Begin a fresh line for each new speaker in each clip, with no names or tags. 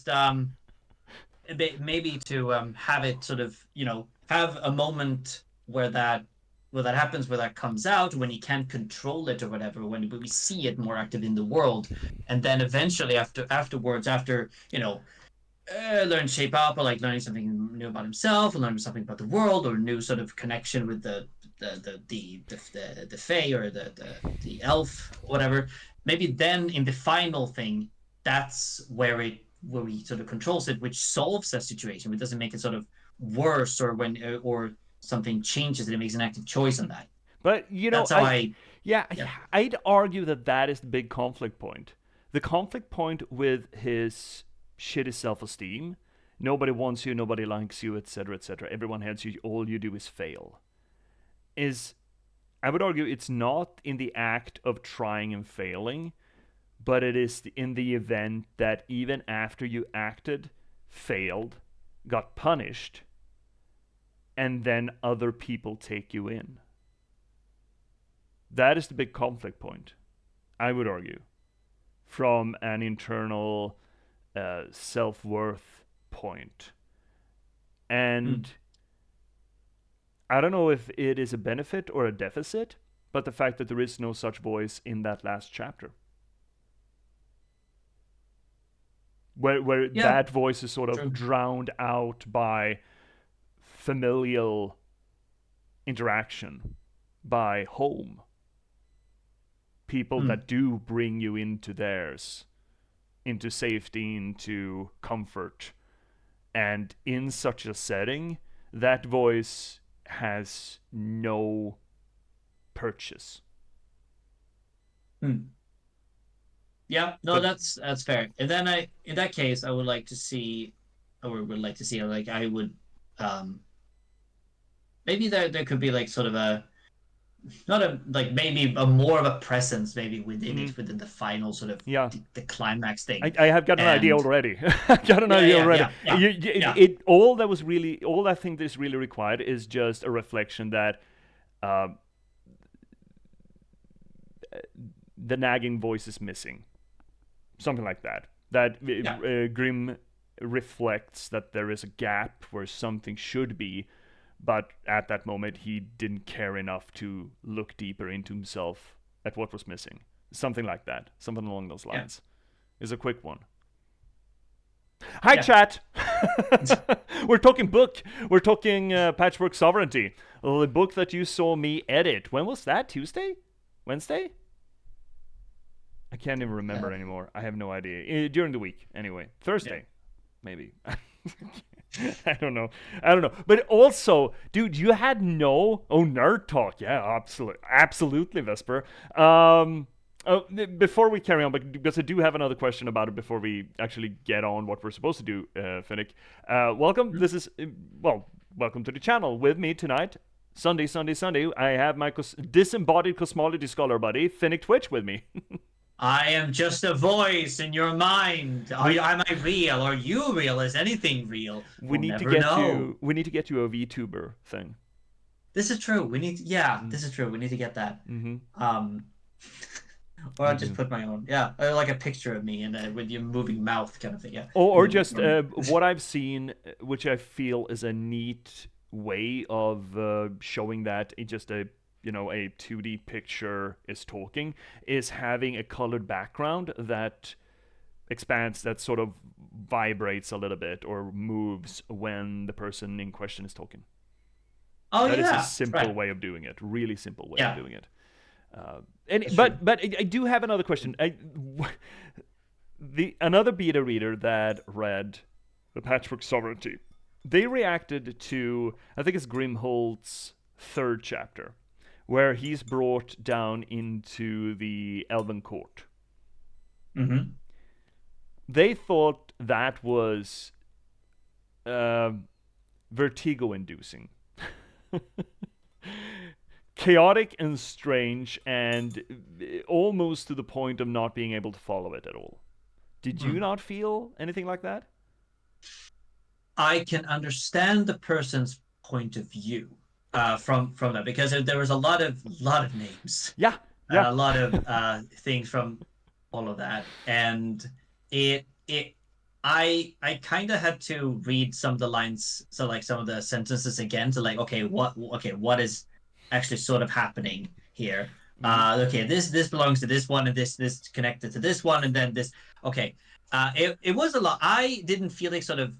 Just maybe to have it sort of, have a moment where that that happens, where that comes out, when he can't control it or whatever, when we see it more active in the world, and then eventually afterwards, after learn shape up, or like learning something new about himself, or learning something about the world, or new sort of connection with the fae, or the elf, whatever. Maybe then in the final thing, that's where he sort of controls it, which solves that situation. It doesn't make it sort of worse, or when or something changes, and it makes an active choice on that.
But
That's how
yeah,
yeah.
I'd argue that that is the big conflict point. The conflict point with his shitty self-esteem. Nobody wants you, nobody likes you, etc., etc. Everyone hates you. All you do is fail. Is I would argue it's not in the act of trying and failing, but it is in the event that even after you acted, failed, got punished, and then other people take you in. That is the big conflict point, I would argue, from an internal self worth point. And
Mm.
I don't know if it is a benefit or a deficit, but the fact that there is no such voice in that last chapter, where
Yeah,
that voice is sort of
true.
drowned out by familial interaction, by home, people
Mm.
that do bring you into theirs, into safety, into comfort. And in such a setting, that voice has no purchase.
Mm. Yeah, no,
But
that's fair. And then in that case, I would like to see, or would like to see, like I would, um, maybe there could be like sort of a, not a, like maybe a more of a presence maybe within
mm,
it, within the final sort of
yeah,
the climax thing.
I have got an idea
And
already. I got an
yeah,
idea
yeah,
already.
yeah, yeah, yeah.
All I think this really required is just a reflection that uh, the nagging voice is missing, something like that. That
Yeah.
Grimm reflects that there is a gap where something should be, but at that moment he didn't care enough to look deeper into himself at what was missing. Something like that. Something along those
Yeah.
lines. Is a quick one. Hi,
Yeah.
chat. We're talking book. We're talking Patchwork Sovereignty, the book that you saw me edit. When was that? Tuesday? Wednesday? I can't even remember
Uh,
anymore. I have no idea. During the week, anyway.
yeah.
Thursday, maybe. I don't know. I don't know. But also, dude, you had no nerd talk. Yeah, absolutely, Vesper. Before we carry on, because I do have another question about it before we actually get on what we're supposed to do, Finnick. Welcome.
Mm.
This is welcome to the channel. With me tonight, Sunday. I have my disembodied cosmology scholar buddy, Finnick Twitch, with me.
I am just a voice in your mind.
we
Am I real? Are you real? Is anything real?
we
We'll
need to
never
get
know.
you. We need to get you a VTuber thing.
This is true. Yeah,
Mm.
this is true. We need to get that.
Mm-hmm.
Um, or
We
I'll just
do.
put my own. Yeah, like a picture of me and with your moving mouth kind of thing. Yeah,
Or
moving.
just what I've seen, which I feel is a neat way of showing that it just a 2D picture is talking, is having a colored background that expands, that sort of vibrates a little bit or moves when the person in question is talking.
Oh
That is a
yeah,
simple
right.
way of doing it. Really simple way of
Yeah,
doing it. And
that's true.
but I do have another question. The another beta reader that read the Patchwork Sovereignty, they reacted to, I think it's Grimhold's third chapter, where he's brought down into the Elven Court.
Mm-hmm.
They thought that was uh, vertigo-inducing, chaotic and strange, and almost to the point of not being able to follow it at all. Did you
Hmm.
not feel anything like that?
I can understand the person's point of view from that, because there was a lot of names
Yeah,
and
yeah.
a lot of things from all of that, and it I kind of had to read some of the lines, so like some of the sentences again, to like, okay, what is actually sort of happening here.
Mm,
Okay, this belongs to this one, and this connected to this one, and then this. Okay, it was a lot. I didn't feel like sort of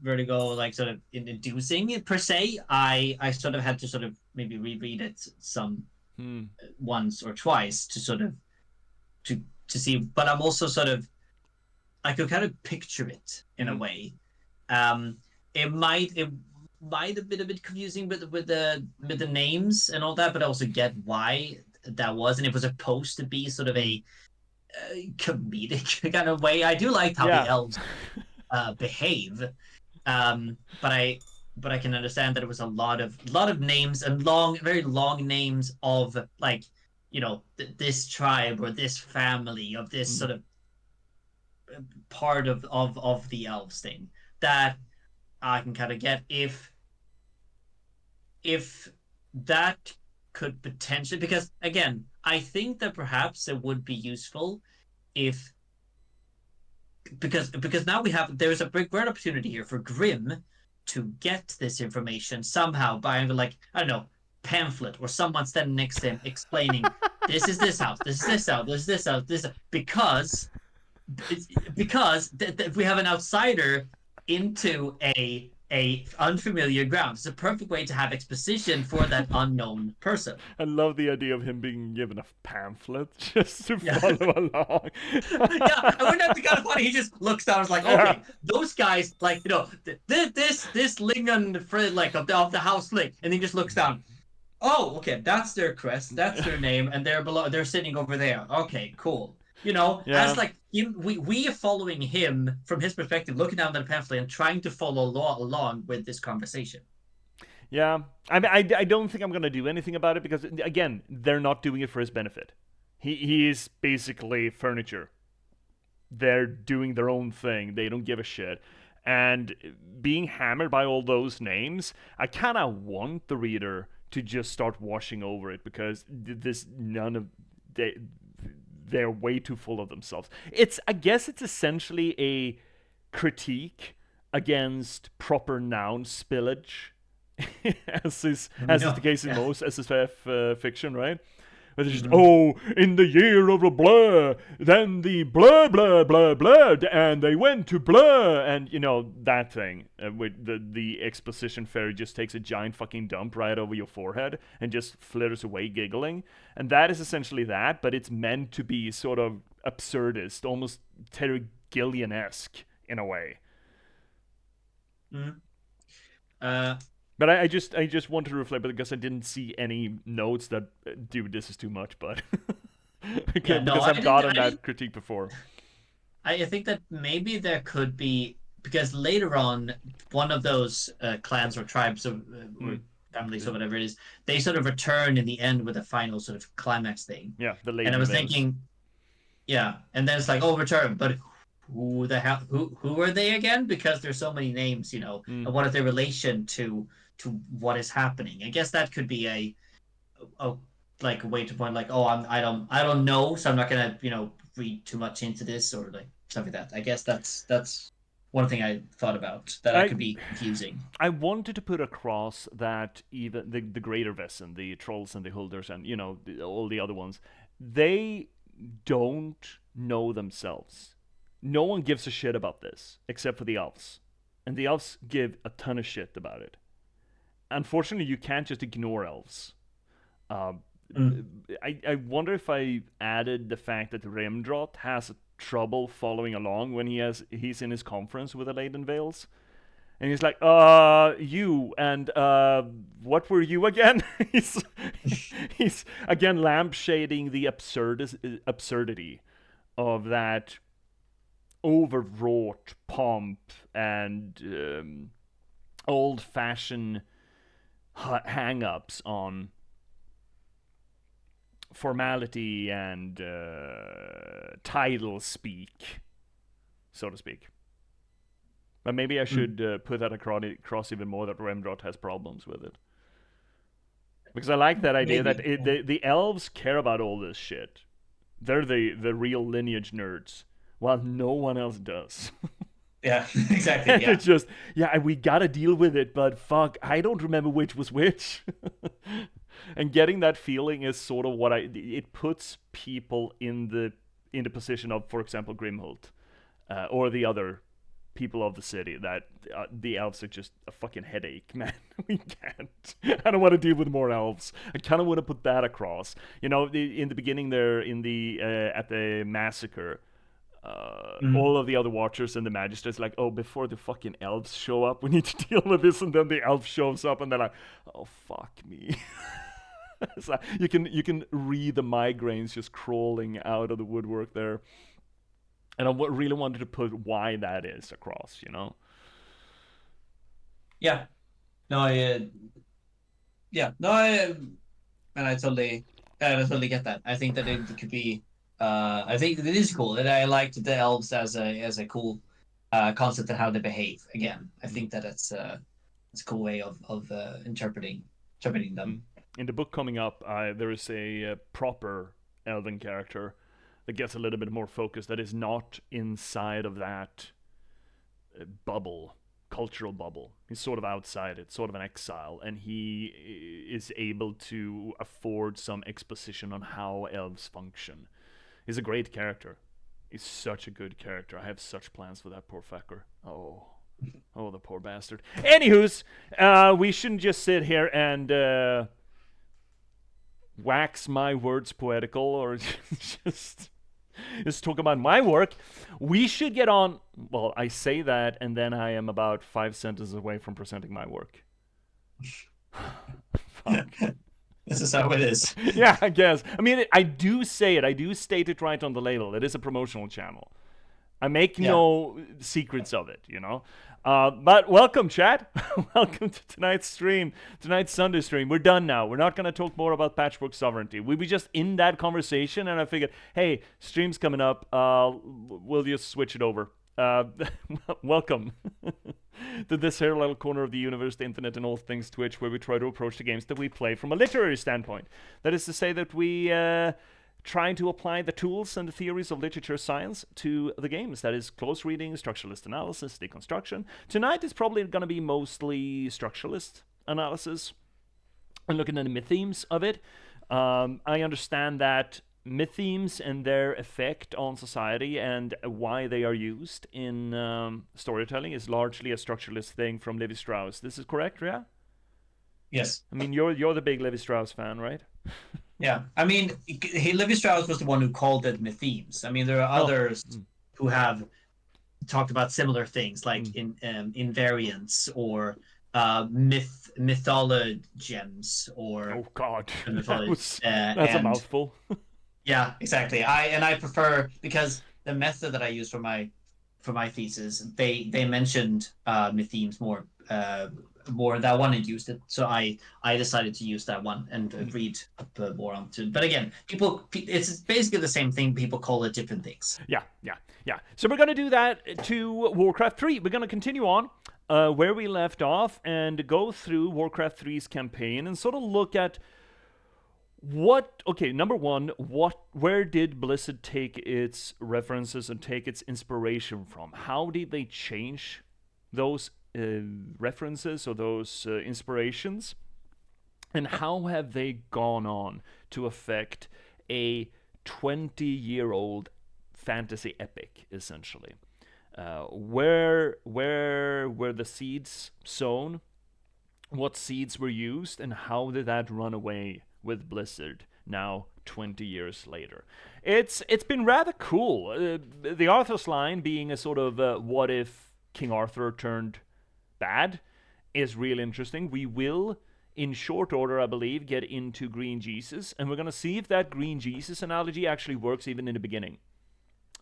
Vertigo like sort of inducing it per se. I sort of had to sort of maybe reread it some
mm,
once or twice to sort of to to see. But I'm also sort of I could kind of picture it in a
mm,
way. Um, it might have been a bit confusing with the names and all that, but I also get why that was, and it was supposed to be sort of
mm.
a comedic kind of way. I do like how the
Yeah.
elves behave, but I can understand that it was a lot of names and very long names of like this tribe or this family of this
Mm,
sort of part of the elves thing that I can kind of get if that could potentially, because again I think that perhaps it would be useful if because now there's a big great opportunity here for Grimm to get this information somehow by like I don't know pamphlet or someone standing next to him explaining this is this house, this is this house, this is this house, this because we have an outsider into a unfamiliar ground. It's a perfect way to have exposition for that unknown person.
I love the idea of him being given a pamphlet just to
Yeah.
follow along.
Yeah, and wouldn't that be kind of funny? He just looks down and is like,
Yeah.
okay, those guys, like, this Lingon friend, like, of the house Ling, and he just looks down. Oh, okay, that's their crest, that's their name, and they're sitting over there. Okay, cool.
Yeah.
As like him, we are following him from his perspective, looking down at the pamphlet and trying to follow along with this conversation.
Yeah. I mean, I don't think I'm going to do anything about it because, again, they're not doing it for his benefit. He is basically furniture. They're doing their own thing. They don't give a shit. And being hammered by all those names, I kind of want the reader to just start washing over it because this none of they they're way too full of themselves. I guess it's essentially a critique against proper noun spillage, as is the
No,
case in
yeah.
most SFF fiction, right? Where they're just,
Mhm.
oh, in the year of a blur, then the blur, blur, blur, blur, and they went to blur, and that thing with the exposition fairy just takes a giant fucking dump right over your forehead and just flitters away giggling, and that is essentially that, but it's meant to be sort of absurdist, almost Terry Gilliam-esque in a way.
Mhm. Uh,
But I just wanted to reflect because I didn't see any notes that dude, this is too much, but
yeah, no,
because
I
I've
didn't.
gotten
I didn't.
that critique before.
I think that maybe there could be because later on, one of those clans or tribes or
Mm.
families or
The-
whatever it is, they sort of return in the end with a final sort of climax thing.
yeah, the
And I
Laden
was
Vales.
thinking, yeah, and then it's like, oh, return, but who the hell, who are they again? Because there's so many names,
Mm.
and what is their relation to what is happening? I guess that could be a like a way to point like, oh, I don't know, so I'm not gonna read too much into this or like stuff like that. I guess that's one thing I thought about that
I
could be confusing.
I wanted to put across that even the greater Vessen, the trolls and the holders, and all the other ones, they don't know themselves. No one gives a shit about this except for the elves, and the elves give a ton of shit about it. Unfortunately, you can't just ignore elves. Um,
Mm.
I wonder if I added the fact that Remdrot has trouble following along when he's in his conference with the Laden Vales. And he's like, you, and, what were you again? he's, he's, again, lampshading the absurdity of that overwrought pomp and old fashioned hang ups on formality and title speak, so to speak. But maybe I
Mm.
should put that across even more that Remdrot has problems with it. Because I like that idea that
Maybe. Yeah.
the elves care about all this shit. They're the real lineage nerds, while no one else does.
Yeah, exactly.
And
Yeah,
it's just, yeah, we gotta deal with it, but fuck, I don't remember which was which. And getting that feeling is sort of what it puts people in the position of, for example, Grimholt, or the other people of the city, that the elves are just a fucking headache, man. We can't. I don't want to deal with more elves. I kind of want to put that across. You know, in the beginning there, in the at the massacre,
Mhm.
all of the other watchers and the magistrates like, oh, before the fucking elves show up, we need to deal with this, and then the elf shows up, and they're like, oh fuck me. So you can read the migraines just crawling out of the woodwork there, and I really wanted to put why that is across. You know.
Yeah. No, yeah, no, and I totally get that. I think that it could be, I think it is cool, and I liked the elves as a cool concept and how they behave. Again, I
Mm.
think that it's a cool way of interpreting
Mm.
them.
In the book coming up, there is a proper elven character that gets a little bit more focus, that is not inside of that bubble, cultural bubble. He's sort of outside it, sort of an exile, and he is able to afford some exposition on how elves function. He's a great character. He's such a good character. I have such plans for that poor fucker. Oh. Oh, the poor bastard. Anywho's, we shouldn't just sit here and wax my words poetical, or just just talk about my work. We should get on. Well, I say that, and then I am about 5 sentences away from presenting my work. Fuck.
This is how it is.
Yeah, I guess. I mean, I do say it. I do state it right on the label. It is a promotional channel. I make
Yeah.
no secrets of it, you know. But welcome, chat. Welcome to tonight's stream, tonight's Sunday stream. We're done now. We're not going to talk more about patchwork sovereignty. We were just in that conversation, and I figured, hey, stream's coming up. We'll just switch it over. Welcome to this here little corner of the universe, the internet, and all things Twitch, where we try to approach the games that we play from a literary standpoint. That is to say that we trying to apply the tools and the theories of literature science to the games. That is close reading, structuralist analysis, deconstruction. Tonight is probably going to be mostly structuralist analysis and looking at the myth themes of it. I understand that myth themes and their effect on society and why they are used in storytelling is largely a structuralist thing from Levi Strauss. This is correct, yeah?
Yes.
I mean, you're the big Levi Strauss fan, right?
Yeah. I mean, Levi Strauss was the one who called it mythemes. I mean, there are
Oh.
others
Mm,
who have talked about similar things like
mm.
in invariants or mythologems or
Oh God,
mythology.
that's a
And
mouthful.
yeah, exactly. I prefer because the method that I use for my thesis, they mentioned mythemes more that one and used it. So I decided to use that one and
Mm.
read up more onto it. But again, it's basically the same thing. People call it different things.
Yeah, yeah, yeah. So we're gonna do that to Warcraft 3. We're gonna continue on where we left off and go through Warcraft 3's campaign and sort of look at what. Okay, number one, where did Blizzard take its references and take its inspiration from? How did they change those references or those inspirations? And how have they gone on to affect a 20-year-old fantasy epic, essentially? Where were the seeds sown? What seeds were used, and how did that run away with Blizzard now 20 years later? It's been rather cool. The Arthur's line being a sort of what if King Arthur turned bad is really interesting. We will, in short order, I believe, get into Green Jesus, and we're going to see if that Green Jesus analogy actually works even in the beginning.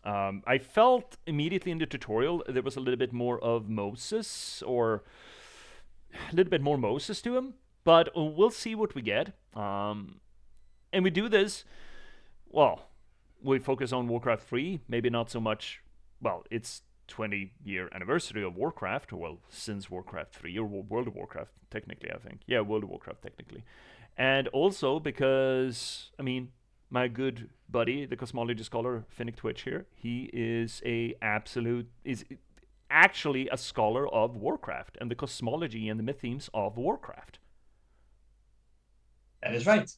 I felt immediately in the tutorial there was a little bit more of Moses, or a little bit more Moses to him, but we'll see what we get. And we do this, well, we focus on Warcraft 3, maybe not so much, well, it's 20-year anniversary of Warcraft, well, since Warcraft 3, or World of Warcraft, technically, I think. Yeah, World of Warcraft, technically. And also because, I mean, my good buddy, the Cosmology Scholar, Finnick Twitch here, he is a absolute, is actually a scholar of Warcraft and the cosmology and the myth themes of Warcraft.
That is right.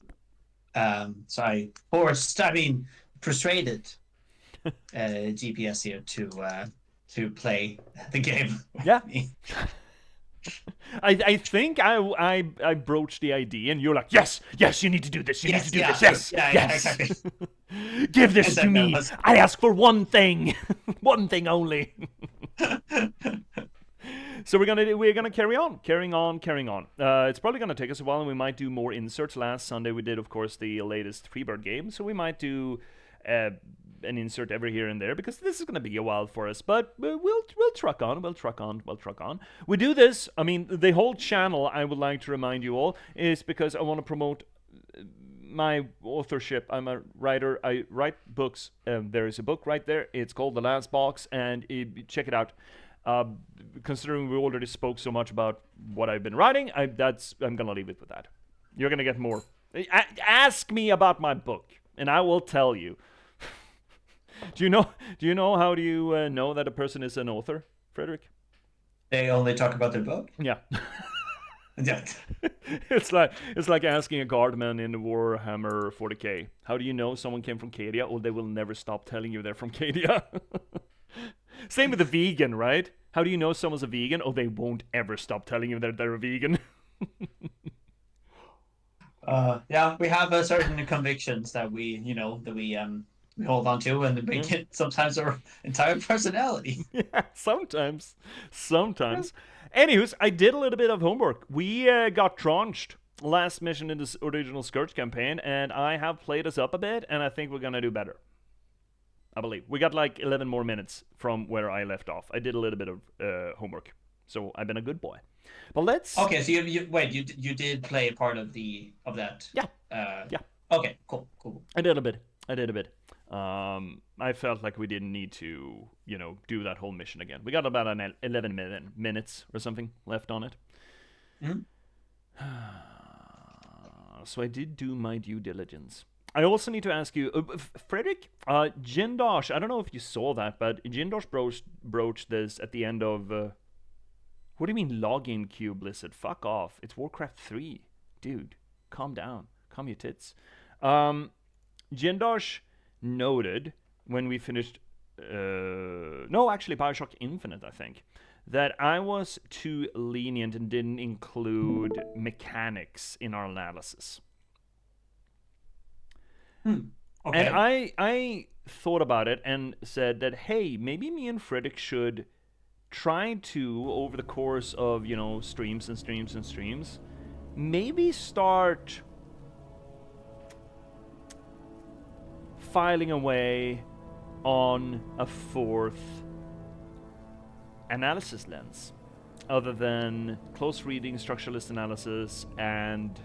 So I forced, I mean, persuaded J.P.S here to play the game
Yeah.
with me.
I think I broached the idea, and you're like, yes, yes, you need to do this, you need to
Yes,
do
yeah,
this,
sure.
yes,
Yeah,
yes.
exactly.
Give this
And
to
then
me. I ask for one thing, one thing only. So we're gonna carrying on. It's probably gonna take us a while, and we might do more inserts. Last Sunday we did, of course, the latest Freebird game, so we might do an insert every here and there because this is gonna be a while for us. But we'll truck on. We'll truck on. We'll truck on. We do this. I mean, the whole channel. I would like to remind you all is because I want to promote my authorship. I'm a writer. I write books. There is a book right there. It's called The Last Box, and check it out. Considering we already spoke so much about what I've been writing, I'm gonna leave it with that. You're gonna get more. Ask me about my book, and I will tell you. Do you know? Do you know how do you know that a person is an author, Frederick?
They only talk about their book.
Yeah.
Yeah.
it's like asking a guardman in the Warhammer 40k. How do you know someone came from Cadia? Oh, they will never stop telling you they're from Cadia. Same with a vegan, right? How do you know someone's a vegan? Oh, they won't ever stop telling you that they're a vegan.
Yeah, we have certain convictions that we hold on to, and they make it sometimes our entire personality.
Yeah, sometimes. Sometimes. Anywho's, I did a little bit of homework. We got traunched last mission in this original Scourge campaign, and I have played us up a bit, and I think we're gonna do better. I believe. We got like 11 more minutes from where I left off. I did a little bit of homework, so I've been a good boy. But let's...
Okay, so you did play a part of that.
Yeah.
Uh,
Yeah.
Okay, cool.
I did a bit. I felt like we didn't need to, do that whole mission again. We got about 11 minutes or something left on it.
Mm-hmm.
So I did do my due diligence. I also need to ask you, Frederick, Jindosh, I don't know if you saw that, but Jindosh broached this at the end of... what do you mean login queue, Blizzard? Fuck off. It's Warcraft 3. Dude, calm down. Calm your tits. Jindosh noted when we finished... no, actually, Bioshock Infinite, I think, that I was too lenient and didn't include mechanics in our analysis.
Okay.
And I thought about it and said that, hey, maybe me and Frederick should try to, over the course of, streams and streams and streams, maybe start filing away on a fourth analysis lens, other than close reading, structuralist analysis, and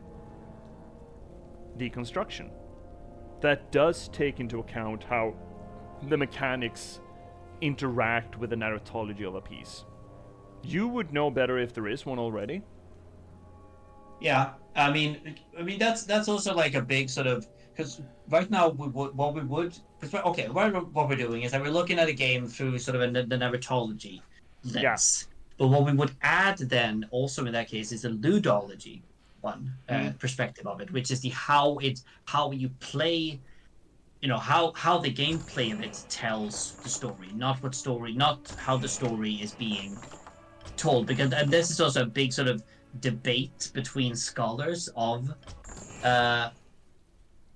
deconstruction. That does take into account how the mechanics interact with the narratology of a piece. You would know better if there is one already.
Yeah, I mean that's also like a big sort of, because right now what we're doing is that we're looking at a game through sort of the narratology lens. But what we would add then also in that case is a ludology one perspective of it, which is how you play, how the gameplay of it tells the story, not how the story is being told. Because, and this is also a big sort of debate between scholars of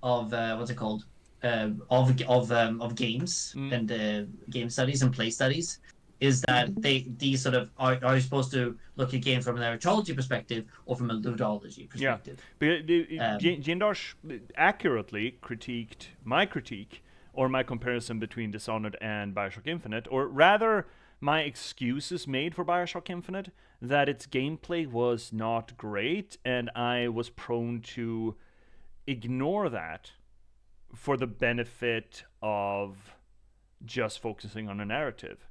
what's it called, of games and game studies and play studies, is that these sort of are supposed to look at games from a narratology perspective or from a ludology perspective.
Yeah, Jindosh accurately critiqued my critique, or my comparison between Dishonored and Bioshock Infinite, or rather my excuses made for Bioshock Infinite, that its gameplay was not great, and I was prone to ignore that for the benefit of just focusing on a narrative.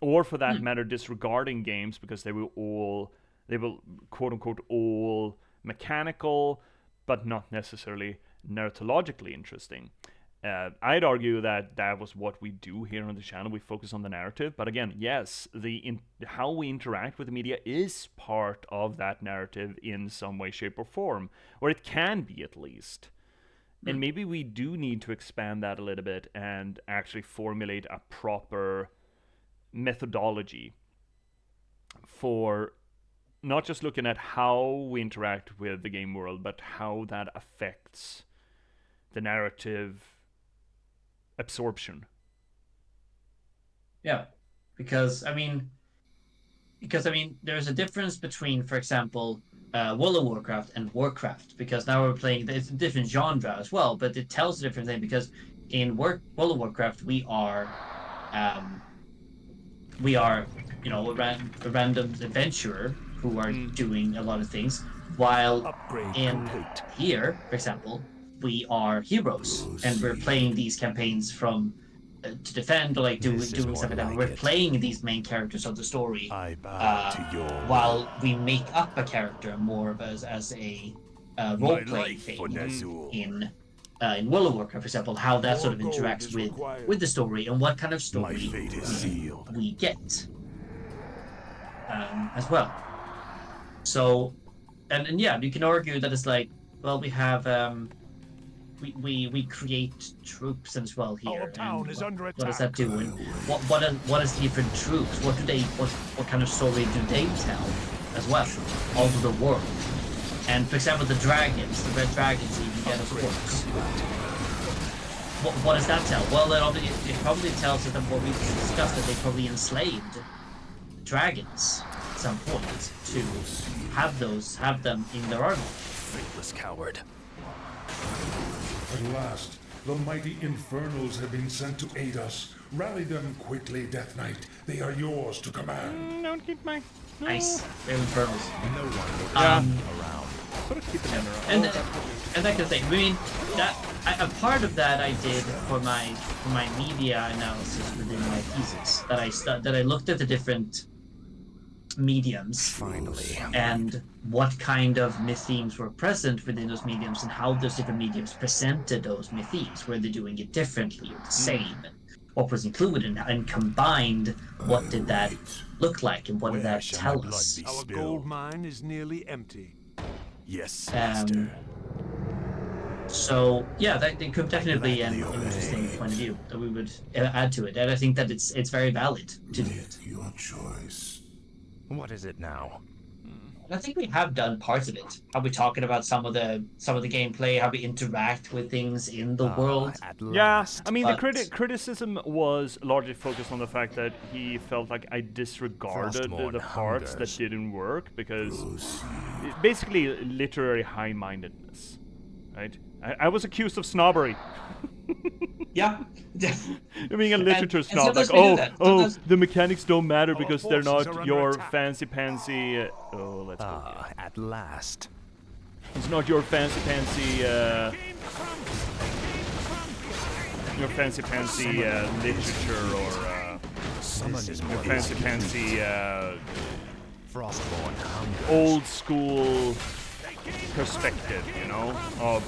Or for that matter, disregarding games because they were quote unquote all mechanical, but not necessarily narratologically interesting. I'd argue that that was what we do here on the channel. We focus on the narrative, but again, yes, how we interact with the media is part of that narrative in some way, shape, or form, or it can be at least. And maybe we do need to expand that a little bit and actually formulate a proper methodology for not just looking at how we interact with the game world, but how that affects the narrative absorption.
Yeah, because I mean, there's a difference between, for example, World of Warcraft and Warcraft. Because now we're playing, it's a different genre as well, but it tells a different thing. Because in World of Warcraft, um, we are, a random adventurer who are doing a lot of things, while
Upgrade
in
complete.
here, for example, we are heroes and we're playing these campaigns from to defend, or like
This is
doing
more
stuff like that.
like
We're
it.
playing these main characters of the story,
I bow to your
while we make up a character more of as a role playing
life for
thing
Nazul.
in World of Warcraft, for example, how that sort of
More gold
interacts
is
with
required.
the story and what kind of
My
story
fate is sealed.
we get as well. So, and yeah, you can argue that it's like, well, we have we create troops as well here.
Our town
and
is under
what does that
attack.
do? And what is different troops? What kind of story do they tell as well all over the world? And for example, the red dragons that you get as orcs. What does that tell? Well, it probably tells us that what we discussed, that they probably enslaved dragons at some point to have them in their army.
Faithless coward.
At last, the mighty Infernals have been sent to aid us. Rally them quickly, Death Knight. They are yours to command.
Don't keep my...
Nice, they're infernals.
No one will around.
Sort of keep them around.
And that kind of thing. I mean, a part of that I did for my media analysis within my thesis. That I looked at the different mediums,
Finally.
and what kind of myth themes were present within those mediums, and how those different mediums presented those myth themes. Were they doing it differently or the same? And what was included and combined? What did that look like, and what did that tell us?
Our gold mine is nearly empty. Yes,
Um, so yeah, that could definitely be an interesting point of view that we would add to it, and I think that it's very valid to do it.
Your choice.
What is it now?
And I think we have done parts of it. How we talking about some of the gameplay, how we interact with things in the world.
At
Yeah,
last.
I mean,
But-
the criticism was largely focused on the fact that he felt like I disregarded
Frostmourne
the parts that
hungers.
didn't work because basically literary high-mindedness, right? I was accused of snobbery.
Yeah.
Being a literature
and
snob, like,
sometimes we do that. Sometimes-
the mechanics don't matter
Our
because they're
forces
not
are under
your
attack.
fancy-pantsy... let's go.
Ah, at last.
It's not your fancy-pantsy... your fancy-pantsy literature or...
Summon is
your
more
fancy-pantsy...
Frostmourne hunger.
old school perspective, you know, of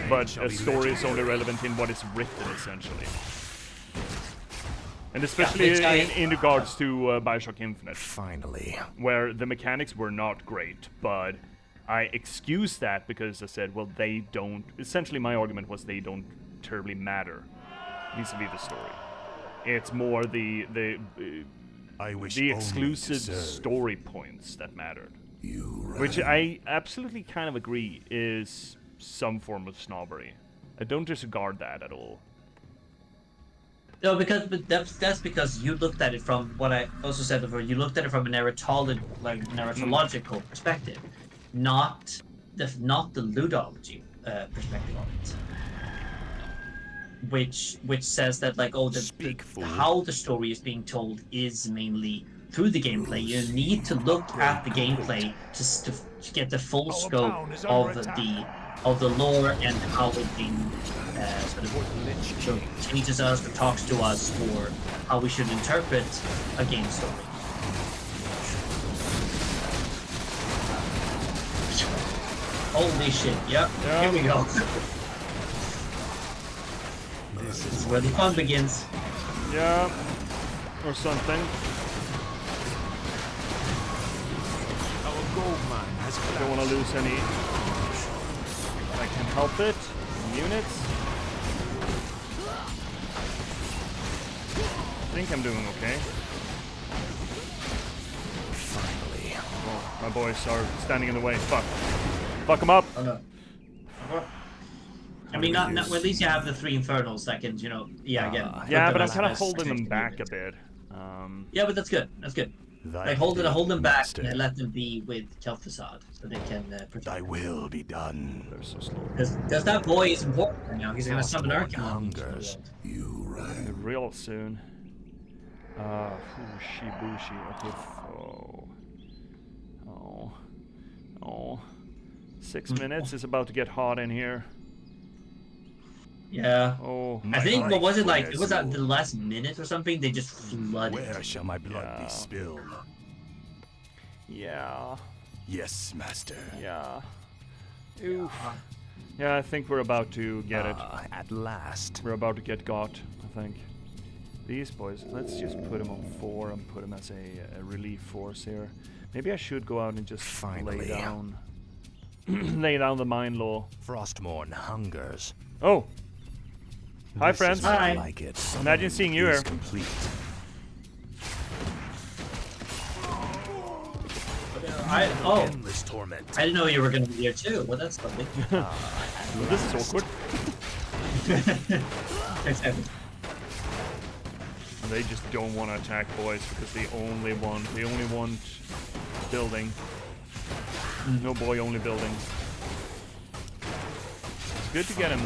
but a story is only relevant in what is written, essentially, and especially
which
in regards to Bioshock Infinite,
Finally.
where the mechanics were not great, but I excuse that because I said, well, they don't. Essentially, my argument was they don't terribly matter vis-a-vis the story. It's more the
I wish
the
only to
exclusive
serve.
story points that mattered.
You
Which I absolutely kind of agree is some form of snobbery. I don't disregard that at all.
No, but that's because you looked at it from what I also said before. You looked at it from a narratological perspective, not the ludology perspective of it. Which says that, like,
Speak, fool.
how the story is being told is mainly through the gameplay. You need to look at the gameplay to get the full scope
town is under
of the lore and how it being sort of teaches us or talks to us, or how we should interpret a game story. Holy shit! Yep. Here we go. This is where the fun begins.
Yeah. Or something.
Our gold mine has
Don't
collapsed.
want to lose any. If I can help it. Units. I think I'm doing okay.
Finally.
Oh, my boys are standing in the way. Fuck. Fuck them up.
Oh no. I mean, not well, at least you have the 3 infernals that can, again.
Yeah,
put
but I'm
as-
kind of
as
holding them
extra
back a
units.
bit.
Yeah, but that's good. That's good.
Thy
Hold them back
master.
and let them be with Kel'Thuzad so they can protect.
Thy will be done.
They're so slow.
Because that boy is important right now. He's going to summon
Frostborn
Archon.
hungers.
You ran.
They're real soon. Shibushi. Okay. Oh. 6 minutes is about to get hot in here.
Yeah.
Oh.
I think, what was it like? It
where's
was at
your-
the last minute or something. They just flooded.
Where shall my blood
Yeah.
be spilled?
Yeah.
Yes, master.
Yeah. Oof. Yeah, I think we're about to get it.
At last.
We're about to get got, I think. These boys, let's just put them on 4 and put them as a relief force here. Maybe I should go out and just
Finally.
lay down lay down the mine law.
Frostmourne hungers.
Oh! Hi,
This
friends.
is more
Hi.
Like it.
Imagine seeing you
Is
here.
complete.
Oh,
Endless torment.
I didn't know you were going to be here too. Well, that's lovely.
Well, this is awkward.
Exactly.
And they just don't want to attack boys because they only want building. No boy only building. It's good to get them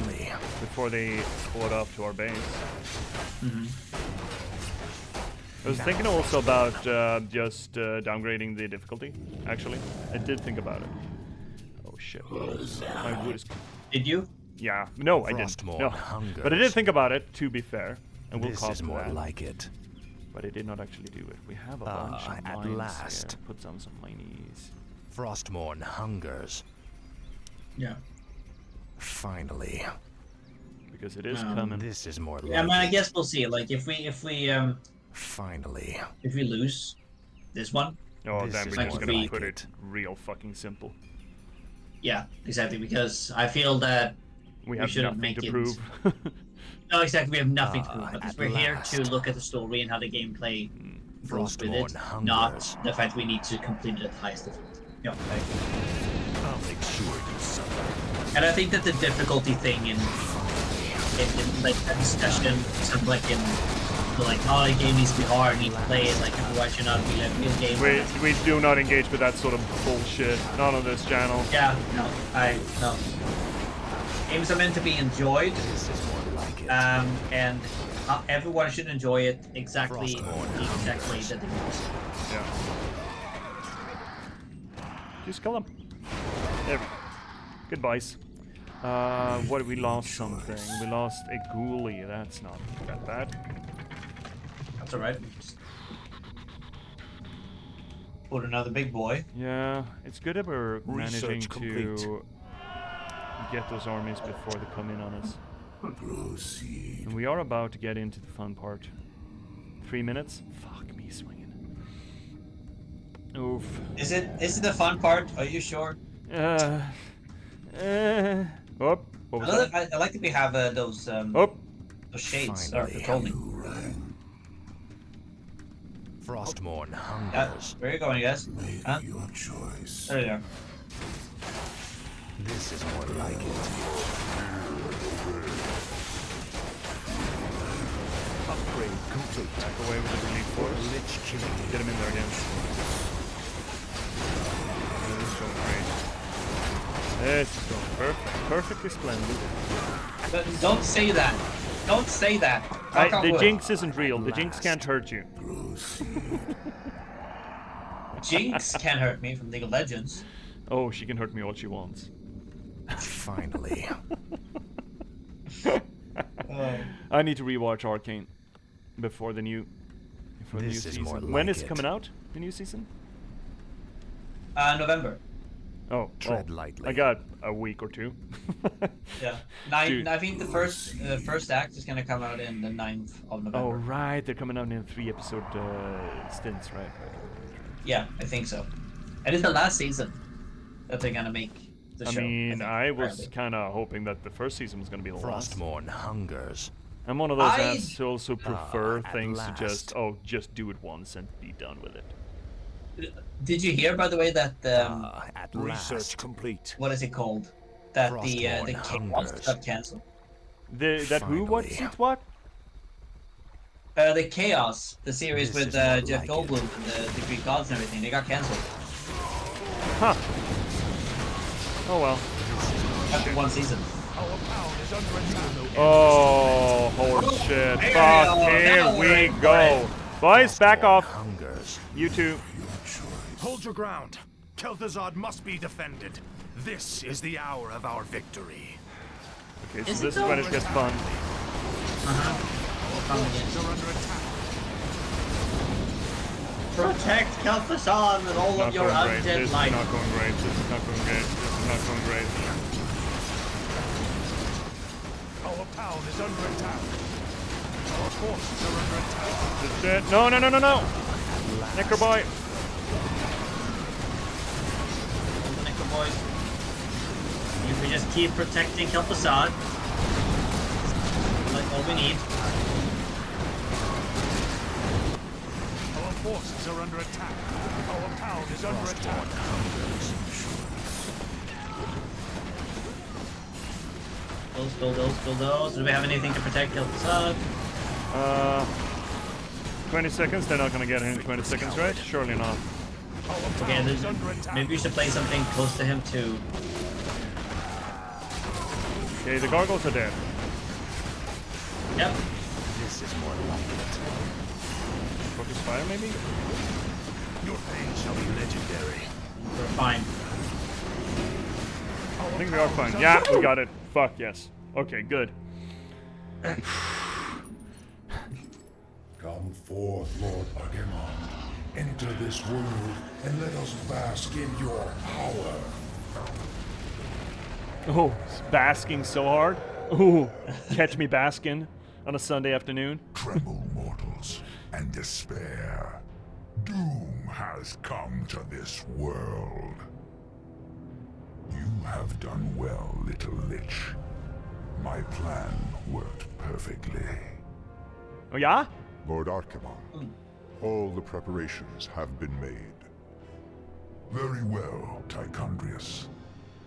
before they caught up to our base. I was thinking also about just downgrading the difficulty, actually. I did think about it. Oh shit. My wood is...
Did you?
Yeah, no, I didn't.
Frostmourne
No.
hungers.
But I did think about it, to be fair. And we'll
This
cop
is
to
more
that.
like it.
But I did not actually do it. We have a bunch of
at
mines
last.
here. Put down some minies.
Frostmourne hungers.
Yeah.
Finally.
Because it is
Um,
coming.
This is more like
Yeah, I mean, I
it.
guess we'll see. Like, if we
Finally.
lose this one,
Oh,
this
then
is
we're just
more
gonna
like
put
it.
it real fucking simple.
yeah, exactly. Because I feel that
We have
shouldn't
nothing
make
to
it-
prove.
no, exactly. We have nothing to prove. Because
at
we're here to
last.
look at the story and how the gameplay goes with
Frostmourne
it,
hungers.
not the fact we need to complete it at the highest difficulty. Yeah,
I'll make sure you suffer.
and I think that the difficulty thing in like a discussion, sort of like in like, oh, the game needs to be hard, need to play it, like, why should not be like real game?
we do not engage with that sort of bullshit. Not on this channel.
Yeah, no. Games are meant to be enjoyed,
This is more like it.
and everyone should enjoy it exactly
Frostmourne
the exact way that they want.
Yeah. Just kill them. There. Goodbyes. What, we lost something. We lost a ghoulie. That's not that bad.
That's alright. Put another big boy.
Yeah, it's good that we're
Research
managing
complete.
to get those armies before they come in on us.
Proceed.
And we are about to get into the fun part. 3 minutes? Fuck me swinging. Oof.
Is it the fun part? Are you sure?
Oh, what was that?
I like that we have those
Oh,
shades
Finally.
patrolling.
You ran.
Frostmourne
Yeah,
hungers.
where are you going, guys?
Make
Huh?
your choice.
There you are.
This is more like it. Upgrade complete.
back away with the relief force.
Lich killing.
Get him in there again. This is going great. This is going perfect. Perfectly splendid.
But don't say that. Don't say that. Knock on
The
wood.
jinx isn't real. The jinx can't hurt you.
Proceed.
Jinx can't hurt me from League of Legends.
Oh, she can hurt me all she wants.
Finally.
I need to rewatch Arcane before the new
This is
season.
more
When
like
is it
it.
coming out? The new season?
November.
Oh,
Tread
well,
lightly.
I got a week or two.
Yeah,
Dude.
I think the first act is gonna come out in the 9th of
Oh,
November.
right. They're coming out in 3-episode stints, right?
Yeah, I think so. And it's the last season that they're gonna make the
I
show.
mean,
think,
I was
apparently.
kind of hoping that the first season was going to be the last.
Frostmourne hungers.
I'm one of those
I-
assholes who prefer
at
things to just,
last.
just do it once and be done with it.
Did you hear, by the way, that
At
Research
last.
complete.
what is it called? That the
Frostmourne
Chaos
hungers.
got cancelled.
That who? What's
Finally.
it? What?
The Chaos, the series
This
with
is more
Jeff
like
Goldblum
it.
and the Greek gods and everything, they got cancelled
Huh. Oh well.
after one season.
Our town is under attack.
Oh, holy shit.
Hey,
Fuck,
now
here
we're
we
in for
go. Boys, back
Frostmourne
off.
hungers.
You two.
Hold your ground. Kel'Thuzad must be defended. This is the hour of our victory.
Okay,
Is
so
it
this is when it gets fun.
Forces are under attack.
Protect Kel'Thuzad with all
Not
of your
going great.
undead
This is
life.
not going great. This is not going great. This is not going great.
Our town is under attack. Our forces are under attack.
This is dead. No, no, no, no, no. Necro boy.
Nickel boys. If we just keep protecting Kel'Thuzad, like all we need.
Our forces are under attack. Our town is under attack.
Those. Do we have anything to protect Kel'Thuzad?
20 seconds. They're not gonna get him in 20 seconds, right? Surely not.
Our
Okay,
town
then
is under attack.
maybe we should play something close to him too.
Okay, the gargoyles are dead.
Yep.
This is more like it.
Focus fire, maybe?
Your pain shall be legendary.
We're fine.
I think we are fine. Yeah, we got it. Fuck yes. Okay, good.
Come forth, Lord Agamemnon. Enter this world and let us bask in your power.
Oh, it's basking so hard. Ooh, catch me basking on a Sunday afternoon.
Tremble, mortals, and despair. Doom has come to this world. You have done well, little lich. My plan worked perfectly.
Oh yeah?
Lord Archimon, all the preparations have been made. Very well, Tichondrius.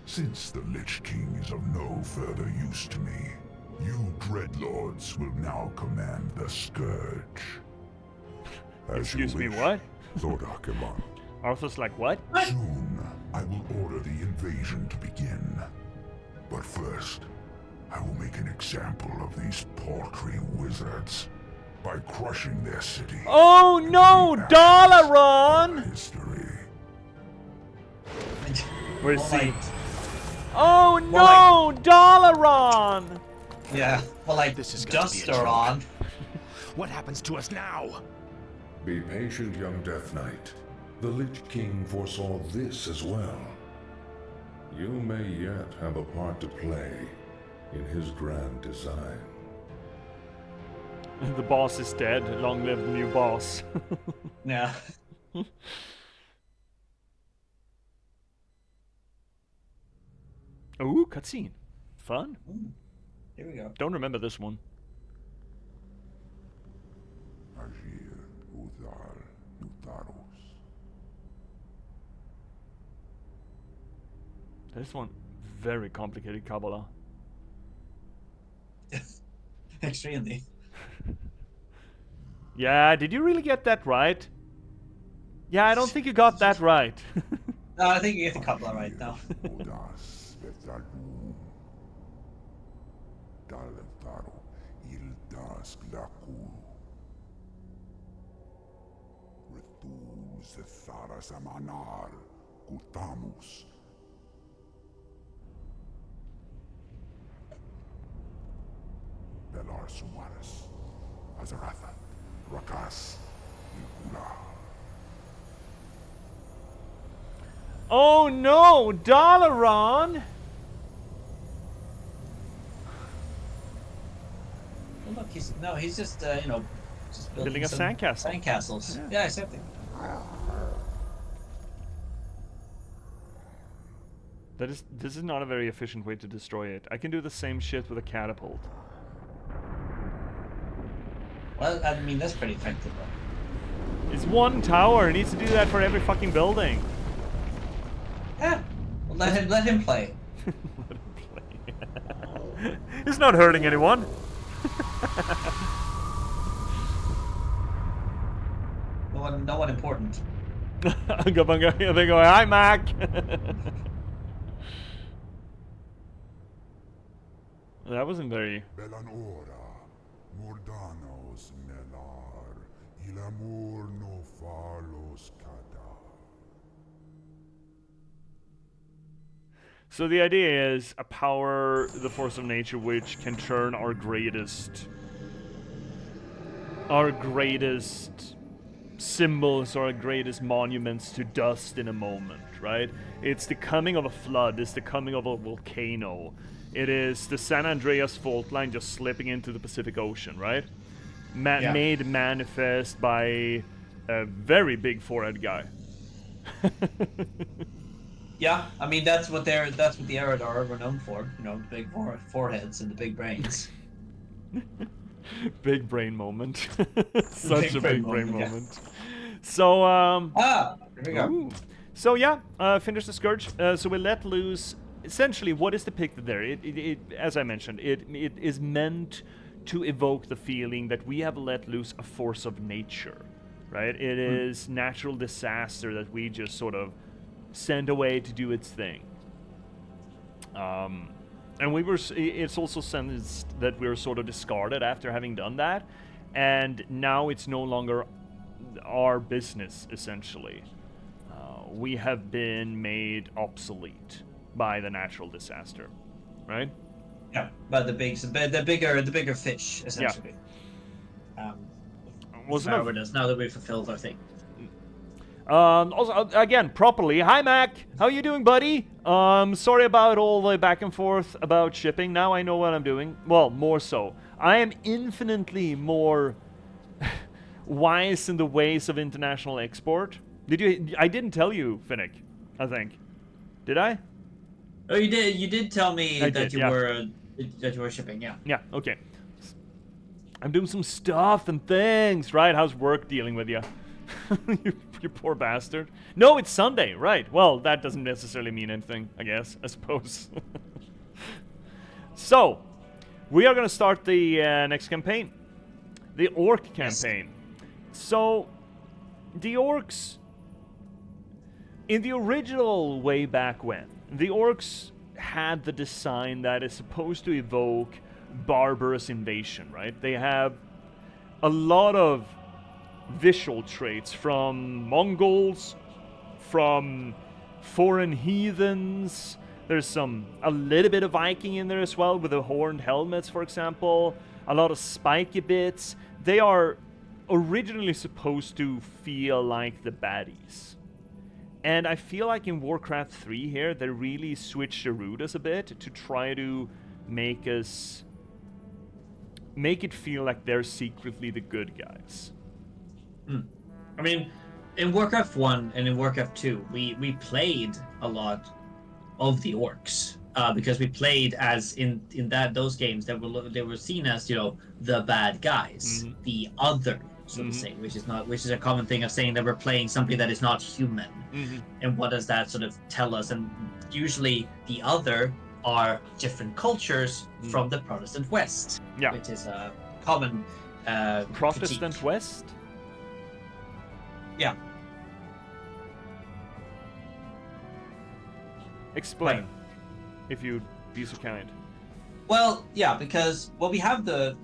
Since the Lich King is of no further use to me, you Dreadlords will now command the Scourge. As you
Excuse me,
wish,
what?
Lord Archimon.
Arthur's like, what?
Soon, I will order the invasion to begin. But first, I will make an example of these paltry wizards by crushing their city.
Oh no, Dalaran!
History.
Where's
Well,
he?
like,
Oh no, Dalaran!
yeah. Well, like
This is gonna be a
Duster on.
What happens to us now?
Be patient, young Death Knight. The Lich King foresaw this as well. You may yet have a part to play in his grand design.
The boss is dead. Long live the new boss.
Yeah.
Ooh, cutscene. Fun.
Here we go.
Don't remember this one.
Agir, Udar, Nutarus.
This one, very complicated Kabbalah.
Extremely.
Yeah, did you really get that right? Yeah, I don't think you got that right.
No, I think you get the couple right now.
Odas, Vetalu. Dalentaro, Ildas, Glaku. Retu, Zethara, Samanar, Kutamus. Belar Sumaris, Azeroth, Rakas, Ilkula.
Oh no, Dalaran!
Well, look, he's just just
Building a
some
sandcastle.
Sandcastles. Yeah, exactly.
This is not a very efficient way to destroy it. I can do the same shit with a catapult.
Well, I mean that's pretty effective though.
It's one tower. It needs to do that for every fucking building.
Yeah. Well, let him play.
Let him play. It's not hurting anyone.
No one important.
They go, hi, Mac. That wasn't very...
Belanora, Mordanos Melar, il amor no falos cada.
So the idea is a power, the force of nature, which can turn our greatest symbols or our greatest monuments to dust in a moment, right? It's the coming of a flood, it's the coming of a volcano. It is the San Andreas fault line just slipping into the Pacific Ocean, right?
Yeah.
Made manifest by a very big forehead guy.
Yeah, I mean that's what the Aerodar are known for. You know, big foreheads and the big brains.
Big brain moment. Such a big brain
yeah.
moment. So,
here we go.
ooh. So yeah, finish the Scourge. So we let loose. Essentially, what is depicted there? It as I mentioned, it is meant to evoke the feeling that we have let loose a force of nature, right? It is natural disaster that we just sort of send away to do its thing. And it's also sensed that we're sort of discarded after having done that, and now it's no longer our business, essentially. We have been made obsolete by the natural disaster, right?
Yeah, but the bigger fish, essentially.
Wasn't
with us now that we've fulfilled our thing.
Also, again, properly. Hi, Mac. How you doing, buddy? Sorry about all the back and forth about shipping. Now I know what I'm doing. Well, more so. I am infinitely more wise in the ways of international export. I didn't tell you, Finnick, I think. Did I?
Oh, you did. You did tell me that you were shipping. Yeah.
Yeah. Okay. I'm doing some stuff and things, right? How's work dealing with you? You poor bastard. No, it's Sunday, right? Well, that doesn't necessarily mean anything, I guess. I suppose. So, we are going to start the next campaign, the Orc campaign. Yes. So, the Orcs, in the original way back when, the Orcs had the design that is supposed to evoke barbarous invasion, right? They have a lot of visual traits from Mongols, from foreign heathens. There's a little bit of Viking in there as well, with the horned helmets, for example. A lot of spiky bits. They are originally supposed to feel like the baddies. And I feel like in Warcraft 3 here, they really switched the route a bit to try to make it feel like they're secretly the good guys.
I mean, in Warcraft 1 and in Warcraft 2, we played a lot of the orcs because we played as in those games that they were seen as, you know, the bad guys, the other, so to say, which is a common thing of saying that we're playing something that is not human. And what does that sort of tell us? And usually the other are different cultures from the Protestant West, which is a common
Protestant
critique.
West?
Yeah.
Explain,
Right.
if you'd be so kind.
Well, yeah, because we have the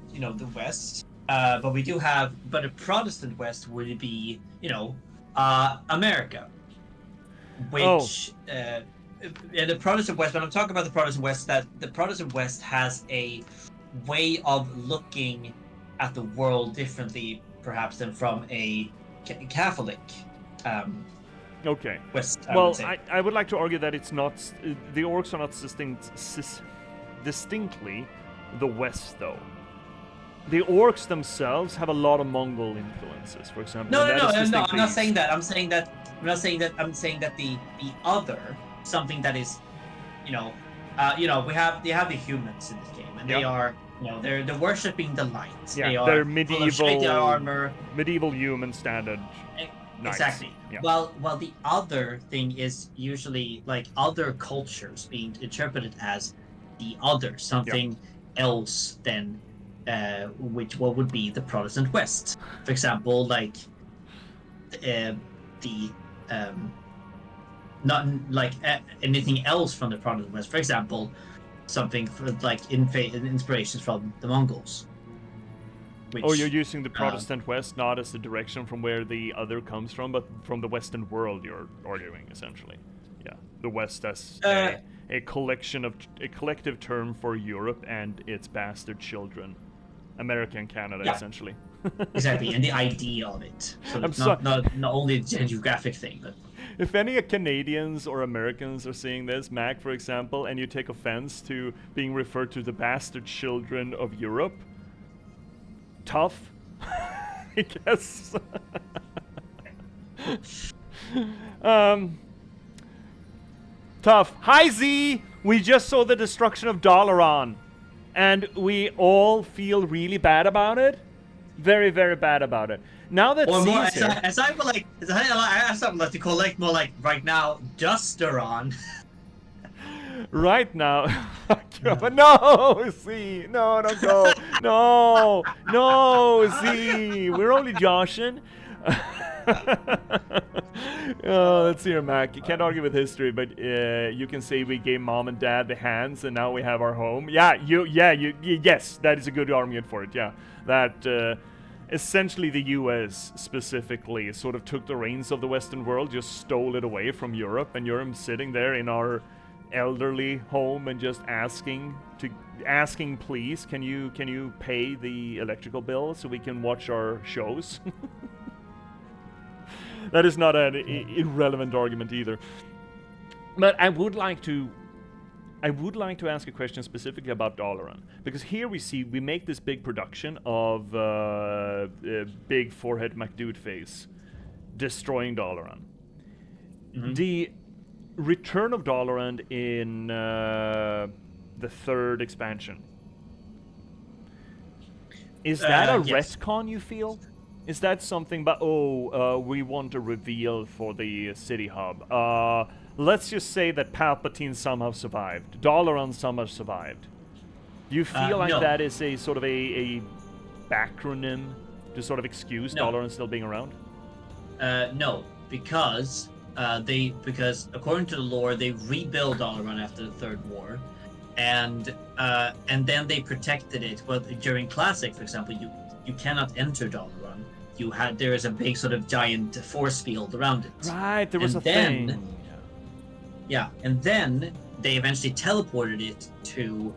West, but a Protestant West would be, America, which the Protestant West. When I'm talking about the Protestant West, that the Protestant West has a way of looking at the world differently, perhaps, than from a Catholic
Okay.
West. I
Well,
would say.
I would like to argue that it's not the orcs are not distinctly the West, though. The orcs themselves have a lot of Mongol influences, for example.
No,
and
no,
that
no,
is
no, no.
distinctly
I'm not
east.
saying that. I'm saying that. I'm not saying that. I'm saying that the other something that is, you know, they have the humans in this game, and they
Yeah.
are, they're worshiping the light.
Yeah,
They
they're
are full of shiny armor.
medieval human standard knights.
Exactly.
Yeah.
Well, the other thing is usually like other cultures being interpreted as the other, something else than what would be the Protestant West. For example, like the not like anything else from the Protestant West. For example, something like inspirations from the Mongols. Which,
You're using the Protestant West not as the direction from where the other comes from, but from the Western world. You're arguing essentially, yeah, the West as a collective term for Europe and its bastard children, America and Canada, essentially.
Exactly, and the idea of it. So it's not only the geographic thing, but.
If any Canadians or Americans are seeing this, Mac, for example, and you take offense to being referred to the bastard children of Europe, tough, I guess. Tough. Hi, Z! We just saw the destruction of Dalaran, and we all feel really bad about it. Very, very bad about it. Now that
Or more,
Z's here,
as I would like to collect more like right now, Dusteron.
right now, but no, Z, no, don't go, no, Z, we're only joshing. Let's see here, Mac. You can't argue with history, but you can say we gave mom and dad the hands, and now we have our home. Yes, that is a good argument for it. Yeah, that essentially the U.S. specifically sort of took the reins of the Western world, just stole it away from Europe, and you're sitting there in our elderly home and just asking, please, can you pay the electrical bill so we can watch our shows? That is not an irrelevant argument either. But I would like to ask a question specifically about Dalaran, because here we make this big production of big forehead McDudeface destroying Dalaran. Mm-hmm. The return of Dalaran in the third expansion, is that a retcon, you feel? Is that something, but we want a reveal for the city hub? Let's just say that Palpatine somehow survived. Dalaran somehow survived. Do you feel like that is a sort of a backronym to sort of excuse Dalaran still being around?
No, because according to the lore, they rebuilt Dalaran after the Third War, and then they protected it. But during Classic, for example, you cannot enter Dalaran. There is a big sort of giant force field around it.
Right, there was thing.
Yeah, and then they eventually teleported it to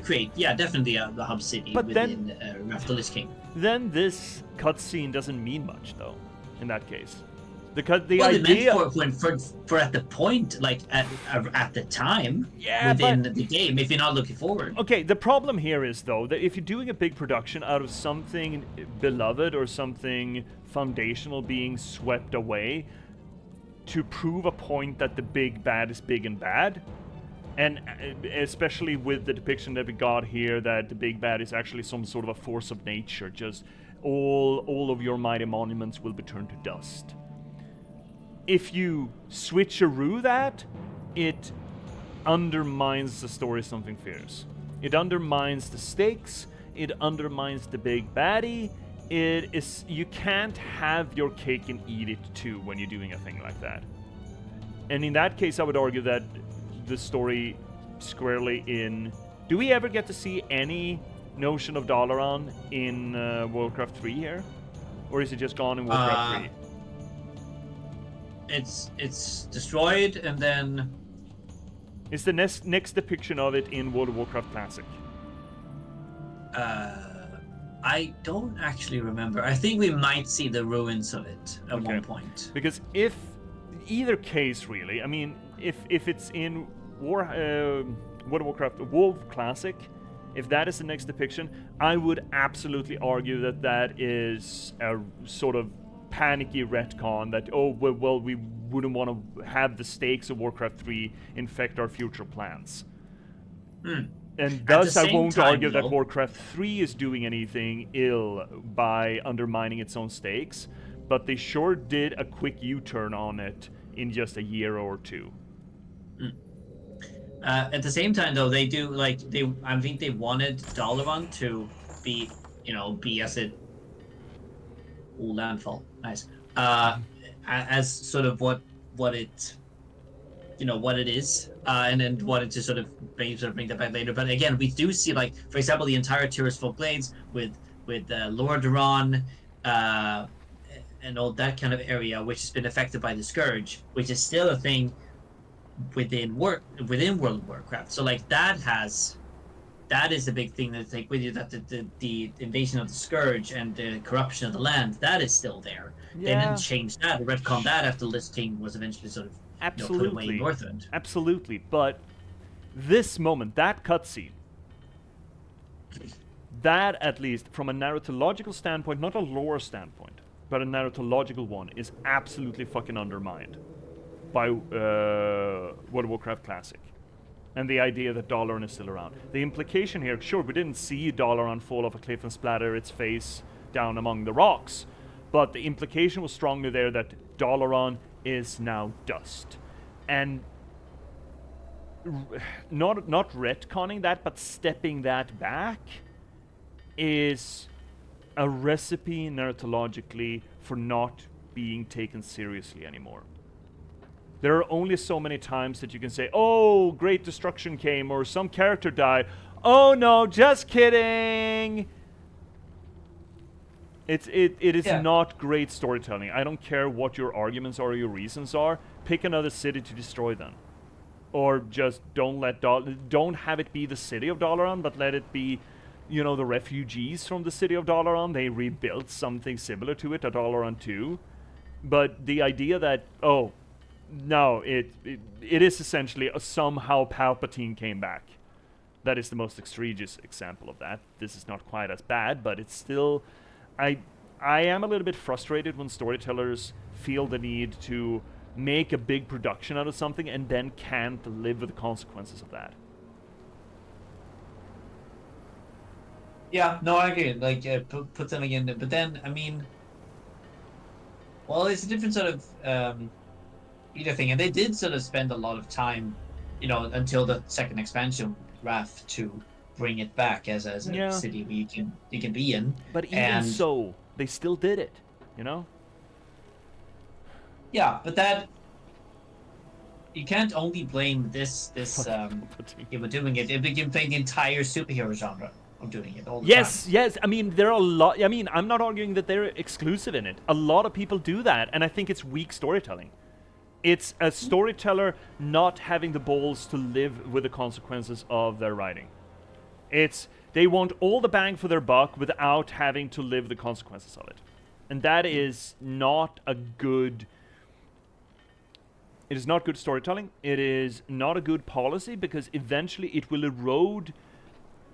create, definitely the hub city within Wrath of the Lich King.
Then this cutscene doesn't mean much, though, in that case. Because the
idea for at the point, like at the time, within the game, if you're not looking forward.
Okay, the problem here is though that if you're doing a big production out of something beloved or something foundational being swept away to prove a point that the big bad is big and bad, and especially with the depiction that we got here that the big bad is actually some sort of a force of nature, just all of your mighty monuments will be turned to dust. If you switcheroo that, it undermines the story something fierce. It undermines the stakes, it undermines the big baddie. You can't have your cake and eat it too when you're doing a thing like that. And in that case, I would argue that the story squarely in... Do we ever get to see any notion of Dalaran in Warcraft 3 here? Or is it just gone in Warcraft 3?
It's destroyed, and then...
Is the next depiction of it in World of Warcraft Classic?
I don't actually remember. I think we might see the ruins of it at
Okay.
one point.
Because if either case, really, I mean, if it's in World of Warcraft WoW Classic, if that is the next depiction, I would absolutely argue that that is a sort of panicky retcon that, oh, well, we wouldn't want to have the stakes of Warcraft 3 infect our future plans. And
At the
thus, I
same
won't
time,
argue that
though,
Warcraft 3 is doing anything ill by undermining its own stakes, but they sure did a quick U-turn on it in just a year or two.
at the same time, though, they do like they. I think they wanted Dalaran to be, be as it. Ooh, landfall, nice. Uh, as sort of what it what it is, and then what it to sort of bring that back later. But again, we do see, like, for example, the entire Tirisfal Glades with Lordaeron, uh, and all that kind of area, which has been affected by the Scourge, which is still a thing within World of Warcraft. So like that is the big thing to take with you, that the invasion of the Scourge and the corruption of the land, that is still there. They didn't
Yeah,
change that, retcon that after Lich King was eventually sort of put away in
absolutely.
Northrend.
Absolutely. But this moment, that cutscene, that at least from a narratological standpoint, not a lore standpoint, but a narratological one, is absolutely fucking undermined by World of Warcraft Classic. And the idea that Dalaran is still around. The implication here, sure, we didn't see Dalaran fall off a cliff and splatter its face down among the rocks, but the implication was strongly there that Dalaran is now dust. And not retconning that, but stepping that back is a recipe narratologically for not being taken seriously anymore. There are only so many times that you can say, oh, great destruction came, or some character died. Oh no, just kidding! It is
Yeah.
not great storytelling. I don't care what your arguments or your reasons are. Pick another city to destroy them. Or just don't have it be the city of Dalaran, but let it be, the refugees from the city of Dalaran. They rebuilt something similar to it at Dalaran 2. But the idea that, oh, no, it is essentially somehow Palpatine came back. That is the most egregious example of that. This is not quite as bad, but it's still... I am a little bit frustrated when storytellers feel the need to make a big production out of something and then can't live with the consequences of that.
Yeah, no, I agree. Like, put them again, but then I mean, well, it's a different sort of either thing, and they did sort of spend a lot of time, until the second expansion, Wrath, to bring it back as a
Yeah.
city where you can be in.
But even
And
so, they still did it,
yeah, but that you can't only blame this
Palpatine.
doing it. You can blame the entire superhero genre of doing it all the
Yes,
time.
yes. I mean, there are a lot. I mean, I'm not arguing that they're exclusive in it. A lot of people do that, and I think it's weak storytelling. It's a storyteller not having the balls to live with the consequences of their writing. They want all the bang for their buck without having to live the consequences of it. And that is not a good... It is not good storytelling. It is not a good policy, because eventually it will erode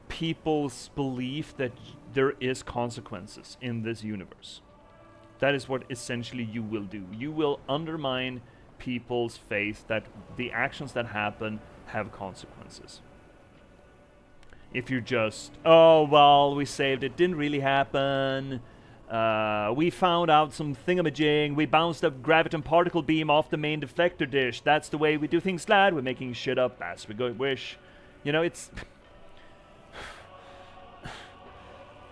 people's belief that there is consequences in this universe. That is what essentially you will do. You will undermine people's faith that the actions that happen have consequences. If you're just, oh, well, we saved it, didn't really happen, we found out some thingamajig, we bounced a graviton particle beam off the main deflector dish, that's the way we do things, lad, we're making shit up as we go wish. It's...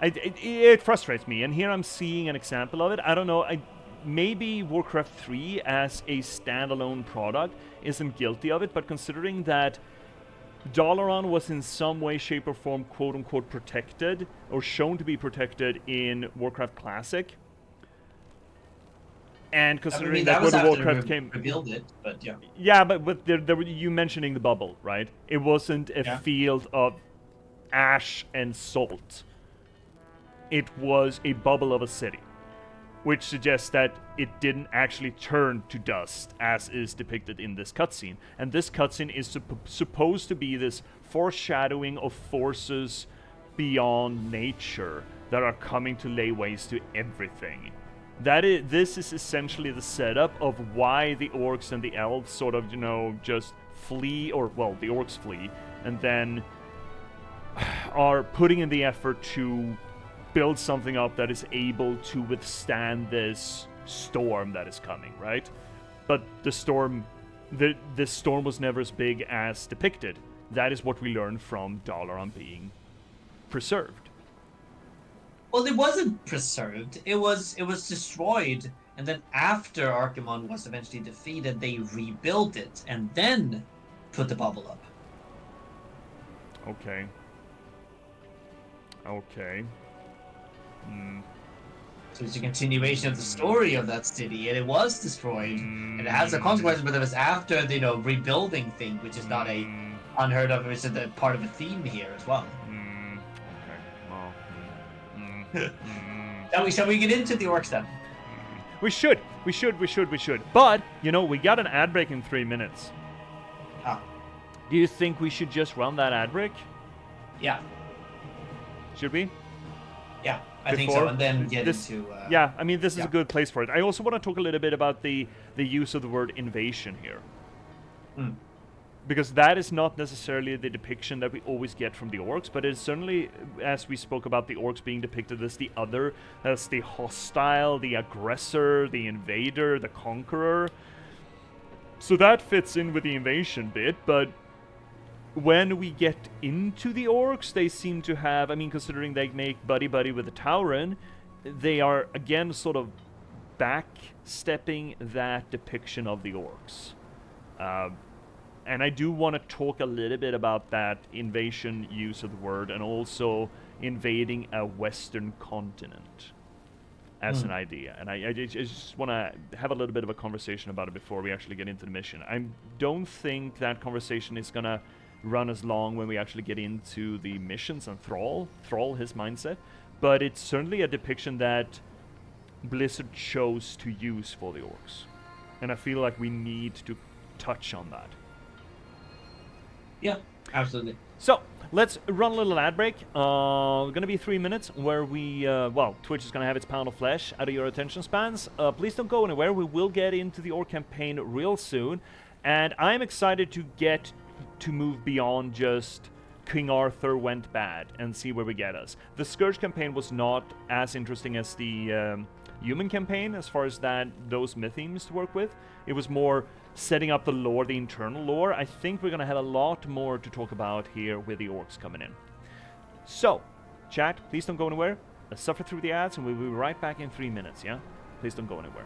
It frustrates me, and here I'm seeing an example of it. I don't know, maybe Warcraft 3 as a standalone product isn't guilty of it, but considering that Dalaran was in some way, shape, or form quote-unquote protected, or shown to be protected in Warcraft Classic, and considering that
was
World of
after
Warcraft
they
came...
rebuild it, but yeah.
Yeah, but there were you mentioning the bubble, right? It wasn't a field of ash and salt. it was a bubble of a city, which suggests that it didn't actually turn to dust as is depicted in this cutscene. And this cutscene is supposed to be this foreshadowing of forces beyond nature that are coming to lay waste to everything. This is essentially the setup of why the orcs and the elves sort of, just flee, or, well, the orcs flee, and then are putting in the effort to build something up that is able to withstand this storm that is coming, right? But the storm was never as big as depicted. That is what we learned from Dalaran being preserved.
Well, it wasn't preserved. It was destroyed, and then after Archimonde was eventually defeated, they rebuilt it and then put the bubble up.
Okay.
So it's a continuation of the story of that city, and it was destroyed, and it has a consequence, but it was after the rebuilding thing, which is not a unheard of. It's a part of a theme here as well. Shall we get into the orcs then?
We should. But, we got an ad break in 3 minutes.
Ah.
Do you think we should just run that ad break?
Yeah.
Should we?
Yeah, I think so, and then get into...
yeah, I mean, this is a good place for it. I also want to talk a little bit about the use of the word invasion here. Because that is not necessarily the depiction that we always get from the orcs, but it's certainly, as we spoke about the orcs being depicted as the other, as the hostile, the aggressor, the invader, the conqueror. So that fits in with the invasion bit, but when we get into the orcs, they seem to have, I mean, considering they make buddy-buddy with the Tauren, they are, again, sort of backstepping that depiction of the orcs. And I do want to talk a little bit about that invasion use of the word, and also invading a Western continent as an idea. And I just want to have a little bit of a conversation about it before we actually get into the mission. I don't think that conversation is going to run as long when we actually get into the missions and Thrall, his mindset. But it's certainly a depiction that Blizzard chose to use for the orcs. And I feel like we need to touch on that.
Yeah, absolutely.
So, let's run a little ad break. Going to be 3 minutes where we, Twitch is going to have its pound of flesh out of your attention spans. Please don't go anywhere. We will get into the Orc campaign real soon. And I'm excited to get to move beyond just King Arthur went bad and see where we get us. The Scourge campaign was not as interesting as the human campaign as far as those myth themes to work with. It was more setting up the lore, the internal lore. I think we're going to have a lot more to talk about here with the orcs coming in. So, chat, please don't go anywhere. Let's suffer through the ads and we'll be right back in 3 minutes, yeah? Please don't go anywhere.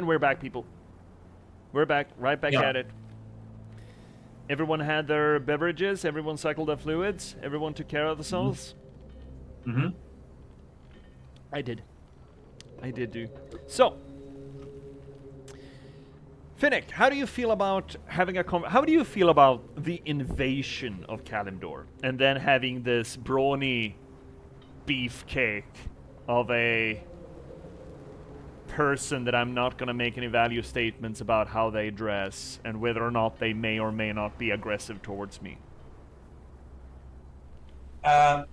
And we're back, people. We're back, right back
Yeah.
at it. Everyone had their beverages, everyone cycled their fluids, everyone took care of themselves.
Mm-hmm.
I did do. So, Finnick, how do you feel about having a how do you feel about the invasion of Kalimdor and then having this brawny beefcake of a person that I'm not gonna make any value statements about how they dress and whether or not they may or may not be aggressive towards me?
I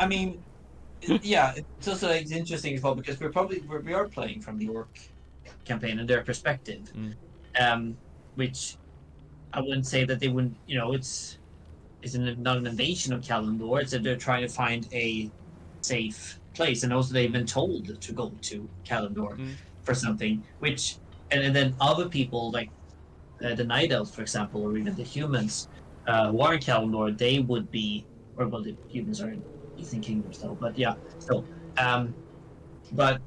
mean, yeah, it's also like, it's interesting as well because we are playing from the orc campaign and their perspective, which I wouldn't say that they wouldn't. Not an invasion of Kalimdor. It's that they're trying to find a safe place, and also they've been told to go to Kalimdor for something. Which and then other people like the Night Elves, for example, or even the humans who are in Kalimdor, they would be, or well, the humans are in Eastern Kingdom still, but yeah, still, but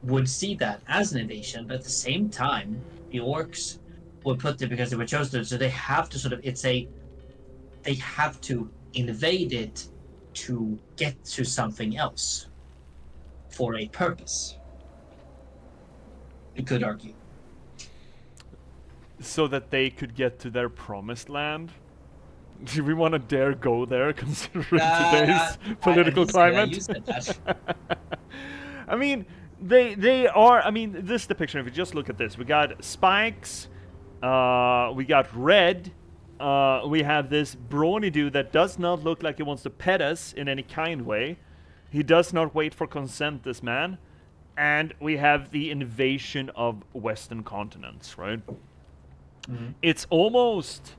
would see that as an invasion. But at the same time, the orcs would put it because they were chosen, so they have to sort of they have to invade it to get to something else for a purpose. You could argue.
So that they could get to their promised land? Do we want to dare go there considering today's political climate?
You said that.
I mean, they are. I mean, this is the picture. If you just look at this, we got spikes. We got red. We have this brawny dude that does not look like he wants to pet us in any kind way. He does not wait for consent, this man. And we have the invasion of Western continents, right?
Mm-hmm.
It's almost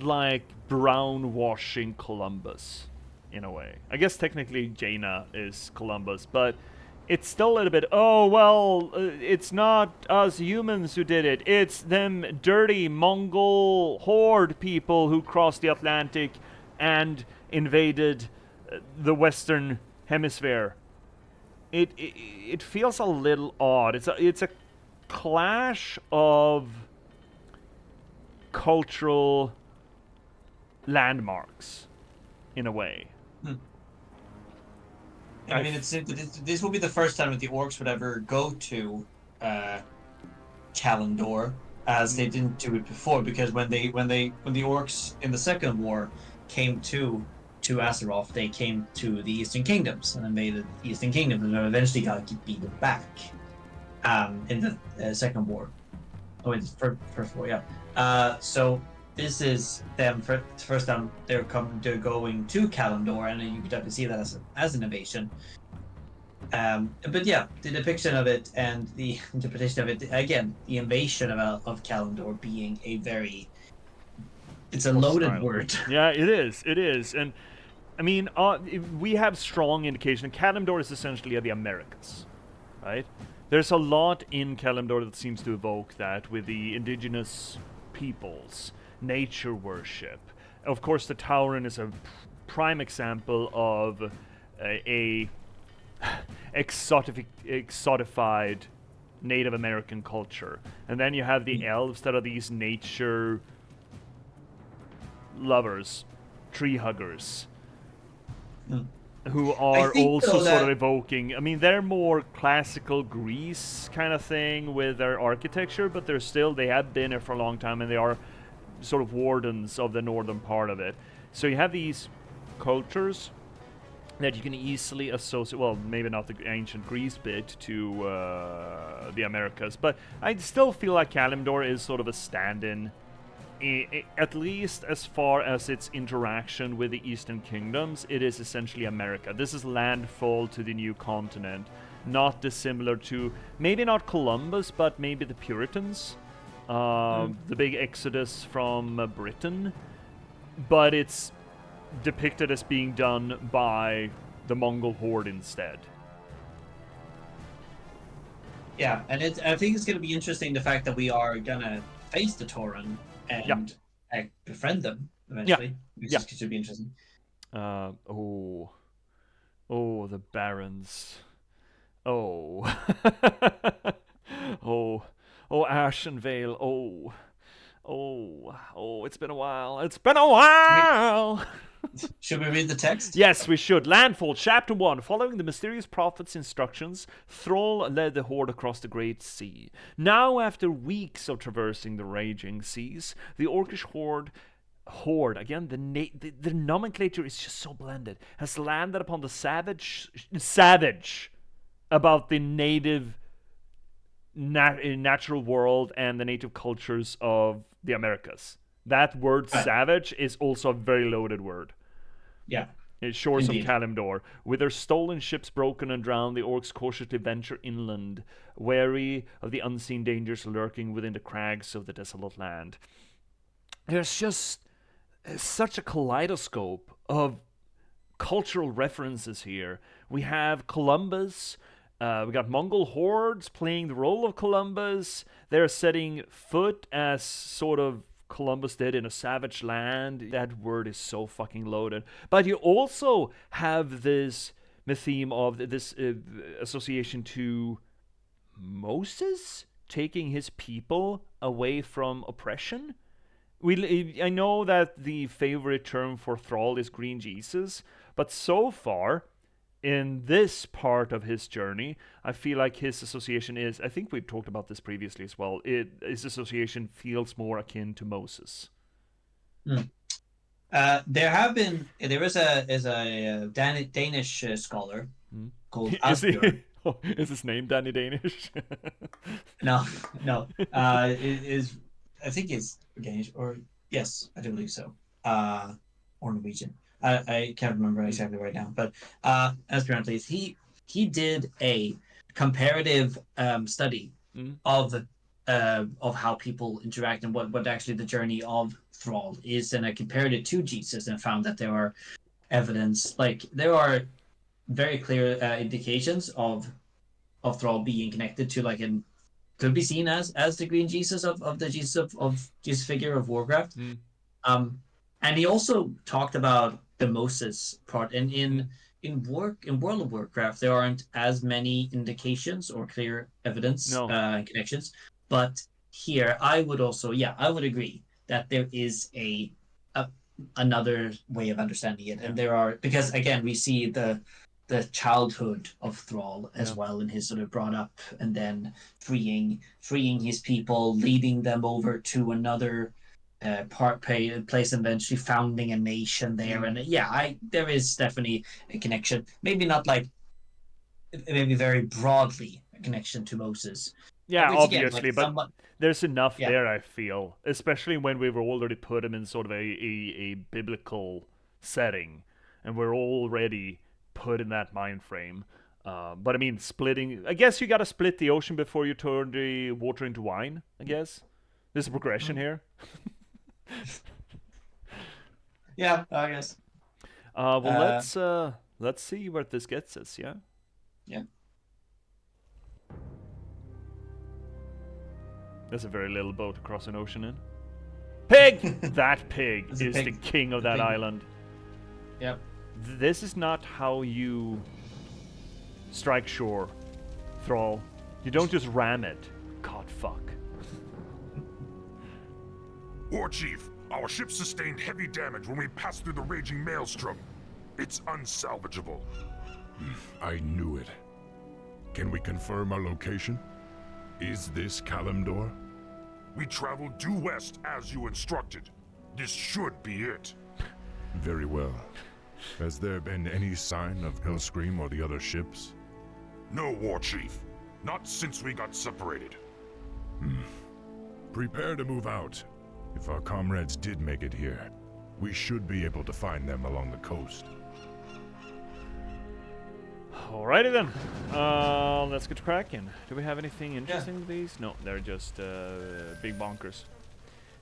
like brown washing Columbus in a way. I guess technically Jaina is Columbus, but it's still a little bit, oh, well, it's not us humans who did it. It's them dirty Mongol horde people who crossed the Atlantic and invaded the Western Hemisphere. It feels a little odd. It's a clash of cultural landmarks in a way.
I mean, this will be the first time that the orcs would ever go to Kalimdor, as they didn't do it before. Because when the orcs in the Second War came to Azeroth, they came to the Eastern Kingdoms and invaded the Eastern Kingdoms, and eventually got beaten back in the Second War. Oh, wait, first war, yeah. So this is them first time they're going to Kalimdor, and you could definitely see that as an invasion. But yeah, the depiction of it and the interpretation of it, again, the invasion of Kalimdor being it's a loaded word.
Yeah, it is, and I mean, we have strong indication. Kalimdor is essentially the Americas, right? There's a lot in Kalimdor that seems to evoke that with the indigenous peoples, nature worship. Of course, the Tauren is a prime example of a exotified Native American culture. And then you have the elves that are these nature lovers, tree huggers. Who are also sort of evoking, I mean, they're more classical Greece kind of thing with their architecture, but they have been here for a long time, and they are sort of wardens of the northern part of it. So you have these cultures that you can easily associate, well, maybe not the ancient Greece bit, to the Americas, but I still feel like Kalimdor is sort of a stand-in, at least as far as its interaction with the Eastern Kingdoms. It is essentially America. This is landfall to the new continent, not dissimilar to, maybe not Columbus, but maybe the Puritans, the big exodus from Britain, but it's depicted as being done by the Mongol horde instead.
Yeah, and I think it's going to be interesting, the fact that we are going to face the Tauren and befriend them eventually, which should be interesting.
The Barons. Oh. Oh, Ashenvale. Oh, it's been a while. It's been a while.
Should we read the text?
Yes, we should. Landfall, Chapter 1. Following the mysterious prophet's instructions, Thrall led the horde across the Great Sea. Now, after weeks of traversing the raging seas, the Orcish horde, again, the nomenclature is just so blended, has landed upon the savage about the native natural world and the native cultures of the Americas. That word savage is also a very loaded word.
Yeah.
Shores
Indeed.
of Kalimdor. With their stolen ships broken and drowned, the orcs cautiously venture inland, wary of the unseen dangers lurking within the crags of the desolate land. There's just such a kaleidoscope of cultural references here. We have Columbus. We got Mongol hordes playing the role of Columbus. They're setting foot as sort of Columbus did in a savage land. That word is so fucking loaded. But you also have this theme of this association to Moses taking his people away from oppression. I know that the favorite term for Thrall is Green Jesus, but so far in this part of his journey, I feel like his association is, I think we've talked about this previously as well, his association feels more akin to Moses.
There is a Danish scholar called Asbjørn.
Is his name Danny Danish?
No. I think it's Danish, or yes, I do believe so. Or Norwegian. I can't remember exactly right now, but Asbjørn, please. He did a comparative study of how people interact and what actually the journey of Thrall is, and I compared it to Jesus and found that there are evidence, like there are very clear indications of Thrall being connected to, like, and could be seen as the Green Jesus of the Jesus of Jesus figure of Warcraft. And he also talked about the Moses part, and in World of Warcraft there aren't as many indications or clear evidence and connections, but here I would agree that there is another way of understanding it, and there are, because again we see the childhood of Thrall as well, and his sort of brought up and then freeing his people, leading them over to another place, and eventually founding a nation there. And there is definitely a connection, maybe not like, maybe very broadly a connection to Moses.
Obviously, again, but there's enough there, I feel, especially when we've already put him in sort of a biblical setting, and we're already put in that mind frame. But I mean, I guess you gotta split the ocean before you turn the water into wine, I guess. There's a progression here.
Yeah, I guess.
Let's see where this gets us, yeah?
Yeah.
There's a very little boat across an ocean in. Pig! That pig is the king of that island.
Yep.
This is not how you strike shore, Thrall. You don't just ram it. God fuck.
War Chief, our ship sustained heavy damage when we passed through the raging maelstrom. It's unsalvageable.
I knew it. Can we confirm our location? Is this Kalimdor?
We traveled due west as you instructed. This should be it.
Very well. Has there been any sign of Hellscream or the other ships?
No, War Chief. Not since we got separated.
Prepare to move out. If our comrades did make it here, we should be able to find them along the coast.
Alrighty then. Let's get cracking. Do we have anything interesting with these? No, they're just big bonkers.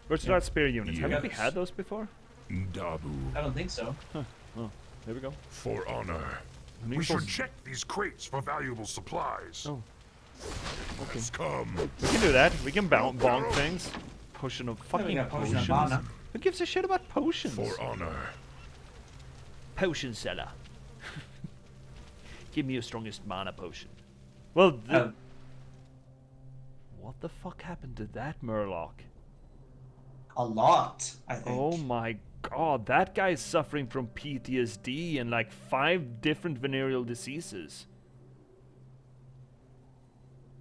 Versatile spear units. Haven't we had those before?
Dabu.
I don't think so.
Huh. Oh, there we go.
For honor.
We should check these crates for valuable supplies.
Oh. Okay.
Let's come.
We can do that. We can bonk things. Potion of fucking potions. Who gives a shit about potions?
For honor.
Potion seller. Give me your strongest mana potion. Well, What the fuck happened to that Murloc?
A lot, I think.
Oh my god, that guy is suffering from PTSD and like 5 different venereal diseases.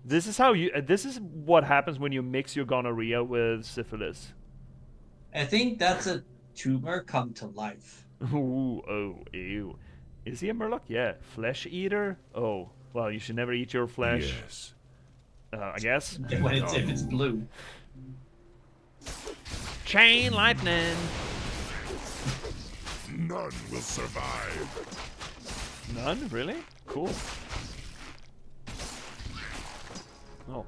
This is how you. This is what happens when you mix your gonorrhea with syphilis.
I think that's a tumor come to life.
Ooh, oh, ew. Is he a Murloc? Yeah. Flesh eater? Oh, well, you should never eat your flesh.
Yes.
I guess.
When if it's blue.
Chain lightning.
None will survive.
None? Really? Cool. Oh.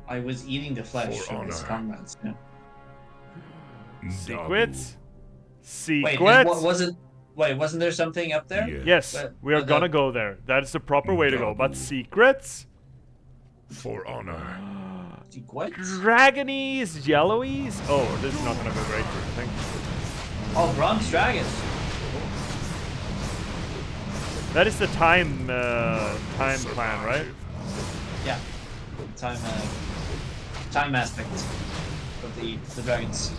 I was eating the flesh
For
of his
honor.
comrades. Yeah.
Secrets?
Wait,
Secrets?
wasn't there something up there?
Yes,
But-
we are
but
gonna
the-
go there. That's the proper way to go. But
Double.
secrets?
For honor.
What?
Dragonese, yellowies? Oh, this is not gonna go great, I think.
Oh, bronze dragons.
That is the time plan, right?
Yeah. Time aspect of the dragons.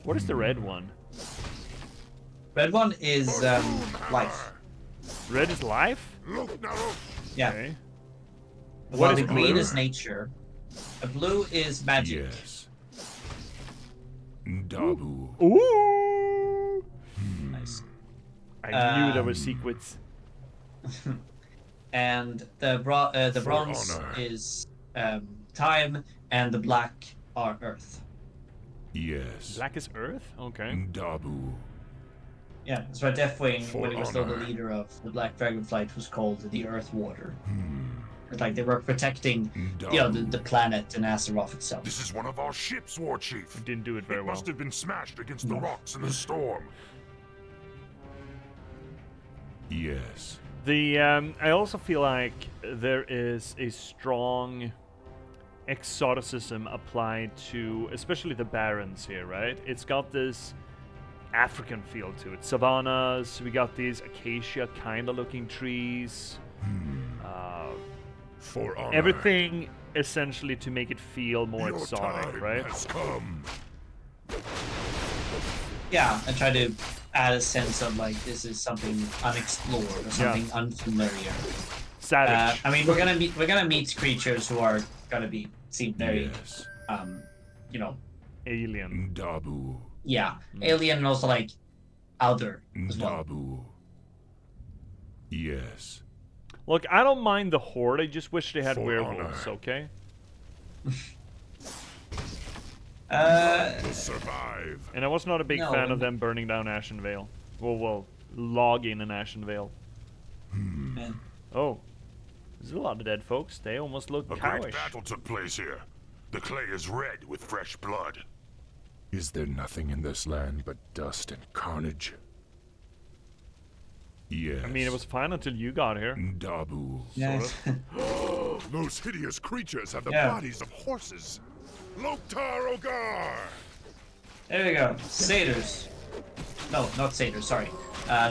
What is the red one?
Red one is life.
Red is life?
Look now.
Yeah.
Okay.
While
is
the green
blue?
is nature. The blue is magic.
Yes. Dabu.
Ooh!
Nice.
I knew there were secrets.
And the bronze
honor.
is time, and the black are earth.
Yes.
Black is earth? Okay.
Dabu.
Yeah, that's why Deathwing,
For
when he was still the
honor.
leader of the Black Dragonflight, was called the Earth Warder. It's like they were protecting, the planet and Azeroth itself.
This is one of our ships, War Chief.
Didn't do it very
It
well.
must have been smashed against the rocks in the storm.
Yes.
I also feel like there is a strong exoticism applied to especially the barrens here, right? It's got this African feel to it. Savannas, we got these acacia kind of looking trees.
For honor.
Everything essentially to make it feel more
Your
exotic,
time
right?
has come.
Yeah, and try to add a sense of like this is something unexplored or something unfamiliar.
Savage.
I mean, we're gonna meet creatures who are gonna seem very,
Yes.
Alien.
Dabu.
yeah, alien and also like other as well.
Dabu. Yes.
Look, I don't mind the horde. I just wish they had
For
werewolves.
honor.
Okay.
Will survive.
And I was not a big
No,
fan of
and-
them burning down Ashenvale. Well, logging in Ashenvale.
And
Oh, there's a lot of dead folks. They almost look
A great
cowish.
battle took place here. The clay is red with fresh blood.
Is there nothing in this land but dust and carnage? Yes.
I mean, it was fine until you got here.
Dabu.
yeah,
Those hideous creatures have the
Yeah.
bodies of horses. Loktar Ogar!
there we go. Satyrs. No, not satyrs. Sorry,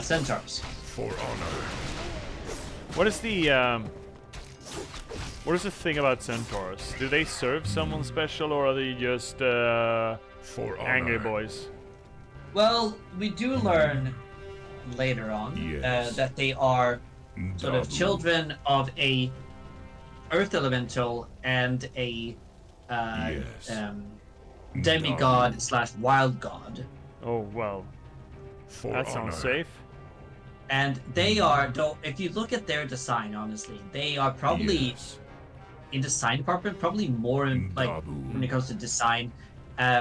centaurs.
For honor.
What is the thing about centaurs? Do they serve someone special, or are they just
For honor.
angry boys?
Well, we do learn later on
Yes.
that they are sort of
Dabu.
children of a earth elemental and a
Yes.
demigod / wild god.
Oh well,
For
that
honor.
sounds safe.
And they are, though, if you look at their design, honestly, they are probably
Yes.
in design department, probably more in, like
Dabu.
when it comes to design,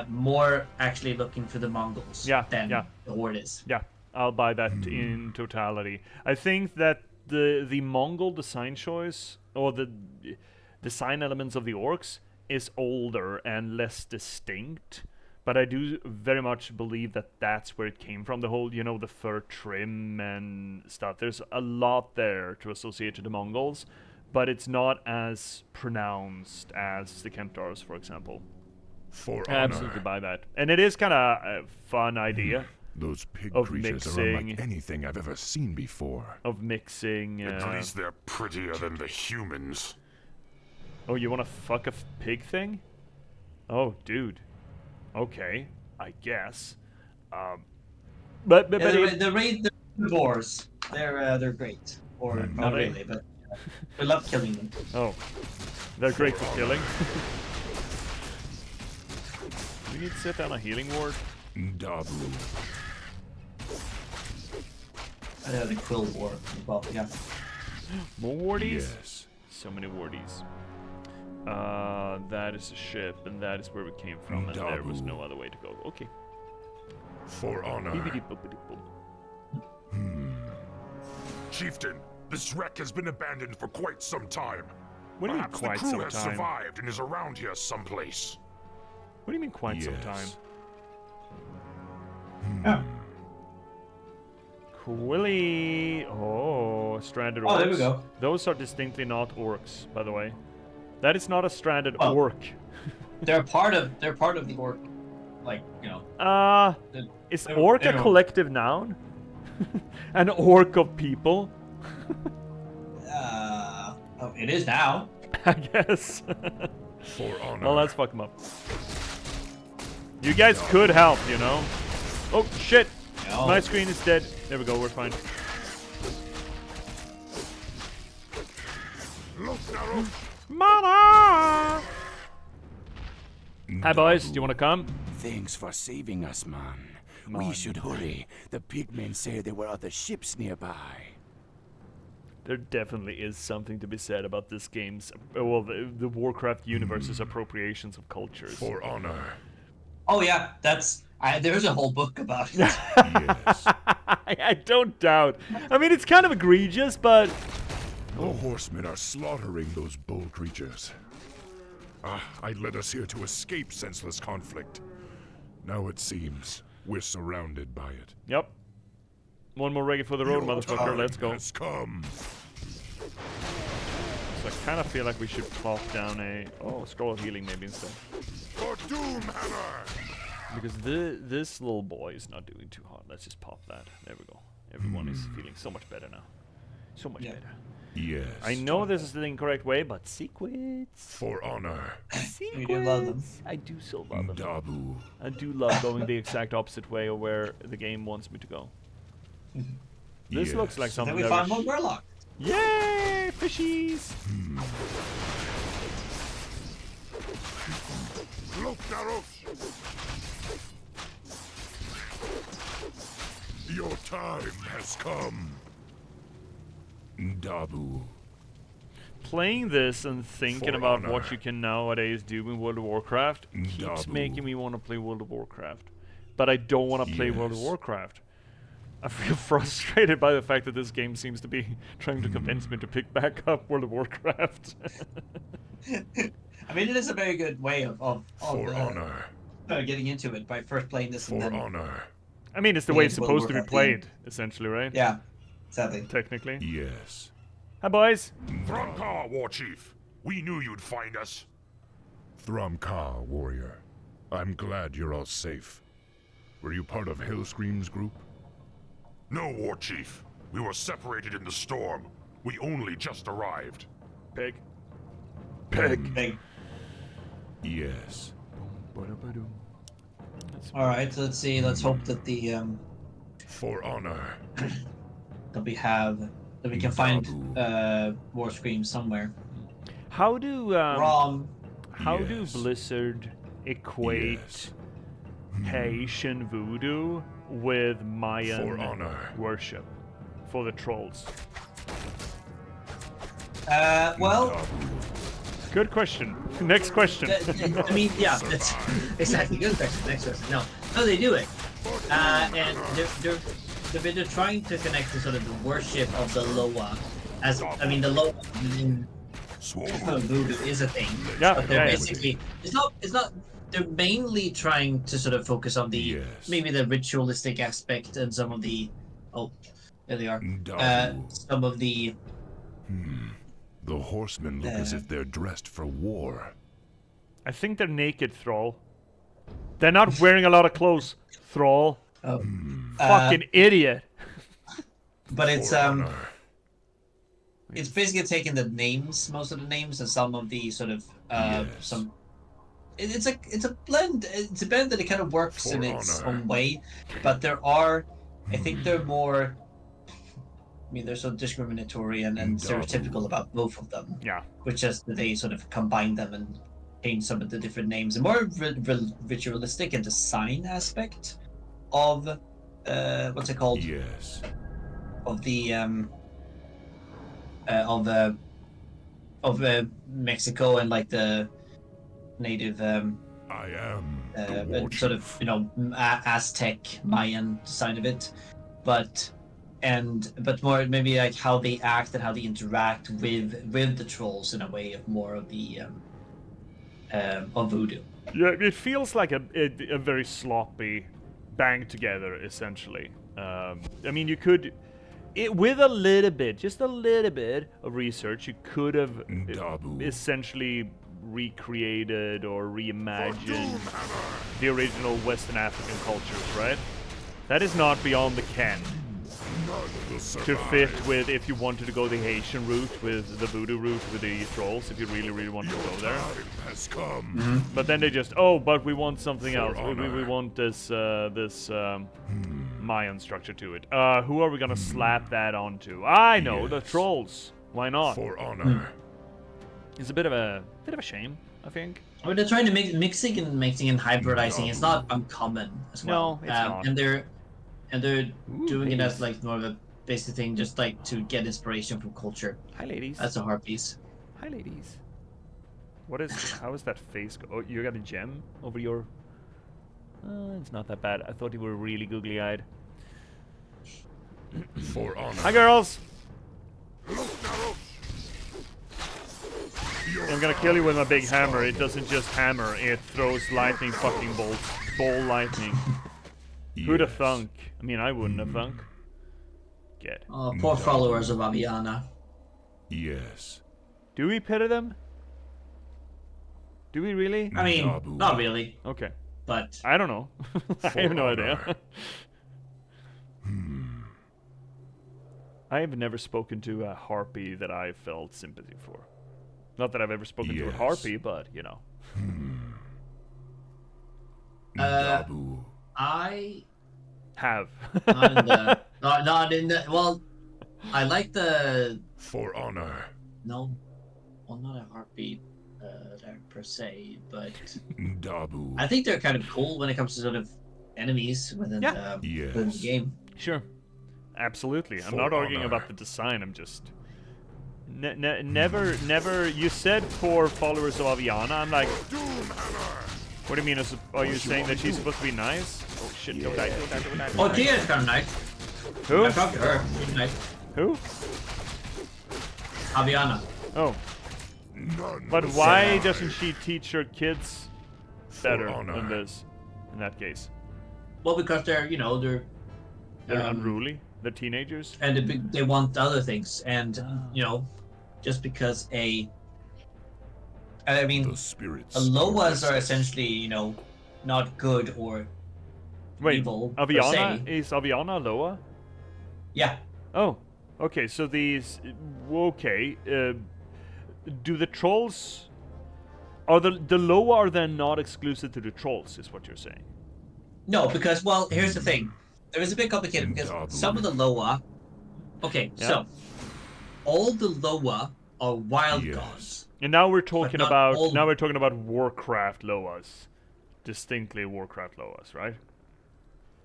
more actually looking for the Mongols
Yeah,
than
yeah.
the Horde is.
Yeah, I'll buy that in totality. I think that the Mongol design choice or the design elements of the orcs is older and less distinct. But I do very much believe that that's where it came from. The whole, the fur trim and stuff. There's a lot there to associate to the Mongols, but it's not as pronounced as the Kentars, for example.
For
I
honor.
absolutely buy that. And it is kind of a fun idea
Those pig
of
creatures are unlike
mixing-
anything I've ever seen before.
of mixing.
At least they're prettier than the humans.
Oh, you want to fuck a pig thing? Oh, dude. Okay, I guess. But
The boars, they're great. Or
Are
not
they?
really, but we love killing them.
Oh, they're great for killing. We need to set down a healing ward.
Dabu.
The quill war. Well, yeah.
More wardies?
Yes.
So many wardies. That is a ship, and that is where we came from, and there was no other way to go. Okay.
For honor.
Beep-a-deep-boop-a-deep-boop.
Chieftain, this wreck has been abandoned for quite some time.
What do you mean
Perhaps
quite
the crew
some
has
time?
survived and is around here someplace.
What do you mean quite some time?
Yeah.
Quilly. Oh, stranded orcs.
Oh, there we go.
Those are distinctly not orcs, by the way. That is not a stranded
Oh.
orc.
They're part of the orc, like, you know.
Is
they're-
orc a
they're-
collective noun? An orc of people?
Oh, it is now.
I guess.
For honor.
Well, let's fuck them up. You guys could help, you know. Oh shit!
No.
My screen is dead. There we go. We're fine.
Look, Naru!
Mana! Hi boys, do you want to come?
Thanks for saving us, man.
Man.
We should hurry. The pigmen say there were other ships nearby.
There definitely is something to be said about this game's, well, the Warcraft universe's appropriations of cultures.
For honor.
Oh yeah, there's a whole book about it.
Yes.
I don't doubt. I mean, it's kind of egregious, but
The horsemen are slaughtering those bold creatures. I led us here to escape senseless conflict. Now it seems we're surrounded by it.
yep. One more reggae for the road,
Your
motherfucker.
time
Let's go.
has come.
So I kind of feel like we should pop down a scroll of healing maybe instead,
For Doomhammer!
because this little boy is not doing too hot. Let's just pop that. There we go. Everyone is feeling so much better now. So much
Yeah.
better.
Yes.
I know this is the incorrect way, but secrets.
For honor.
We do love them.
I do so love them.
Dabu.
I do love going the exact opposite way of where the game wants me to go. This looks like
Yes.
Then
something
we
that
found
we
one Warlock.
Yay, fishies!
Look, Naru!
Your time has come. Dabu.
Playing this and thinking
For
about what
honor.
you can nowadays do in World of Warcraft keeps
Dabu.
making me want to play World of Warcraft. But I don't want to play World of
Yes.
Warcraft. I feel frustrated by the fact that this game seems to be trying to convince me to pick back up World of Warcraft.
I mean, it is a very good way of
For honor.
getting into it by first playing this and
For
then
honor.
I mean, it's the way it's
World of
supposed to be
Warcraft,
played, essentially, right?
yeah, sadly.
Technically.
Yes.
Hi, boys.
Thrumkar, War Chief! We knew you'd find us.
Thrumkar, warrior. I'm glad you're all safe. Were you part of Hellscream's group?
No, War Chief. We were separated in the storm. We only just arrived.
Pig.
Big.
Yes.
All right, so let's see. Let's hope that
For honor.
that we can find War Scream somewhere.
How do
Wrong.
how do
Yes.
Blizzard equate
Yes.
Haitian voodoo with Mayan
For honor.
worship for the trolls?
Well,
Dabu.
Good question. Next question.
I mean, yeah, that's exactly good question. Next question. No, they do it, and they're trying to connect to sort of the worship of the Loa, as I mean, the Loa in voodoo is a thing.
Yeah,
But they're
yeah, yeah.
basically it's not. They're mainly trying to sort of focus on the
Yes.
maybe the ritualistic aspect and some of the there they are.
Dabu.
Some of the
The horsemen look as if they're dressed for war.
I think they're naked, Thrall. They're not wearing a lot of clothes, Thrall. Fucking idiot.
but it's
For honor.
it's basically taking the names, most of the names, and some of the sort of some. It's a blend. It's a blend that it kind of works
For
in its
honor.
own way, but there are, I think they're more. I mean, they're so discriminatory and stereotypical about both of them.
Yeah.
Which is that they sort of combine them and change some of the different names. A more ritualistic and design aspect of what's it called?
Yes.
Of the of Mexico and like the native
I am the war
sort of
chief.
Aztec Mayan side of it, but more maybe like how they act and how they interact with the trolls in a way of more of the of voodoo.
Yeah, it feels like a very sloppy bang together, essentially. I mean, you could, with a little bit, just a little bit of research, you could have
Ndabu.
essentially recreated or reimagined the original Western African cultures, right? That is not beyond the ken. To fit with, if you wanted to go the Haitian route with the voodoo route with the trolls, if you really wanted to go there.
Has come.
But then they just, but we want something else. We want this Mayan structure to it. Who are we gonna slap that onto? I know, the trolls. Why not?
For honor.
It's a bit of a shame, I think.
I mean, they're trying to mixing and hybridizing. It's not uncommon as well.
No, it's not.
And they're doing it
ladies.
as like more of a basic thing, just like to get inspiration from culture.
Hi, ladies.
That's a hard piece.
Hi, ladies. How is that face go? Oh, you got a gem over your... it's not that bad. I thought you were really googly-eyed.
For honor.
Hi, girls! I'm gonna kill you with my big hammer. It doesn't just hammer, it throws lightning fucking bolts. Ball lightning. Who'd have thunk? I mean, I wouldn't have thunk. Get.
Oh, poor followers of Aviana.
Yes.
Do we pity them? Do we really?
I mean,
Ndabu.
not really,
Okay.
but
I don't know. I have no idea. I have never spoken to a harpy that I felt sympathy for. Not that I've ever spoken to a harpy, but, you know.
Ndabu.
I
Have.
not in the well. I like the
For honor.
no, well, not a heartbeat there per se, but
Ndabu.
I think they're kind of cool when it comes to sort of enemies within within the game.
Sure. Absolutely. I'm
For
not arguing
honor.
about the design. I'm just... never... You said for followers of Aviana. I'm like... What do you mean? Are you saying that she's supposed to be nice? Oh shit, don't die.
Oh, Gia's kind of nice.
Who?
I talked to her. She's nice.
Who?
Aviana.
Oh.
None
But
will
why
survive.
doesn't she teach her kids better
honor.
than this? In that case.
Well, because they're
They're unruly. They're teenagers.
and they want other things, and just because I mean,
The spirits
Loas are
restless.
essentially not good or
Wait,
evil per
Aviana?
se.
Is Aviana Loa?
Yeah.
Oh. Okay, so these... Okay. Do the trolls... Are the Loa are then not exclusive to the trolls, is what you're saying?
No, because, well, here's the thing. There is a bit complicated because some of the Loa... Okay,
Yeah.
so all the Loa are wild
Yes.
gods.
And now we're talking
not
about
all-
now we're talking about Warcraft Loas. Distinctly Warcraft Loas, right?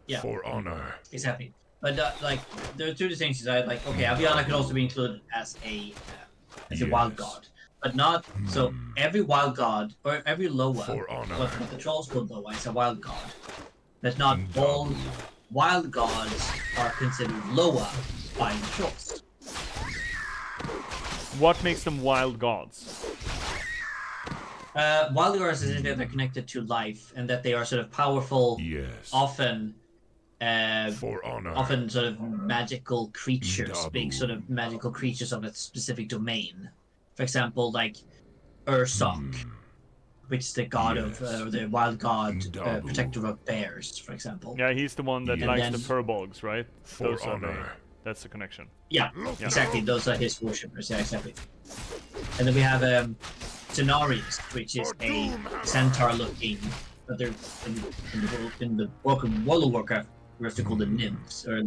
Yeah,
For honor.
exactly. But, like, there are two distinctions. Like, okay, Aviana could also be included as a wild
Yes.
god. But not... So, every wild god, or every Loa,
For honor.
what the trolls call Loa, is a wild god. But not all wild gods are considered Loa by the trolls.
What makes them wild gods?
Wild gods is that they're connected to life, and that they are sort of powerful,
Yes.
often
For honor.
often sort of magical creatures,
Ndabu.
big sort of magical creatures of a specific domain. For example, like Ursoc, which is the god of the wild god,
Ndabu.
protector of bears, for example.
Yeah, he's the one that
Yeah.
likes
And
the
then-
furbolgs, right?
For
Those are
honor.
That's the connection.
Yeah, exactly. Those are his worshippers. Yeah, exactly. And then we have Cenarius, which is a centaur-looking. Other in the World of Warcraft, we have to call them nymphs, or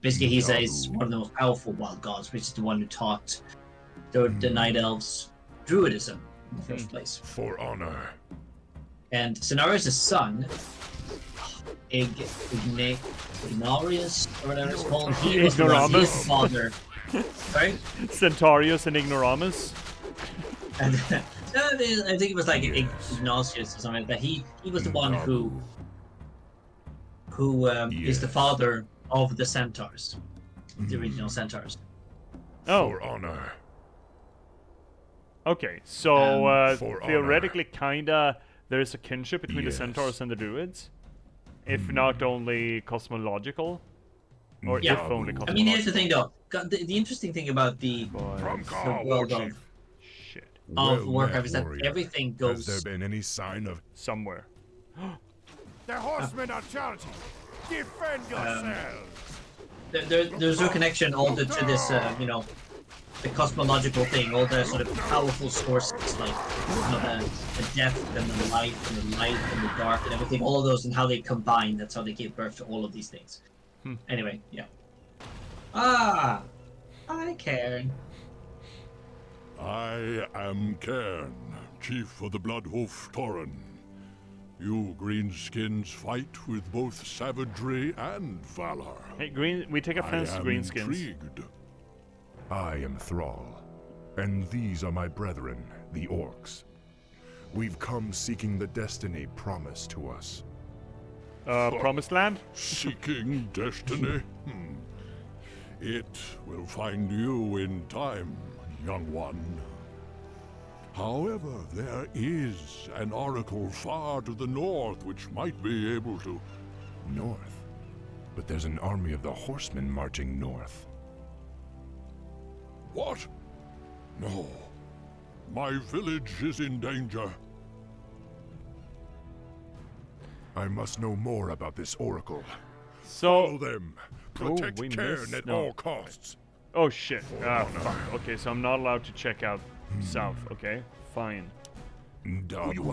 basically he's one of the most powerful wild gods, which is the one who taught the night elves druidism in the first place.
For honor.
And Cenarius' son, Ignarius, or whatever it's called, he was the one, his father. Right?
Centaurius and Ignoramus.
And I think it was like Ignatius or something like that. He was the one who is the father of the centaurs, the original centaurs.
Oh.
For honor.
Okay, so
For
theoretically, kinda, there's a kinship between the centaurs and the druids, if not only cosmological, or if only cosmological.
I mean, here's the thing, though. The interesting thing about the world of Warcraft is that everything goes.
Has there been any sign of
somewhere?
The horsemen are charging. Defend yourselves.
There's no connection all to this, the cosmological thing, all the sort of powerful sources, like the depth and the light and the dark and everything, all of those and how they combine. That's how they give birth to all of these things. Anyway, yeah. Hi, Cairn.
I am Cairn, chief of the Bloodhoof Tauren. You greenskins fight with both savagery and valor.
Hey, we take offense to greenskins.
Intrigued.
I am Thrall, and these are my brethren, the Orcs. We've come seeking the destiny promised to us.
Promised land?
Seeking destiny? It will find you in time, young one. However, there is an oracle far to the north which might be able to...
North? But there's an army of the horsemen marching north.
What? No. My village is in danger.
I must know more about this oracle.
Follow
So,
them. Protect Cairn at all costs.
oh shit. Fuck. Okay, so I'm not allowed to check out south. Okay, fine.
You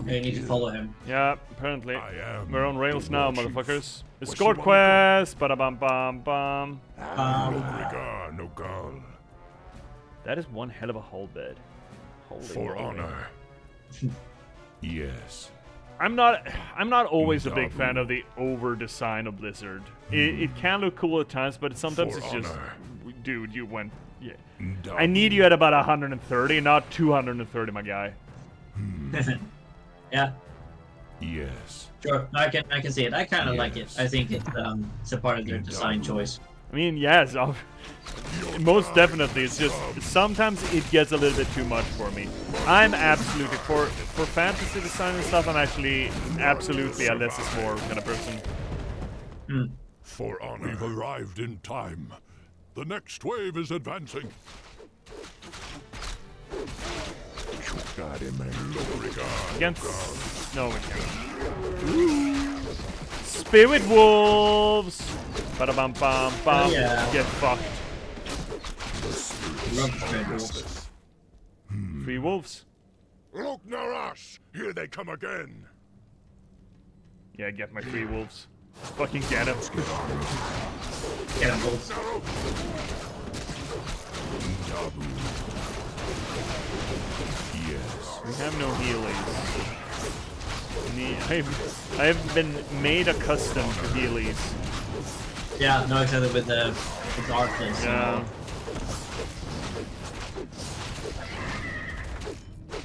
need to follow him.
Yeah, apparently.
I am
We're on rails now,
Lord Chief.
motherfuckers.
What's
Escort
your
quest! Bada bam bam.
No gal.
That is one hell of a whole bed. Holy
For
moly.
honor. Yes.
I'm not always a big fan of the over design of Blizzard. It can look cool at times, but sometimes
For
it's just,
honor.
dude, you went. Yeah. I need you at about 130, not 230, my guy.
Yeah,
Yes.
sure. I can see it. I kind of like it. I think it's a part of their design choice.
I mean, yes, most definitely. It's just sometimes it gets a little bit too much for me. I'm absolutely for fantasy design and stuff. I'm actually absolutely a less is more kind of person.
For honor.
We've arrived in time. The next wave is advancing.
Got him, man.
Against no, we can't. Spirit wolves. Bada bam bam bam.
Yeah.
Get fucked.
Love the Spirit Wolves.
3 wolves.
Look, Narash! Here they come again!
Yeah, get my 3 wolves. Fucking get him.
Get him, Wolves.
Yes.
We have no healies. I've been made accustomed to healies.
Yeah, no, exactly with the darkness.
Yeah.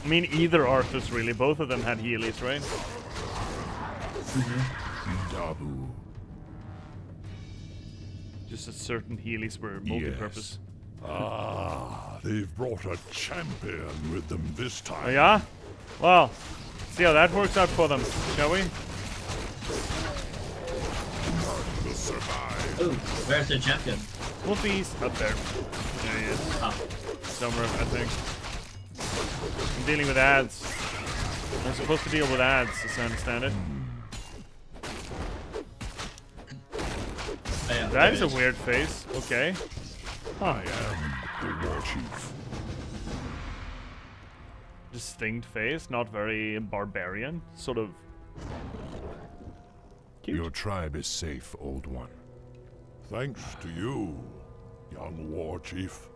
I mean, either Arthas really. Both of them had healies, right?
Dabu.
Just that certain healies were multi-purpose.
Ah, they've brought a champion with them this time.
Oh yeah? Well, see how that works out for them, shall we?
Will survive.
Ooh, where's the champion?
Wolfies up there. There he is.
Oh,
Somewhere, I think. I'm dealing with ads. I'm supposed to deal with ads, as I understand it.
yeah,
That
there
is
it
a weird face. Okay.
I am the War Chief.
Distinct face, not very barbarian, sort of cute.
Your tribe is safe, Old One.
Thanks to you, young War Chief.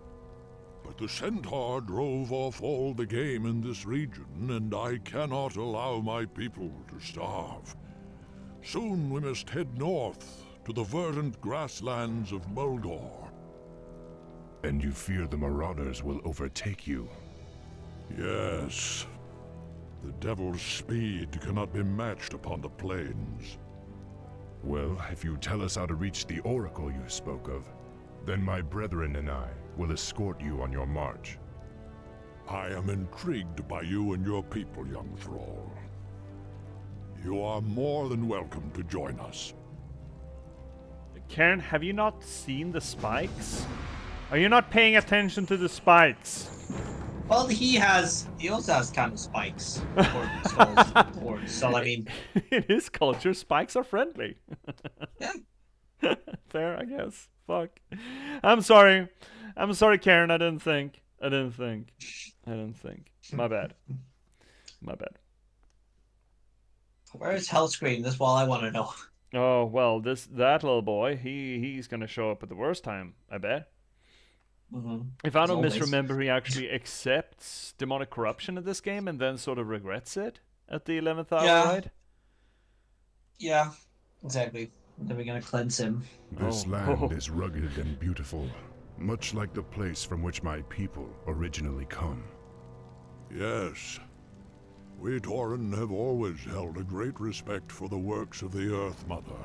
But the Centaur drove off all the game in this region, and I cannot allow my people to starve. Soon we must head north to the verdant grasslands of Muldor.
And you fear the Marauders will overtake you?
Yes. The Devil's speed cannot be matched upon the plains.
Well, if you tell us how to reach the Oracle you spoke of, then my brethren and I will escort you on your march.
I am intrigued by you and your people, young thrall. You are more than welcome to join us.
Karen, have you not seen the spikes? Are you not paying attention to the spikes?
Well, he also has kind of spikes for his horns. So I mean,
In his culture, spikes are friendly.
yeah.
Fair, I guess. Fuck. I'm sorry. I'm sorry, Karen. I didn't think. My bad. My bad.
Where is Hellscream? That's all I want to know.
Oh well, that little boy, he's gonna show up at the worst time, I bet.
Mm-hmm.
If I
As
don't
always.
misremember, he actually accepts demonic corruption in this game and then sort of regrets it at the 11th hour,
Yeah.
right?
Yeah, exactly. Then we're gonna cleanse him.
This
Oh.
land is rugged and beautiful, much like the place from which my people originally come.
Yes. We Tauren have always held a great respect for the works of the Earth Mother.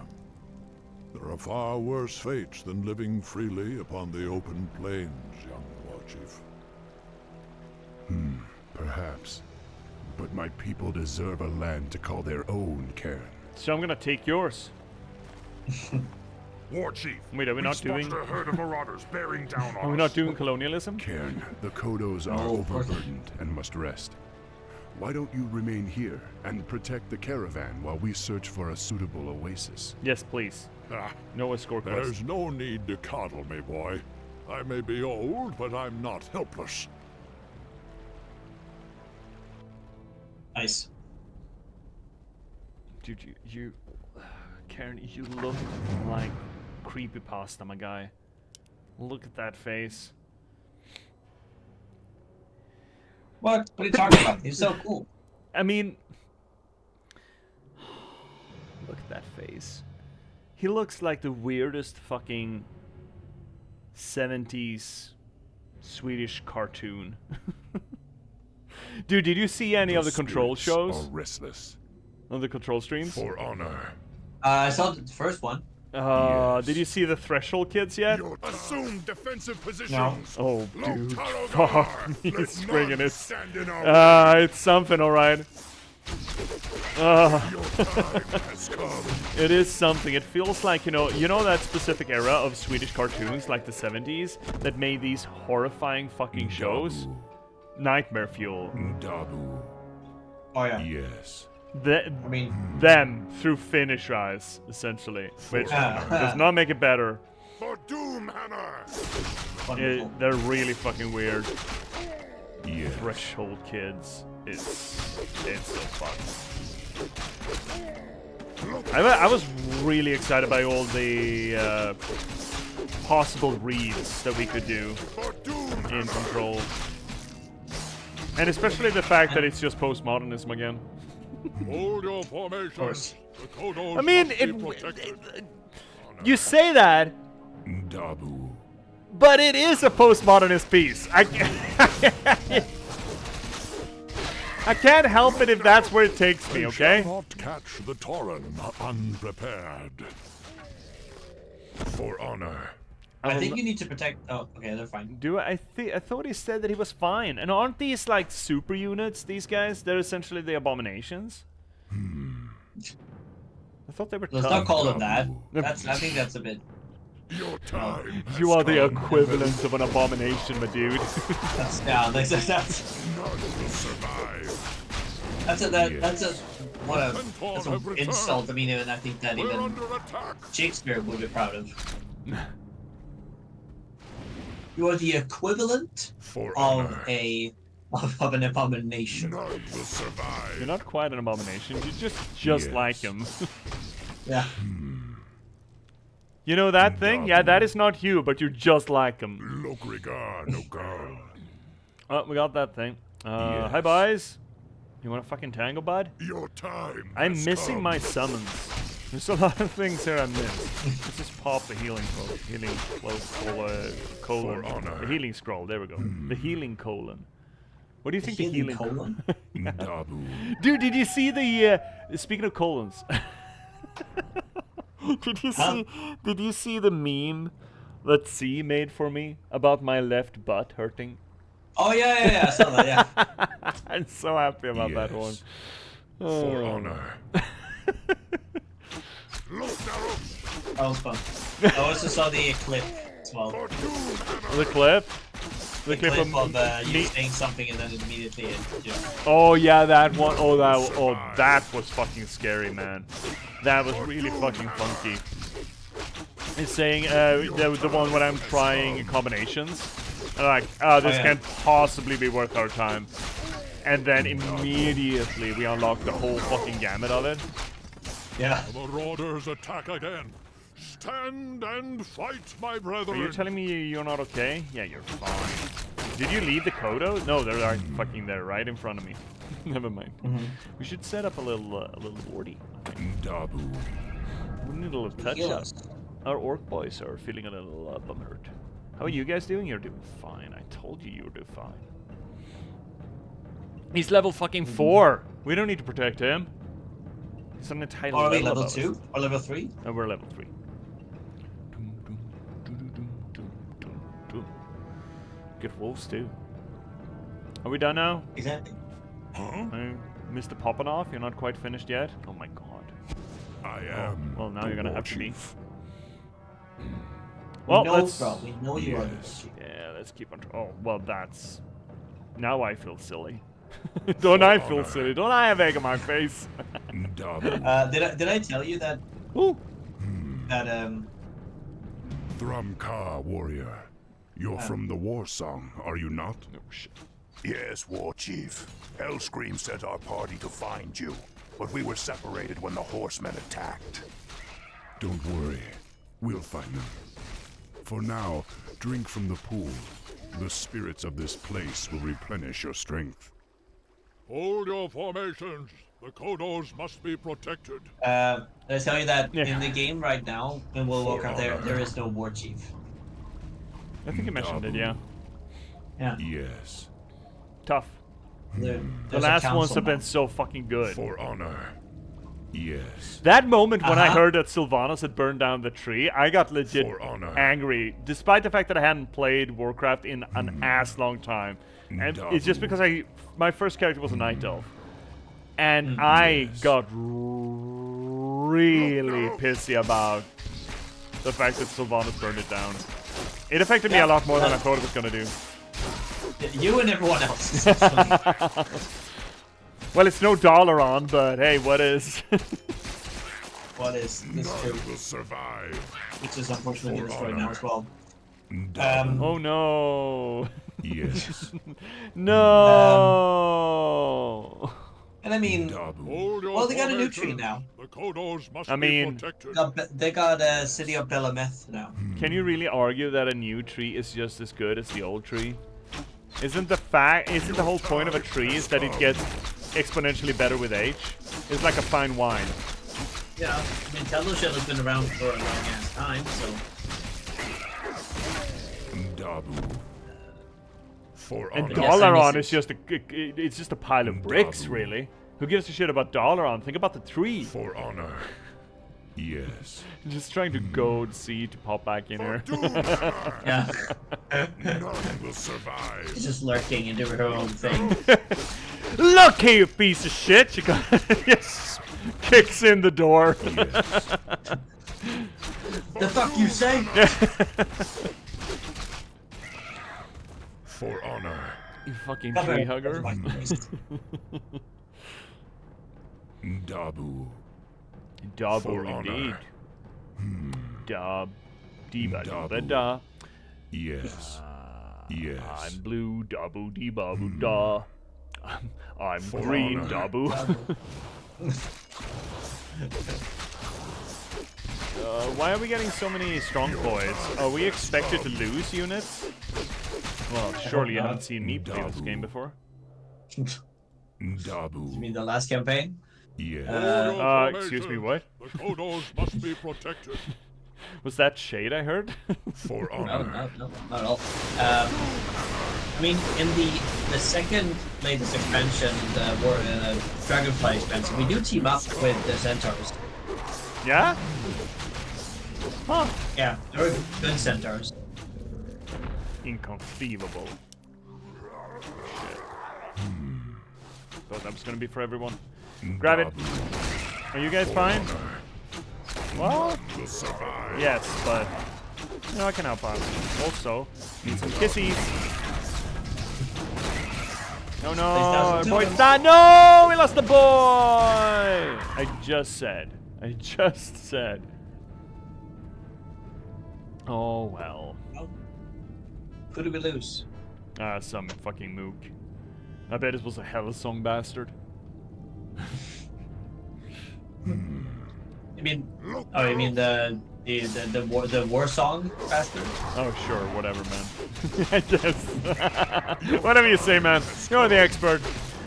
There are far worse fates than living freely upon the open plains, young War Chief.
Perhaps. But my people deserve a land to call their own, Cairn.
So I'm gonna take yours.
War Chief!
Wait, are we not doing?
a herd of marauders bearing down on
Are we not doing colonialism?
Cairn, the Kodos are
No, of course not.
overburdened and must rest. Why don't you remain here and protect the caravan while we search for a suitable oasis?
Yes, please.
Ah,
No escort quest.
there's no need to coddle me, boy. I may be old, but I'm not helpless.
Nice.
Dude, you, Karen, you look like creepypasta, my guy. Look at that face.
What are you talking about? He's so cool.
I mean, look at that face. He looks like the weirdest fucking 70s Swedish cartoon. Dude, did you see any of the control
spirits
shows
are restless.
on the control streams?
For honor.
I saw the first one.
Yes.
Did you see the Threshold kids yet?
Assume defensive positions.
No.
Oh, dude.
Loktar
Fuck
Ogar,
me,
let
springing
none
it.
stand in our way.
It's something, alright.
Your time has come.
It is something. It feels like, you know that specific era of Swedish cartoons, like the 70s, that made these horrifying fucking shows? Nightmare fuel.
Dabu.
Oh yeah.
Yes.
I mean,
Them through Finnish eyes, essentially. Which does not make it better.
For Doomhammer.
wonderful.
They're really fucking weird.
Yes.
Threshold kids. It's so fun. I was really excited by all the possible reads that we could do
For Doomhammer.
in Control. And especially the fact that it's just postmodernism again.
Hold your formation.
Of course.
The Kodos
I mean,
must be protected.
you say that,
Dabu.
but it is a postmodernist piece. I can't help it if that's where it takes me,
They
okay?
shall not catch the Tauren unprepared.
For honor.
I think you need to protect. Oh, okay, they're fine.
Do I thought he said that he was fine. And aren't these like super units, these guys? They're essentially the abominations. I thought they were
Let's
tough.
not call them that. I think that's a bit.
Your time has
You are the
come.
equivalent of an abomination, my dude.
That's yeah. That's
None will survive.
that's a
Centaur
that's
have
an
returned.
insult. I mean, and I think that
We're
even
under attack.
Shakespeare would be proud of. You are the equivalent
For
of
honor.
of an abomination.
None will survive.
You're not quite an abomination. You're just like
Yes.
him.
Yeah.
You know that thing? Yeah, that is not you, but you're just like him.
Lokrigar no Gar.
Oh, we got that thing. Hi,
Yes.
boys. You want a fucking tango, bud?
Your time
I'm
has
missing
come.
my summons. There's a lot of things here I missed. Let's just pop the healing colon.
For honor.
The healing scroll. There we go. The healing colon. What do you think the
Healing
healing
colon?
Dabu.
Dude, did you see the? Speaking of colons, Did you see the meme that C made for me about my left butt hurting?
Oh yeah, I saw that. Yeah.
I'm so happy about that one.
Yes. For honor.
That was fun. I also saw the clip as well.
The clip. The
Clip of you
me-
saying something and then immediately it,
Oh yeah, that one. Oh that was fucking scary, man. That was really fucking funky. It's saying the one when I'm trying combinations, and like, this
yeah.
can't possibly be worth our time. And then immediately we unlock the whole fucking gamut of it.
Yeah.
The Marauders attack again. Stand and fight, my
Are
brethren.
you telling me you're not okay? Yeah, you're fine. Did you leave the Kodo? No, they're right fucking there, right in front of me. Never mind. We should set up a little wardy.
Dabu.
We need a little touch
Heal
up.
us.
Our orc boys are feeling a little bumhurt. How are you guys doing? You're doing fine. I told you you would do fine. He's level fucking 4. We don't need to protect him. He's an entire
Or are we
level
level
above us.
2 or level 3?
And we're level 3. Get wolves too. Are we done now?
Exactly.
Mr. Poppanoff, you're not quite finished yet? Oh my god.
I am.
Well, now
the
you're gonna
war
have to be.
chief.
Well,
we know,
let's...
bro. We know you are the
Yes.
chief.
Yeah, let's keep on... Oh, well, that's... Now I feel silly. Don't I feel silly? Don't I have egg on my face?
Dabu.
Did I tell you that
Ooh.
Thramka warrior. You're from the war song, are you not?
Oh, shit.
Yes, War Chief. Hellscream sent our party to find you, but we were separated when the horsemen attacked.
Don't worry. We'll find them. For now, drink from the pool. The spirits of this place will replenish your strength.
Hold your formations. The Kodos must be protected.
did I tell you that
Yeah.
in the game right now in World of Warcraft there is no war chief.
I think you mentioned it, yeah.
Yeah.
Yes.
Tough.
There-
The
there's a
last ones
council
have been
now.
so fucking good.
For honor. Yes.
That moment when I
Uh-huh.
heard that Sylvanas had burned down the tree, I got legit
For honor.
angry, despite the fact that I hadn't played Warcraft in an ass long time. And it's just because my first character was a night elf, and I got really pissy about the fact that Sylvanas burned it down. It affected me a lot more than I thought it was gonna do.
You and everyone else.
Well, it's no Dalaran, but hey, what is?
What is this true?
None will survive.
Which is unfortunately
For
destroyed now
honor.
as well.
Dabu.
Oh no.
Yes.
No.
And I mean,
Dabu.
Hold your
well, they got a new tree
formations.
now.
The Kodos must
I mean-
be protected.
They got a city of Belameth now.
Can you really argue that a new tree is just as good as the old tree? Isn't the whole point of a tree is that it gets exponentially better with age? It's like a fine wine.
Yeah, I mean, Shell has been around for a long ass time, so
Dabu. For
And
honor.
Yes, I
Dalaran
miss
is just it's just a pile of bricks, really. Who gives a shit about Dalaran? Think about the tree.
For honor. Yes.
Just trying to goad C to pop back in here.
yeah,
None will survive.
she's just lurking and doing her own thing.
Look here, you piece of shit! She got yes, kicks in the door.
The fuck you say?
For honor.
You fucking
Come
tree
here.
hugger.
That's my face.
Dabu.
Double
For honor.
indeed. Dub. Diba.
Dabu.
Da.
Yes. Yes.
I'm blue, dabu dee babu da. I'm
For
green,
honor.
dabu. Why are we getting so many strong points? Are we expected to lose units? Well, surely you haven't seen me play this game before.
Dabu.
You mean the last campaign?
Yes.
Hold your
Excuse me,
formations.
what?
The Kodos must be protected.
Was that shade I heard?
For
No,
honor.
not at all. I mean, in the second latest expansion, the Dragonfly expansion, we do team up with the Centaurs.
Yeah? Huh.
Yeah, they're good Centaurs.
Inconceivable. Shit. Thought that was gonna be for everyone. Grab it. Are you guys fine? Well,
Will survive.
yes, but I can help out. Also, need some kissies. No, no, our boy's not. No, we lost the boy. I just said. Oh well.
Who do we lose?
Some fucking mook. I bet it was a Hellsong bastard.
I mean, oh, you mean the war song bastard?
Oh sure, whatever, man. I guess. Whatever you say, man. You're the expert.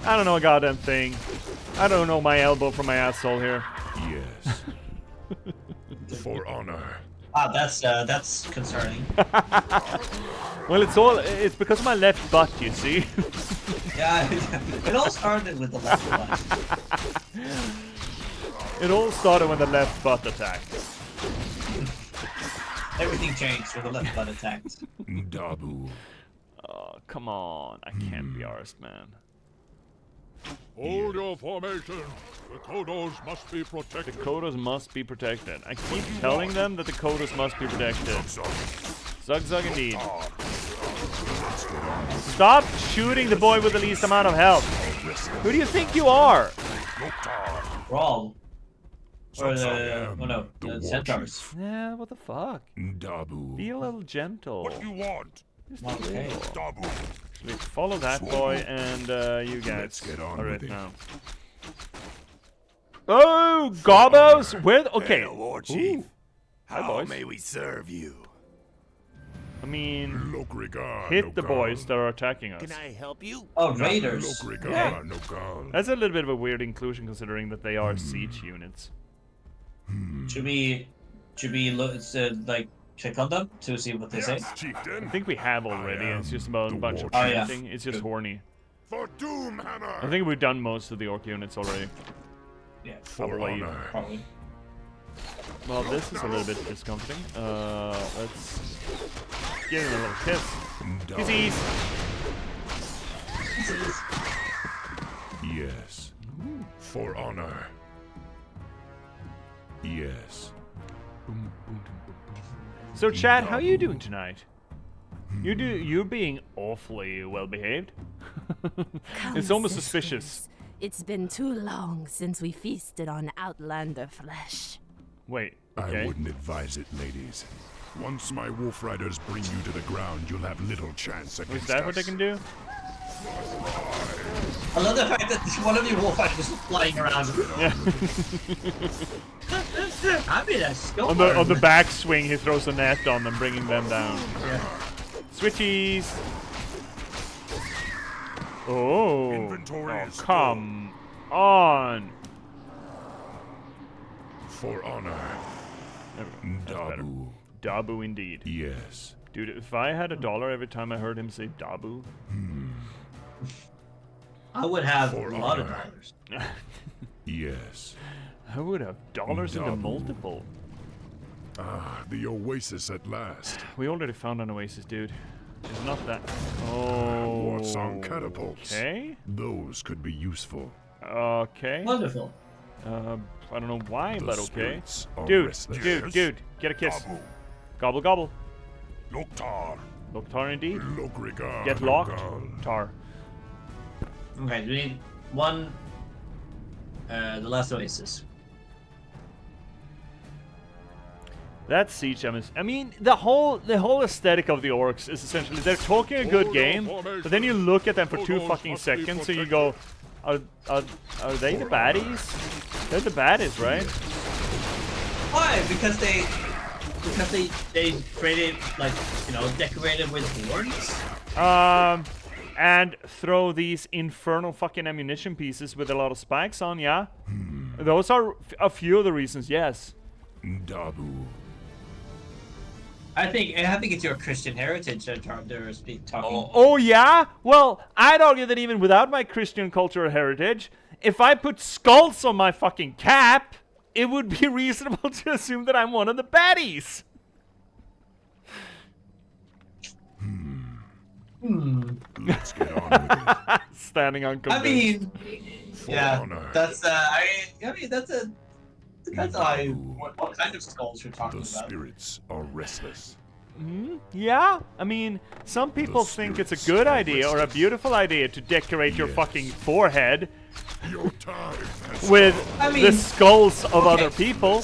I don't know a goddamn thing. I don't know my elbow from my asshole here.
Yes. For honor.
Ah, that's concerning.
Well, it's because of my left butt, you see.
Yeah, it all started with the left butt.
It all started when the left butt attacked.
Everything changed when the left butt attacked.
Dabu.
Oh, come on. I can't be arsed, man.
Hold your formations. The Kodos must be protected.
The Kodos must be protected. I keep telling them that the Kodos must be protected. Zug zug indeed. Stop shooting the boy with the least amount of health. Who do you think you are?
Brawl. Or
I am
the Centaurs.
Yeah, what the fuck?
Dabu.
Be a little gentle.
What do you want?
Just a
Okay.
little.
Dabu.
Actually, follow that boy and you guys.
Let's get on
All right
with it.
now. Oh, Gobos! Where? Okay.
Hail, War Chief.
Ooh.
How
Hi, boys.
may we serve you?
I mean,
Lokrigar.
hit the boys that are attacking us.
Can I help you?
Oh, Raiders.
Lokrigar. No gal.
That's a little bit of a weird inclusion considering that they are siege units.
Should we look like check on them to see what they say?
I
Chieftain.
think we have already. It's just about a
the
bunch of
war
chief. Oh, yeah.
chanting. It's just horny.
For Doomhammer.
I think we've done most of the orc units already.
Yeah,
For
probably.
honor.
probably.
Well, this is a little bit discomforting. Let's give him a little kiss.
Dabu.
Kisses!
Yes. For honor. Yes.
So, Chad, how are you doing tonight? You're being awfully well behaved. It's almost suspicious.
It's been too long since we feasted on outlander flesh.
Wait,
I
okay.
wouldn't advise it, ladies. Once my wolf riders bring you to the ground, you'll have little chance against
Is that
us.
what they can do?
I love the fact that one of your wolfighters is flying around.
Yeah.
I mean, that's still
on the backswing, he throws a net on them, bringing them down.
Yeah.
Switchies! Oh,
Inventory is
come on!
For honor.
There we go. That's better.
Dabu.
Dabu indeed.
Yes.
Dude, if I had $1 every time I heard him say Dabu,
I would have
For
a lot of
honor.
dollars.
Yes.
I would have dollars into
Dabu.
multiple.
Ah, the oasis at last.
We already found an oasis, dude. It's not that. Oh.
Warsong catapults.
Okay.
Those could be useful.
Okay.
Wonderful.
I don't know why,
The
but okay.
spirits are
Dude,
restless.
dude, get a kiss.
Dabu.
Gobble, gobble.
Loktar.
Loktar indeed.
Lokrigar.
Get
no
locked.
gal.
Tar.
Okay, we need one. The last oasis.
That siege damage. I mean, the whole aesthetic of the orcs is essentially they're talking a good game, but then you look at them for 2 fucking seconds and you go, are they the baddies? They're the baddies, right?
Why? Because they created, like, you know, decorated with horns.
And throw these infernal fucking ammunition pieces with a lot of spikes on. Yeah, those are a few of the reasons. Yes.
Dabu.
I think it's your Christian heritage that they're talking.
Oh yeah? Well, I'd argue that even without my Christian cultural heritage, if I put skulls on my fucking cap, it would be reasonable to assume that I'm one of the baddies.
Let's get on with it.
Standing on convinced.
I mean, yeah,
honor.
that's depends on what kind of skulls you're talking
The
about.
spirits are restless.
Yeah, I mean, some people think it's a good idea or a beautiful idea to decorate your fucking forehead
Your time has
with
I mean,
the skulls of other people.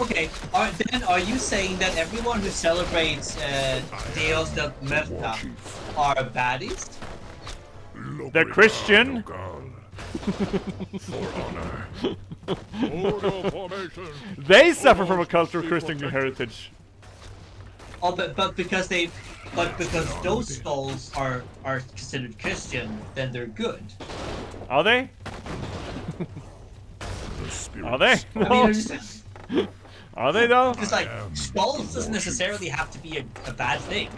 Okay, then are you saying that everyone who celebrates Deus de Merta are baddies?
They're Christian.
For honor.
Hold your formation.
They suffer from a cultural Christian heritage.
Oh, but because those skulls are considered Christian, then they're good.
Are they?
The spirits
Are they?
I mean,
Are they though?
it's like skulls doesn't necessarily have to be a bad thing.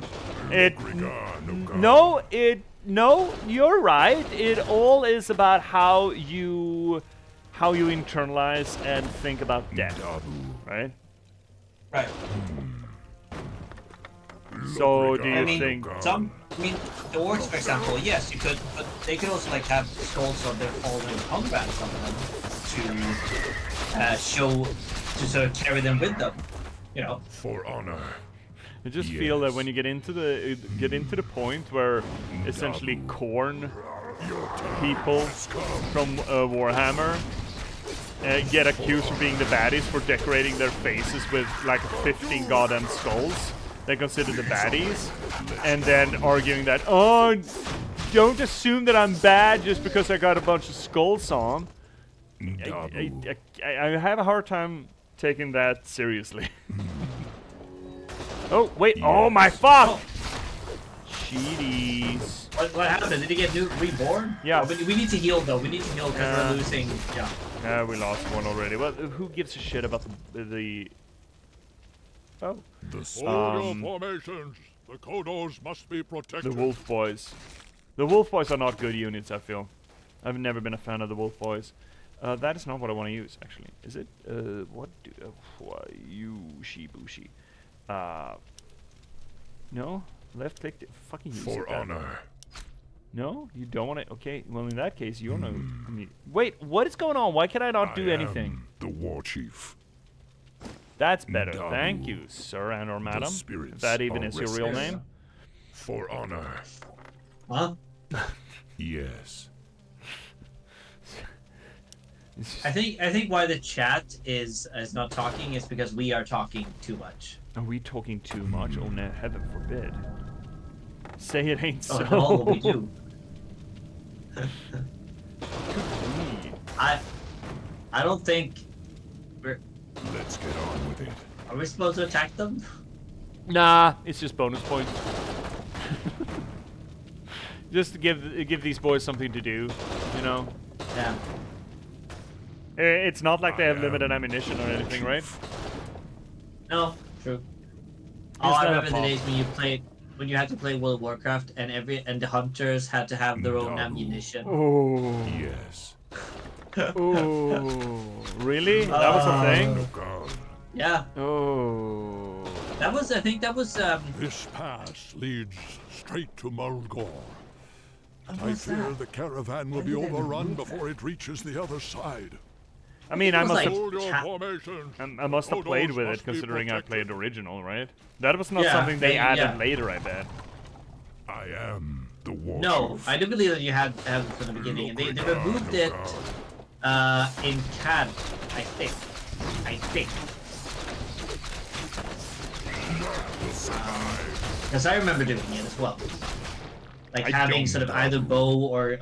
No, you're right. It all is about how you internalize and think about death, right?
Right.
So do you
I mean,
think?
the orcs, for example, yes, you could, but they could also like have skulls of their fallen comrades on them to sort of carry them with them, you know.
For honor.
I just feel that when you get into the point where essentially corn people from Warhammer get accused of being the baddies for decorating their faces with like 15 goddamn skulls, they consider the baddies, and then arguing that, oh, don't assume that I'm bad just because I got a bunch of skulls on. I have a hard time taking that seriously. Oh, wait. Yes. Oh, my fuck! Cheaties.
What happened? Did he get reborn?
Yeah.
Oh, but we need to heal, though. We need to heal because we're losing. Yeah.
Yeah, we lost one already. Well, who gives a shit about the... Oh.
Hold your formations. The Kodos must be protected.
The Wolf Boys. The Wolf Boys are not good units, I feel. I've never been a fan of the Wolf Boys. That is not what I want to use, actually. Is it? What do... Shibushi. No? Left click to fucking use
For honor.
No? You don't want to... Okay, well in that case, you don't know... I mean, wait, what is going on? Why can I not do anything?
The war chief.
That's better. Thank you, sir and or madam. If that even is your real name.
For honor.
Huh?
Yes.
I think why the chat is not talking is because we are talking too much.
Are we talking too much? Oh no, heaven forbid. Say it ain't so.
Oh no, we do. I don't think we're...
Let's get on with it.
Are we supposed to attack them?
Nah, it's just bonus points. Just to give these boys something to do, you know?
Yeah.
It's not like they have limited ammunition or anything, right?
No, true. Oh, I remember the days when you had to play World of Warcraft and the hunters had to have their own ammunition.
Oh.
Yes.
Oh. Really? That was a thing?
Yeah.
Oh.
I think that was
This pass leads straight to Mulgore. I fear the caravan will be overrun before it reaches the other side.
I mean, I must
Hold your formations.
I must have played with it, considering I played original, right? That was not something they added later, I bet.
I am the war
chief. I do believe that you had to have it from the beginning, and they removed it in CAD, I think. Because I remember doing it as well. Like
I
having
don't
sort of either bow or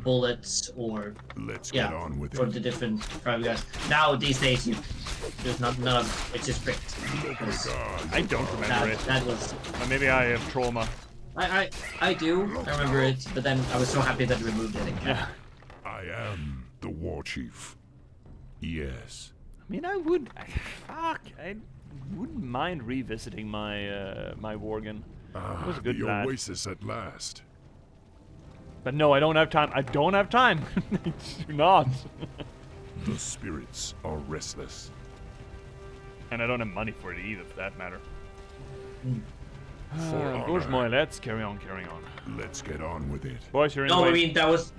bullets or
Let's get
yeah
on with
for
it.
the different private guys. Now these days there's not none of which is great.
I don't remember it.
That was
Or maybe I have trauma.
I do remember it, but then I was so happy that I removed it again.
Yeah.
I am the war chief. Yes.
I mean, I wouldn't mind revisiting my my Worgen. It was a good
the
lad.
oasis at last.
But no, I don't have time. I don't have time. I do not.
The spirits are restless.
And I don't have money for it either, for that matter.
For
Gosh,
honor.
my, let's carry on.
Let's get on with it.
Boys, you're in
No,
the
I
way.
mean that was.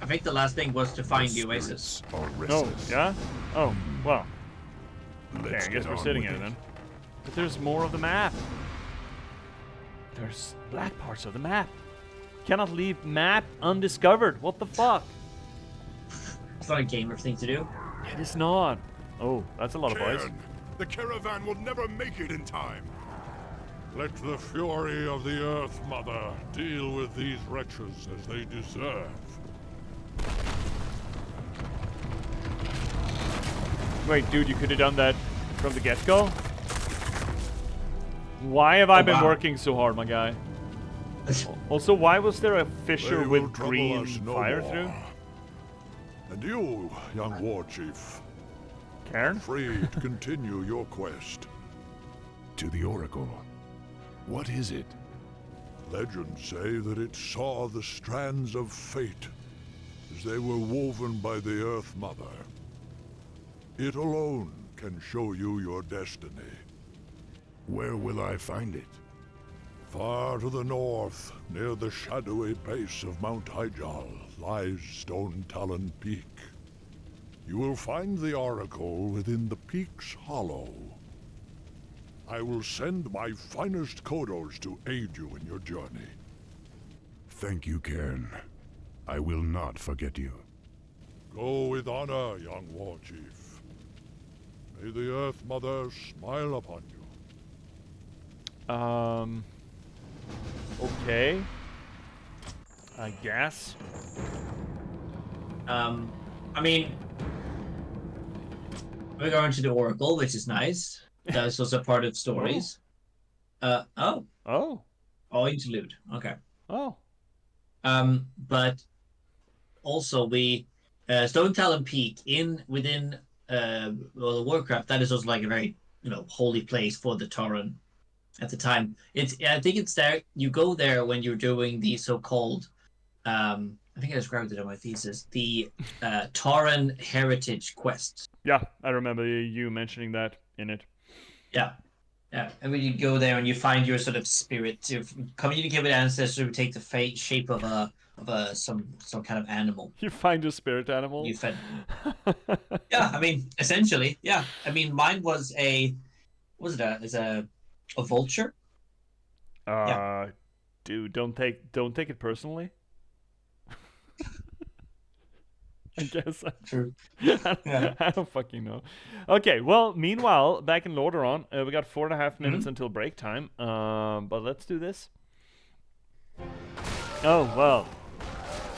I think the last thing was to find the oasis.
Spirits are
Oh,
restless.
yeah? Oh, well. Okay,
Let's
I guess
get
we're
on
sitting
with
in it
it.
then. But there's more of the map. There's black parts of the map. Cannot leave map undiscovered. What the fuck?
It's not a gamer thing to do.
It is not. Oh, that's a lot of boys.
Cairn, the caravan will never make it in time.
Let the fury of the Earth Mother deal with these wretches as they deserve.
Wait, dude, you could have done that from the get-go? Why have I been
wow.
working so hard, my guy? Also, why was there a fissure
They will
with
trouble
green
us no
fire
more.
through?
And you, young war chief,
Cairn?
free to continue your quest.
To the Oracle. What is it?
Legends say that it saw the strands of fate as they were woven by the Earth Mother. It alone can show you your destiny.
Where will I find it?
Far to the north, near the shadowy base of Mount Hyjal, lies Stone Talon Peak. You will find the Oracle within the peak's hollow. I will send my finest Kodos to aid you in your journey.
Thank you, Cairn. I will not forget you.
Go with honor, young war chief. May the Earth Mother smile upon you.
Okay. I guess.
I mean, we're going to the Oracle, which is nice. That's also part of stories. Oh, interlude. Okay.
Oh.
But also we Stone Talon Peak within the Warcraft. That is also like a very holy place for the Tauren at the time. I think it's there. You go there when you're doing the so-called. I think I described it in my thesis. The Tauren Heritage Quest.
Yeah, I remember you mentioning that in it.
Yeah. Yeah, and when you go there and you find your sort of spirit to communicate with ancestors, who take the shape of some kind of animal.
You find a spirit animal.
You fed. Yeah, I mean, essentially, yeah. I mean, mine was a vulture. Yeah.
Dude, don't take it personally. I guess.
True.
I don't fucking know. Okay, well, meanwhile, back in Lordaeron, we got 4.5 minutes until break time. But let's do this. Oh, well.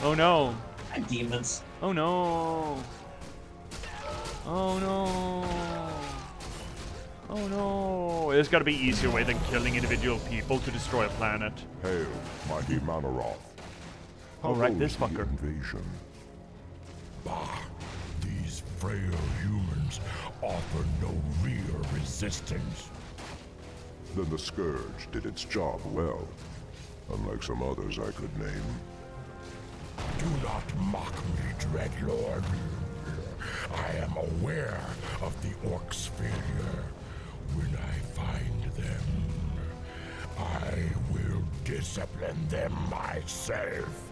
Oh, no.
And demons.
Oh, no. Oh, no. Oh, no. There's got to be easier way than killing individual people to destroy a planet.
Hail, mighty Manaroth.
Oh, right, this fucker.
Invasion.
Bah, these frail humans offer no real resistance.
Then the Scourge did its job well, unlike some others I could name.
Do not mock me, Dreadlord. I am aware of the Orcs' failure. When I find them, I will discipline them myself.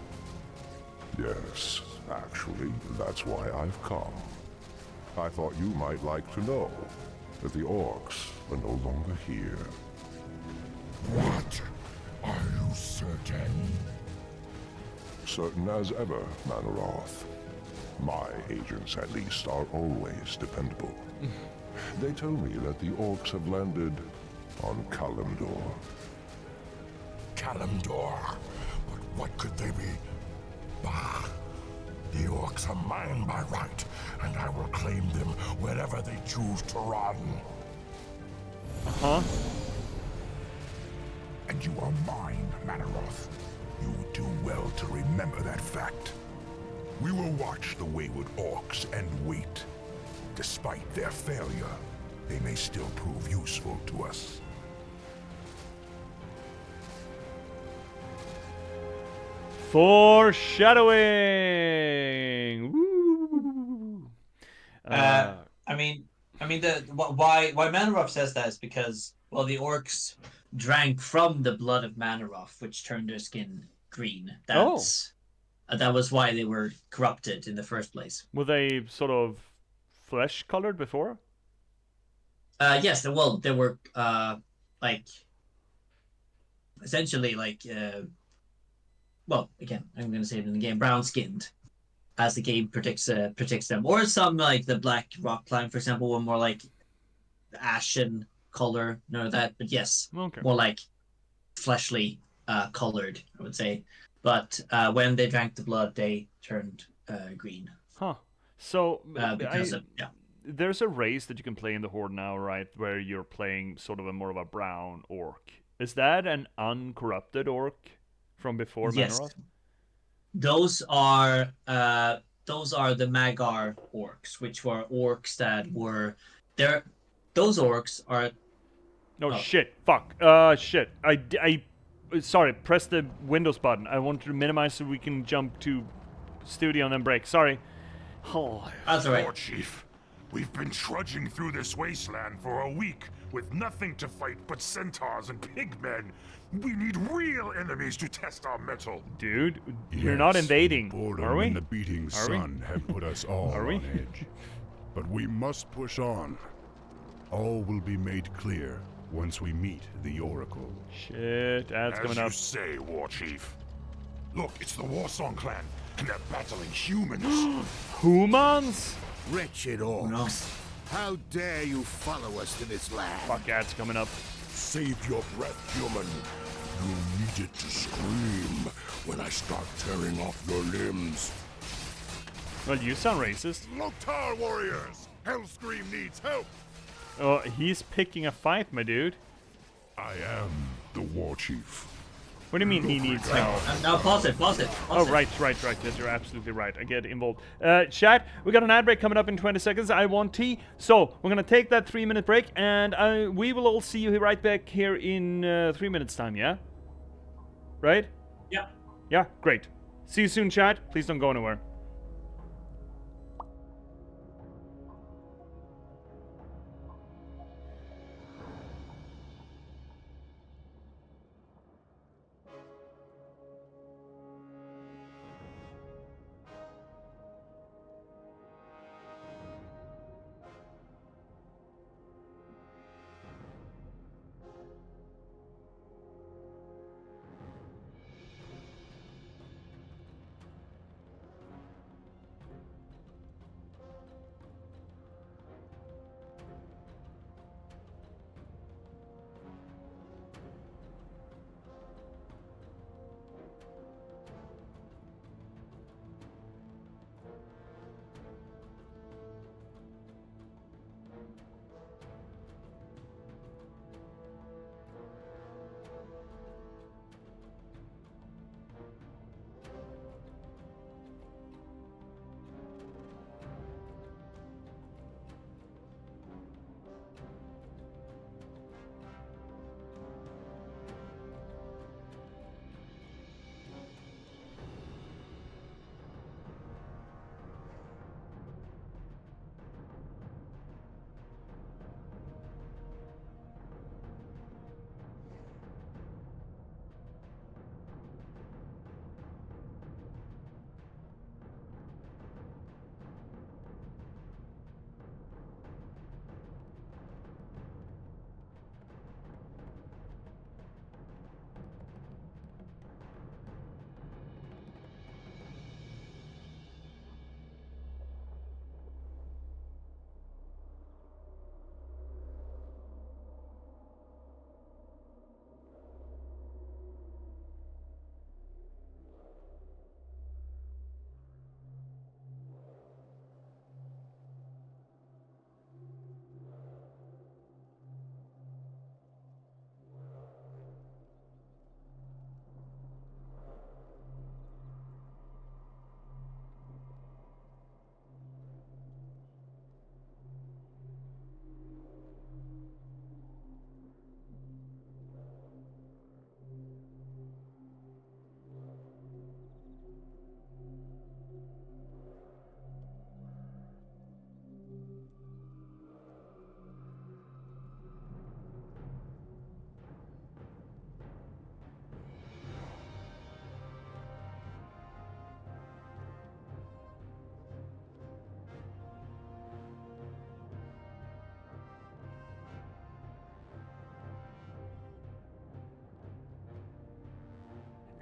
Yes, actually, that's why I've come. I thought you might like to know that the Orcs are no longer here.
What? Are you certain?
Certain as ever, Manaroth. My agents, at least, are always dependable. They tell me that the orcs have landed on Kalimdor.
Kalimdor? But what could they be? Bah! The orcs are mine by right, and I will claim them wherever they choose to run.
Uh-huh.
And you are mine, Manaroth. You do well to remember that fact. We will watch the wayward orcs and wait. Despite their failure, they may still prove useful to us.
Foreshadowing. Woo.
Why Manaroth says that is because, well, the orcs drank from the blood of Manaroth, which turned their skin green. That was why they were corrupted in the first place.
Were they sort of flesh colored before?
Yes, they were like essentially like well, again, I'm going to say it in the game, brown skinned, as the game predicts them, or some like the black rock climb, for example, were more like ashen color, none of that, but yes,
Okay.
more like fleshly colored, I would say. But when they drank the blood, they turned green.
Huh. So
There's
a race that you can play in the Horde now, right? Where you're playing sort of more of a brown orc. Is that an uncorrupted orc from before Manaroth?
Those are the Magar orcs, which were orcs that were there. Those orcs are.
Oh shit! Fuck! Shit! Sorry. Press the Windows button. I want to minimize so we can jump to studio and then break. Sorry. Oh.
That's alright.
War Chief, we've been trudging through this wasteland for a week with nothing to fight but centaurs and pigmen. We need real enemies to test our mettle.
Dude, you're not invading,
boredom
are we?
and the beating sun have put us all
Are we?
on edge. But we must push on. All will be made clear once we meet the Oracle.
Shit, that's coming up.
As you say, War Chief. Look, it's the Warsong clan, and they're battling humans.
Humans?
Wretched orcs. How dare you follow us to this land?
Fuck yeah, it's coming up.
Save your breath, human. You need it to scream when I start tearing off your limbs.
Well, you sound racist.
Loktar warriors! Hellscream needs help!
Oh, he's picking a fight, my dude.
I am the War Chief.
What do you mean he needs help?
Now pause it.
Oh, right. Yes, you're absolutely right. I get involved. Chat, we got an ad break coming up in 20 seconds. I want tea. So, we're going to take that 3-minute break, and we will all see you right back here in 3 minutes' time, yeah? Right?
Yeah.
Yeah, great. See you soon, chat. Please don't go anywhere.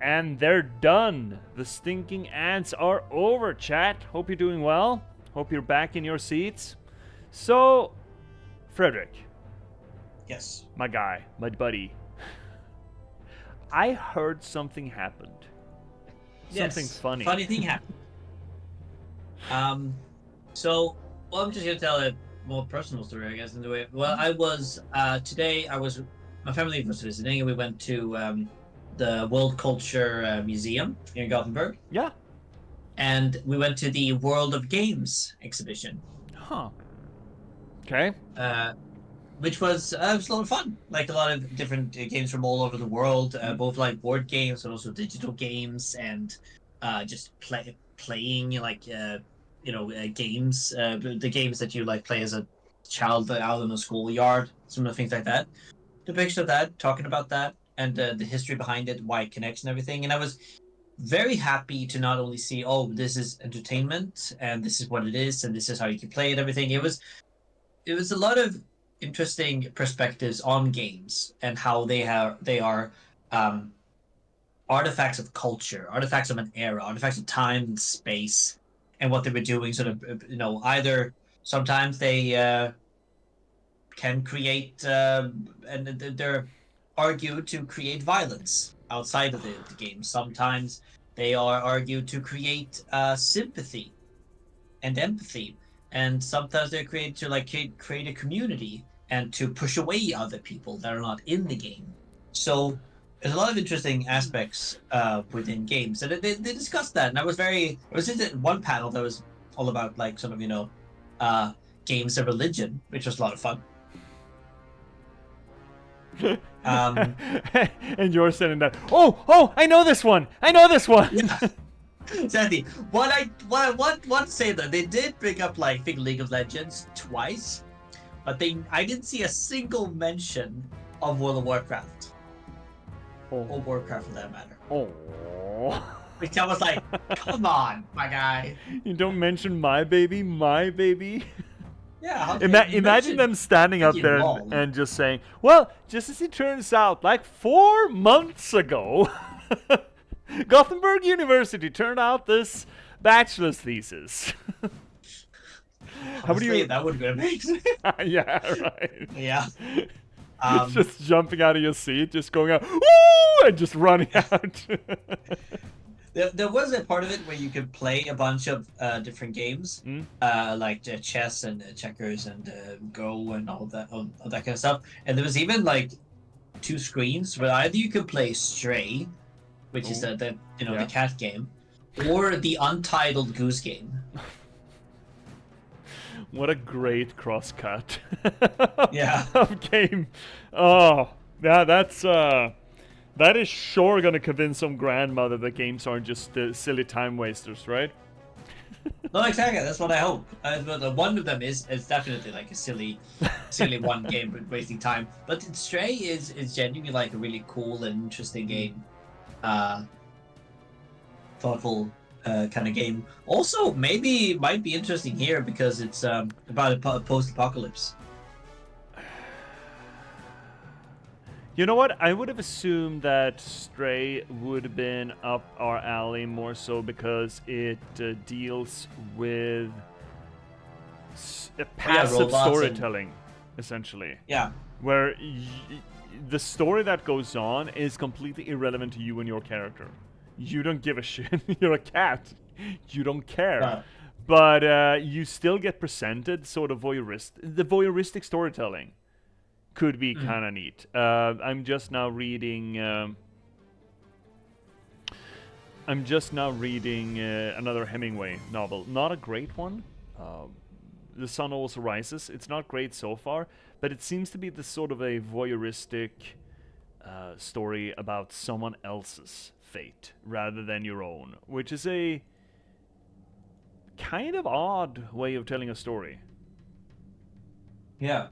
And they're done. The stinking ants are over, chat. Hope you're doing well. Hope you're back in your seats. So, Frederick.
Yes.
My guy, my buddy. I heard something happened. Something funny.
Funny thing happened. So, well, I'm just gonna tell a more personal story, I guess, in the way. Well, I was today. My family was visiting, and we went to the World Culture Museum in Gothenburg.
Yeah.
And we went to the World of Games exhibition.
Huh. Okay.
Which was it was a lot of fun. Like a lot of different games from all over the world, both like board games but also digital games, and just playing like games, the games that you like play as a child out in the schoolyard, some of the things like that. Depiction of that, talking about that, and the history behind it, why it connects and everything. And I was very happy to not only see, oh, this is entertainment and this is what it is and this is how you can play it, everything. It was a lot of interesting perspectives on games and how they are artifacts of culture, artifacts of an era, artifacts of time and space, and what they were doing. Sort of, either sometimes they can create, and they're argued to create violence outside of the game. Sometimes they are argued to create sympathy and empathy, and sometimes they're created to like create a community and to push away other people that are not in the game. So there's a lot of interesting aspects within games, and they discussed that. And I was in one panel that was all about like sort of games of religion, which was a lot of fun.
And you're sitting there. Oh! I know this one.
Yeah. Exactly. What I want to say though, they did bring up like I think League of Legends twice, but I didn't see a single mention of World of Warcraft. Or Warcraft for that matter.
Oh.
Which I was like, come on, my guy.
You don't mention my baby.
Yeah.
Imagine them standing up there and just saying, well, just as it turns out, like 4 months ago, Gothenburg University turned out this bachelor's thesis.
That would be amazing.
Yeah, right.
Yeah.
Just jumping out of your seat, just going out, woo, and just running out.
There was a part of it where you could play a bunch of different games, like chess and checkers and Go and all that kind of stuff. And there was even like 2 screens where either you could play Stray, which is the cat game, or the Untitled Goose Game.
What a great crosscut.
Yeah.
Of game. Oh, yeah, that is sure gonna convince some grandmother that games aren't just silly time wasters, right?
No, exactly. That's what I hope. But one of them is definitely like a silly one game wasting time. But Stray is genuinely like a really cool and interesting game. Thoughtful kind of game. Also, maybe might be interesting here because it's about a post-apocalypse.
You know what? I would have assumed that Stray would have been up our alley more so because it deals with passive storytelling, essentially.
Yeah.
Where the story that goes on is completely irrelevant to you and your character. You don't give a shit. You're a cat. You don't care. But you still get presented sort of voyeuristic storytelling. Could be kind of neat. I'm just now reading another Hemingway novel. Not a great one. The Sun Also Rises. It's not great so far, but it seems to be this sort of a voyeuristic story about someone else's fate rather than your own, which is a kind of odd way of telling a story.
Yeah.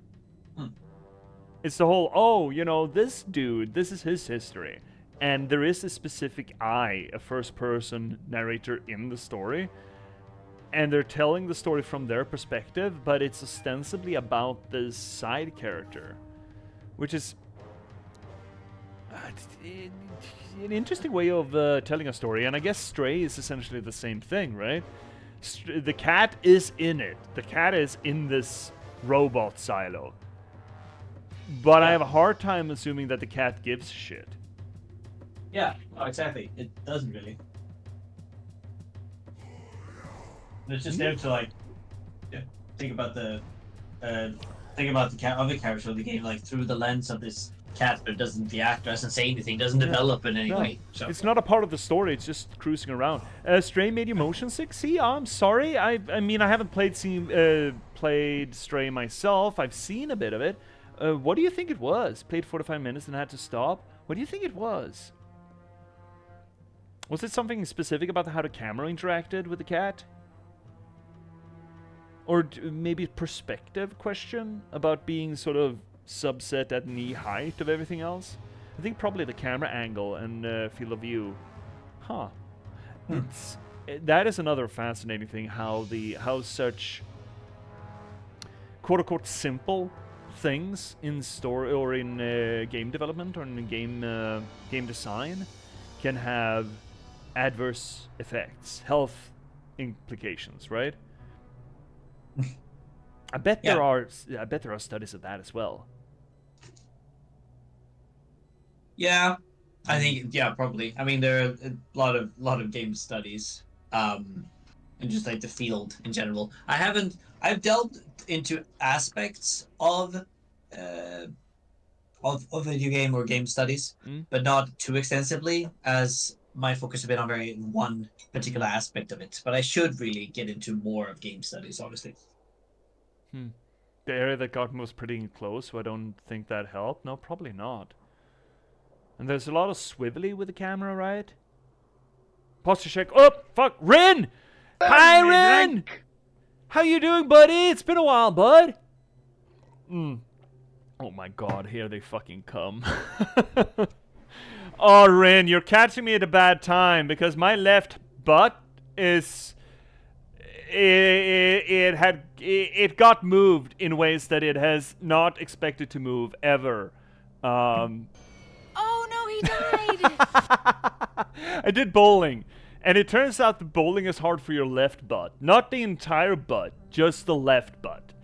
It's the whole, this dude, this is his history. And there is a specific a first-person narrator in the story. And they're telling the story from their perspective, but it's ostensibly about this side character. Which is... An interesting way of telling a story, and I guess Stray is essentially the same thing, right? The cat is in it. The cat is in this robot silo. But I have a hard time assuming that the cat gives a shit.
Yeah, oh, exactly. It doesn't really. It's just them to like think about the other character of the game like through the lens of this cat, but the actor doesn't say anything, doesn't develop in any way. So.
It's not a part of the story. It's just cruising around. Stray made you motion sick. See, I'm sorry. I mean, I haven't played Stray myself. I've seen a bit of it. What do you think it was? Played 45 minutes and had to stop. What do you think it was? Was it something specific about how the camera interacted with the cat? Or maybe a perspective question about being sort of subset at knee height of everything else? I think probably the camera angle and field of view. Huh. That is another fascinating thing, how such quote-unquote simple things in story or in game development or in game design can have adverse effects, health implications, right? I bet there are studies of that as well.
Yeah, I think probably. I mean, there are a lot of game studies, and just like the field in general. I've delved into aspects of video game or game studies, but not too extensively, as my focus has been on one particular aspect of it. But I should really get into more of game studies, honestly.
The area that got most pretty close, so I don't think that helped. No, probably not. And there's a lot of swivelly with the camera, right? Posture check. Oh, fuck. Rin! Hi, Rin! How you doing, buddy? It's been a while, bud. Oh my god, here they fucking come. Oh, Rin, you're catching me at a bad time because my left butt is... It got moved in ways that it has not expected to move ever.
Oh no, he died!
I did bowling, and it turns out that bowling is hard for your left butt. Not the entire butt, just the left butt.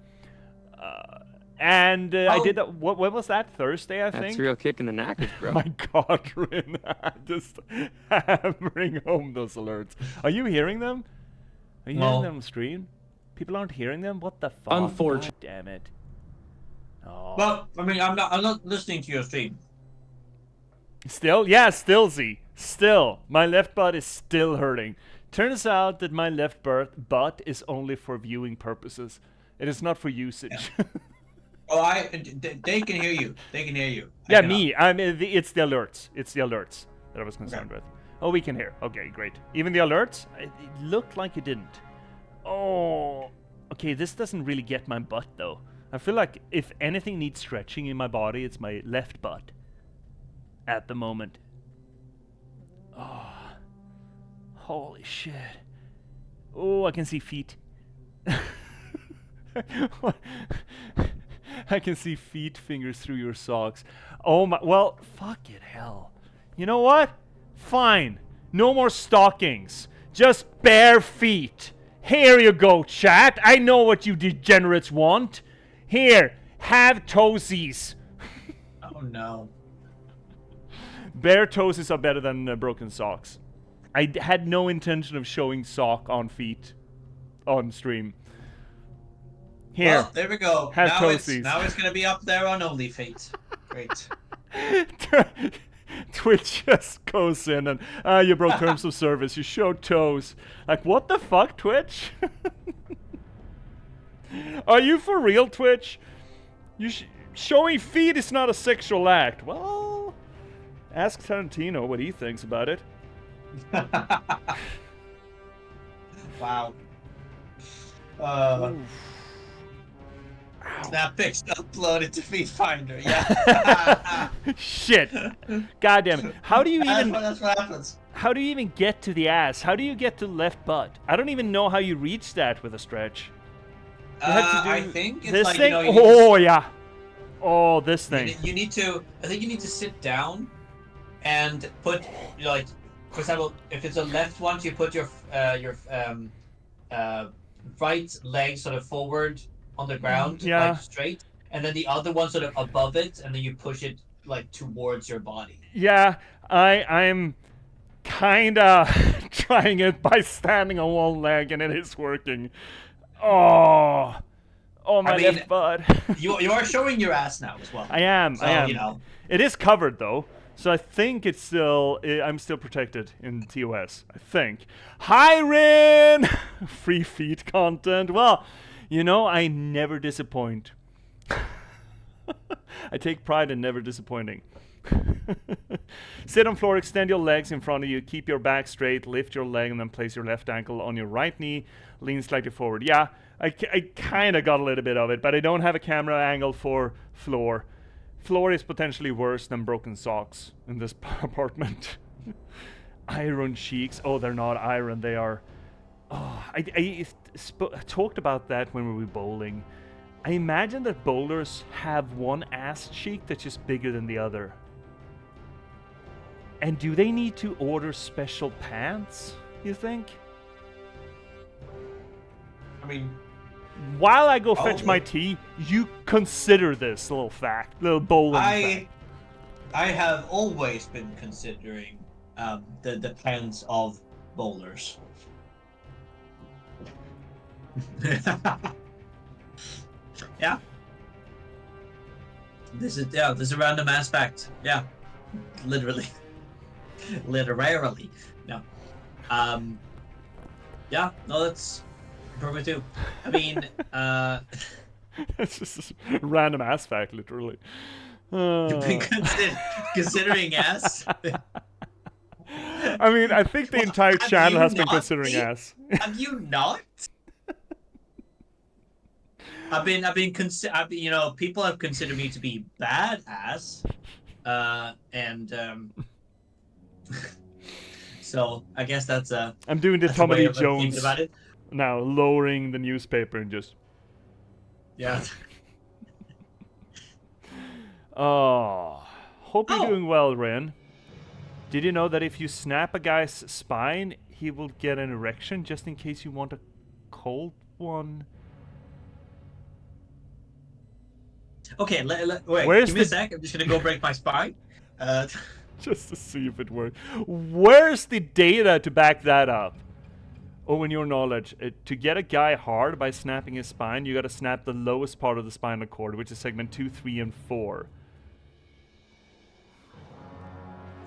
I did that. What was that? Thursday, I think?
That's a real kick in the knackers, bro.
My god, Rin. Just hammering home those alerts. Are you hearing them? Are you hearing them on stream? People aren't hearing them? What the fuck?
Unfortunate.
God damn it. Oh.
Well, I mean, I'm not listening to your stream.
Still? Yeah, still, Z. Still. My left butt is still hurting. Turns out that my left butt is only for viewing purposes. It is not for usage.
Yeah. Oh, they can hear you. They can hear you.
Yeah, me. It's the alerts. It's the alerts that I was concerned with. Oh, we can hear. Okay, great. Even the alerts? It looked like it didn't. Oh. Okay, this doesn't really get my butt, though. I feel like if anything needs stretching in my body, it's my left butt. At the moment. Oh. Holy shit. Oh, I can see feet. I can see feet fingers through your socks. Oh my, well, fuck it, hell. You know what? Fine. No more stockings. Just bare feet. Here you go, chat. I know what you degenerates want. Here, have toesies.
Oh no.
Bare toesies are better than broken socks. I had no intention of showing sock on feet on stream. Here.
Well, there we go.
Have
now
toesies.
Now it's gonna be up there on OnlyFeet. Great.
Twitch just goes in and you broke terms of service. You showed toes. Like, what the fuck, Twitch? Are you for real, Twitch? Showing feet is not a sexual act. Well, ask Tarantino what he thinks about it.
Wow. Snap pics uploaded to FeedFinder. Yeah.
Shit. God damn it. How do you even?
That's what happens.
How do you even get to the ass? How do you get to the left butt? I don't even know how you reach that with a stretch. You have to do
I think it's
this
like,
thing.
You know,
Yeah. Oh, this thing.
You need to. I think you need to sit down and put like, for example, if it's a left one, you put your right leg sort of forward on the ground,
Yeah.
like straight, and then the other one sort of above it, and then you push it like towards your body.
Yeah, I'm kinda trying it by standing on one leg, and it is working. Oh, my left butt.
You are showing your ass now as well.
I am.
So,
I am.
You know.
It is covered though, so I think it's still. I'm still protected in TOS. I think. Hi, Rin! Free feed content. Well, you know, I never disappoint. I take pride in never disappointing. Sit on floor, extend your legs in front of you, keep your back straight, lift your leg, and then place your left ankle on your right knee, lean slightly forward. Yeah, I kind of got a little bit of it, but I don't have a camera angle for floor. Floor is potentially worse than broken socks in this apartment. Iron cheeks. Oh, they're not iron, they are... Oh, I talked about that when we were bowling. I imagine that bowlers have one ass cheek that's just bigger than the other. And do they need to order special pants, you think?
I mean...
While I go fetch my tea, you consider this little fact, little bowling fact.
I have always been considering the pants of bowlers. Yeah. This is a random ass fact. Yeah. Literally. Literally. No. Yeah, no, that's probably too. I mean,
It's just a random ass fact, literally.
you've been considering ass.
I mean, I think the entire channel has been
not,
considering
Pete?
ass.
Have you not? I've been, you know, people have considered me to be badass, and so I guess that's a.
I'm doing the
that's a
Tommy
way
Lee
of thinking
Jones
about it.
now, lowering the newspaper and just.
Yeah.
Oh, hope you're
Oh.
doing well, Ren. Did you know that if you snap a guy's spine, he will get an erection? Just in case you want a cold one.
Okay, wait.
Where's
give me a
the-
sec. I'm just gonna go break my spine.
Just to see if it works. Where's the data to back that up? Oh, in your knowledge, to get a guy hard by snapping his spine, you gotta snap the lowest part of the spinal cord, which is segment 2, 3, and 4.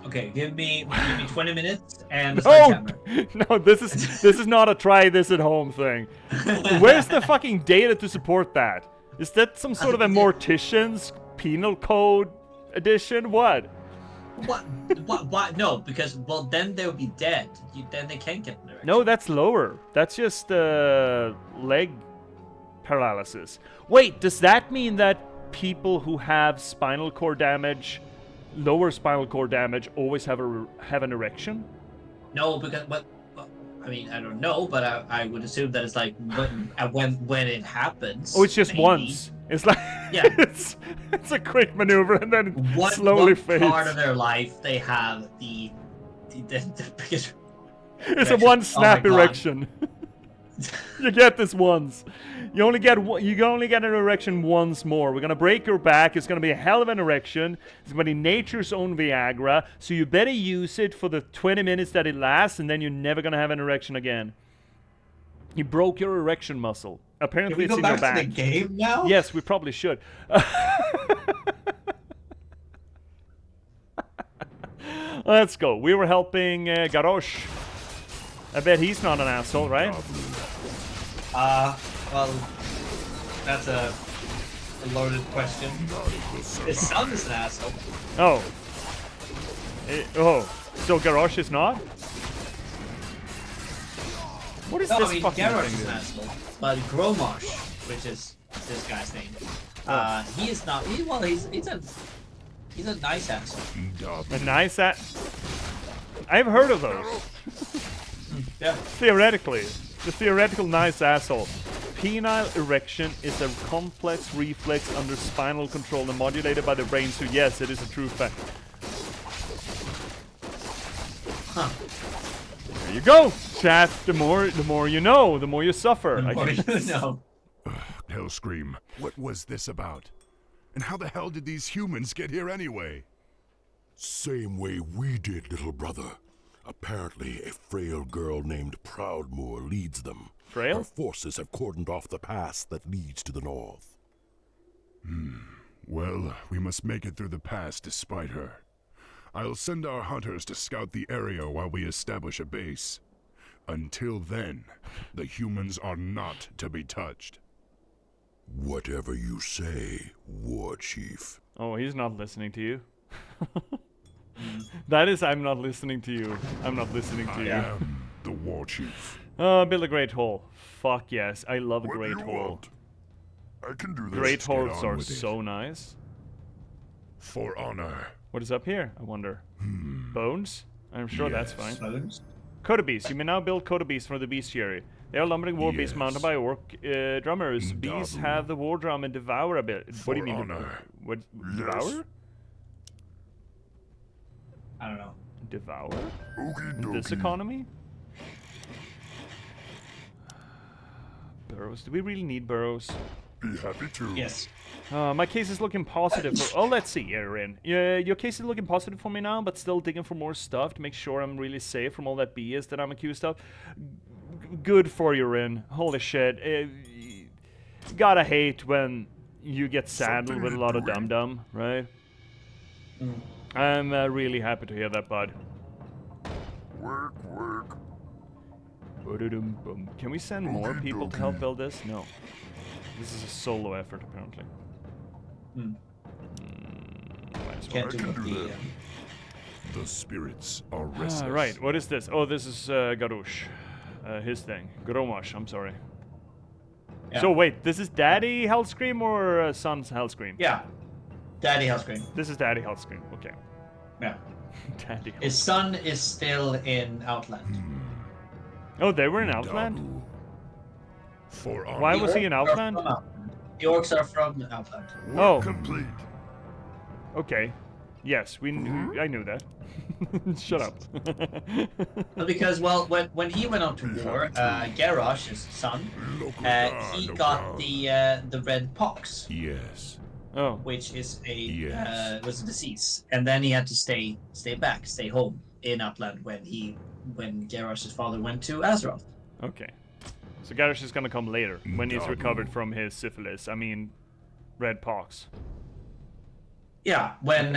Okay, give me 20 minutes and a
No,
sledgehammer.
no, this is not a try this at home thing. Where's the fucking data to support that? Is that some sort of a mortician's penal code edition? What?
What? No, because well, then they'll be dead. Then they can't get an erection.
No, that's lower. That's just leg paralysis. Wait, does that mean that people who have spinal cord damage, lower spinal cord damage, always have an erection?
No, because I mean, I don't know, but I would assume that it's like when it happens.
Oh, it's just
maybe.
once. It's like
Yeah.
it's a quick maneuver and then it
What
slowly fades.
part of their life they have the biggest.
It's a
erection?
one
Oh
snap
my God.
erection. You get this once. You only get an erection once more. We're gonna break your back. It's gonna be a hell of an erection. It's gonna be nature's own Viagra. So you better use it for the 20 minutes that it lasts, and then you're never gonna have an erection again. You broke your erection muscle. Apparently,
Can we
it's
go
in your
back
back.
to the game now?
Yes, we probably should. Let's go. We were helping Garrosh. I bet he's not an asshole, right?
Well, that's a loaded question. His son is an asshole.
Oh. So Garrosh is not? What is
No,
this
I mean,
fucking
Garrosh
thing
is an
doing?
asshole. But Gromosh, which is this guy's name, he is not. He's a nice asshole.
A nice I've heard of those.
Yeah.
Theoretically. The theoretical nice asshole. Penile erection is a complex reflex under spinal control and modulated by the brain, so yes, it is a true fact. There you go, chat. The more you know, the more you suffer.
The more you know.
Hellscream, what was this about? And how the hell did these humans get here anyway?
Same way we did, little brother. Apparently, a frail girl named Proudmoore leads them.
Frail?
Her forces have cordoned off the pass that leads to the north.
Well, we must make it through the pass despite her. I'll send our hunters to scout the area while we establish a base. Until then, the humans are not to be touched.
Whatever you say, War Chief.
Oh, he's not listening to you. That is, I'm not listening to you. I'm not listening to you.
I am the War Chief.
Build a great hole. Fuck yes, I love a
What do
great
you
hole.
want? I can do this.
Great
Let's get
holes
on
are
with it.
so nice.
For honor.
What is up here, I wonder? Bones? I'm sure that's fine.
Bones?
Codabeast. You may now build Codabeast for the bestiary. They are lumbering war beasts
Yes.
mounted by orc drummers. Beasts
Dabu.
have the war drum and devour a bit. What do you
For
mean?
honor.
What?
Yes.
Devour?
I don't know.
Devour?
Okie
In this
dokie.
economy? Burrows. Do we really need burrows?
Be happy to.
Yes.
My case is looking positive for... Oh, let's see, Erin. Your case is looking positive for me now, but still digging for more stuff to make sure I'm really safe from all that BS that I'm accused of. Good for you, Rin. Holy shit. Gotta hate when you get saddled
Something
with a
you
lot of
doing?
dum-dum, right? I'm really happy to hear that, bud.
Work.
Ba-da-dum-bum. Can we send more
Okie
people to help
dokie.
build this? No. This is a solo effort, apparently. Might as well.
Can't do
can
what
do
the...
that. The spirits are restless.
Right, what is this? Oh, this is Garush. His thing. Gromash, I'm sorry.
Yeah.
So wait, this is Daddy Hellscream or Son's Hellscream?
Yeah. Daddy Hellscream.
This is Daddy Hellscream, okay.
Yeah.
Daddy
His son is still in Outland.
Oh, they were in Outland?
Dabu. For honor.
Why was he in
The orcs are
Outland?
from Outland. The orcs are from Outland.
Work
Oh.
complete.
Okay. Yes, I knew that. Shut up.
Well, because, well, when he went out to war, Garrosh, his son, he got the red pox,
Yes.
Oh,
which is
Yes.
was a disease, and then he had to stay home in Outland when Garrosh's father went to Azeroth.
okay. So Garrosh is gonna come later, when he's
Dabu.
recovered from his syphilis. I mean, red pox.
Yeah, when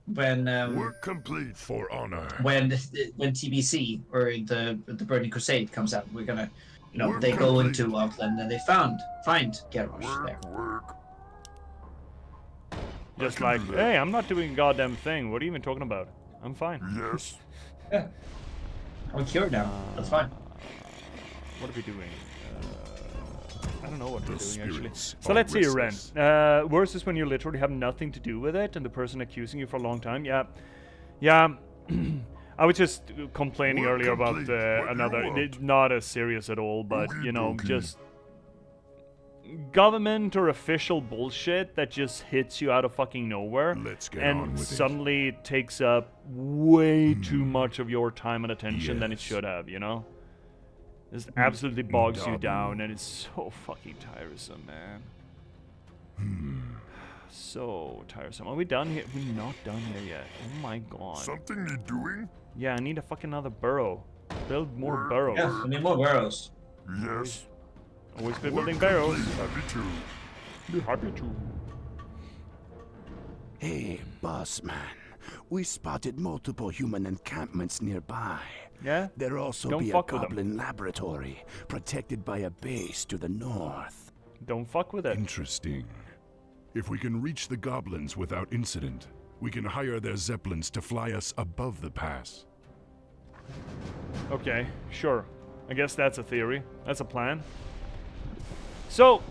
Work complete. For honor.
when TBC or the Burning Crusade comes out, we're gonna,
Work
they go
complete.
into Outland and they find Garrosh there.
Work.
Just
can
like,
do that.
hey, I'm not doing a goddamn thing. What are you even talking about? I'm fine.
Yes.
Yeah, I'm cured now. That's fine.
What are we doing? I don't know what we're
The
doing actually.
spirits
So
are
let's see, Ren.
restless.
Worse is when you literally have nothing to do with it, and the person accusing you for a long time. Yeah. I was just complaining
Work
earlier about
complete. What do you
another,
want?
not as serious at all, but
Okey-dokey.
just government or official bullshit that just hits you out of fucking nowhere,
Let's get
and
on with it.
suddenly takes up way too much of your time and attention than it
Yes.
should have. Just absolutely bogs you
Dabu.
down, and it's so fucking tiresome, man. So tiresome. Are we done here? We're not done here yet. Oh my god.
Something need doing?
Yeah, I need a fucking another burrow. Build more
Work.
burrows.
Yeah, we need more burrows.
Yes.
Always been
Work
building barrels.
complete. Happy to.
Be happy to.
Hey, boss man. We spotted multiple human encampments nearby.
Yeah?
There'll also
Don't
be a
fuck with 'em.
goblin laboratory protected by a base to the north.
Don't fuck with it.
Interesting. If we can reach the goblins without incident, we can hire their zeppelins to fly us above the pass.
Okay, sure. I guess that's a theory. That's a plan. So,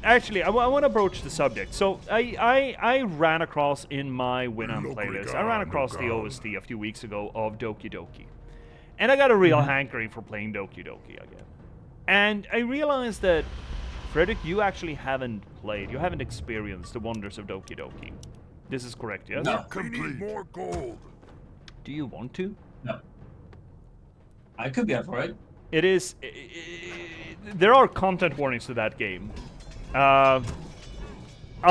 actually, I want to broach the subject. So, I ran across in my Winamp playlist, I ran across the OST a few weeks ago of Doki Doki. And I got a real hankering for playing Doki Doki again. And I realized that, Frederick, you actually haven't played, you haven't experienced the wonders of Doki Doki. This is correct, yes?
No.
We need more gold.
Do you want to?
No. I could be up for it.
It is. There are content warnings to that game. A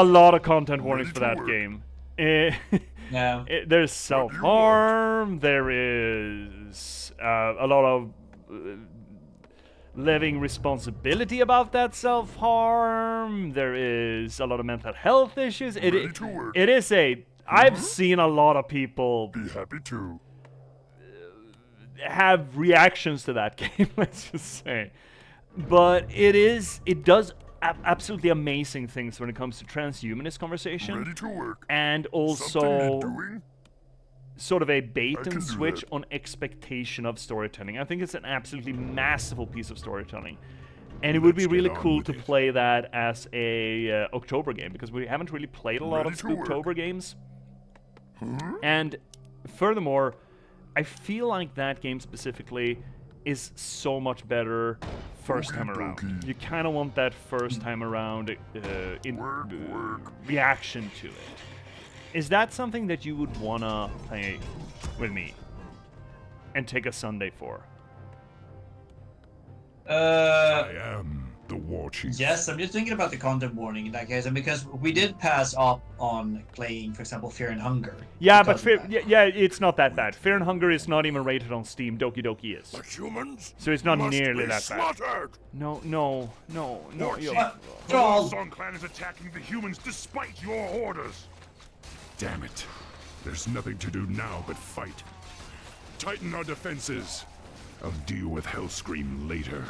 lot of content warnings for that game.
Yeah.
There's self-harm. There is a lot of living responsibility about that self-harm. There is a lot of mental health issues. It is a. I've seen a lot of people
Be happy to.
have reactions to that game. Let's just say, but it does absolutely amazing things when it comes to transhumanist conversation.
Ready to work.
And
Something
also
you're doing?
sort of a bait
can
and
do
switch
that.
on expectation of storytelling. I think it's an absolutely masterful piece of storytelling. And it would be
Let's
really
get on
cool
with
to
it.
play that as a October game, because we haven't really played a lot
Ready
of
to work.
Spooktober games. And furthermore, I feel like that game specifically is so much better first time around.
Okey-dokey.
You kind of want that first time around reaction to it. Is that something that you would wanna play with me and take a Sunday for?
I am the war chief.
Yes, I'm just thinking about the content warning in that case, and because we did pass up on playing, for example, Fear and Hunger.
Yeah, but
because of that.
yeah, it's not that bad. Fear and Hunger is not even rated on Steam. Doki Doki is.
The humans
So it's not
must
nearly
be
that bad.
slaughtered.
No.
War
Yo.
chief, the
Joel.
Song clan is attacking the humans despite your orders. Damn it. There's nothing to do now but fight. Tighten our defenses. I'll deal with Hellscream later.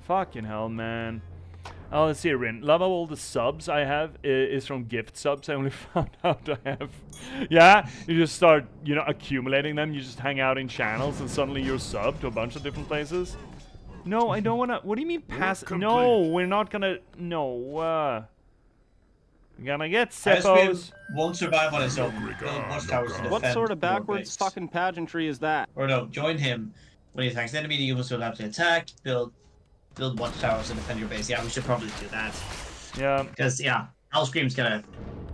Fucking hell, man. Oh, let's see, Rin. Love how all the subs I have is from gift subs. I only found out I have. Yeah, you just start, accumulating them. You just hang out in channels, and suddenly you're subbed to a bunch of different places. No, I don't wanna. What do you mean pass?
complete.
No, we're not gonna. No. We're gonna get
Icebeam
Seppos.
won't survive on his own.
Regard,
Build watchtowers to
What
defend
sort of
your
backwards
base.
fucking pageantry is that?
Or no, join him. When he attacks the enemy, the humans will have to attack, build watchtowers to defend your base. Yeah, we should probably do that.
Yeah.
Because, yeah, Hellscream's gonna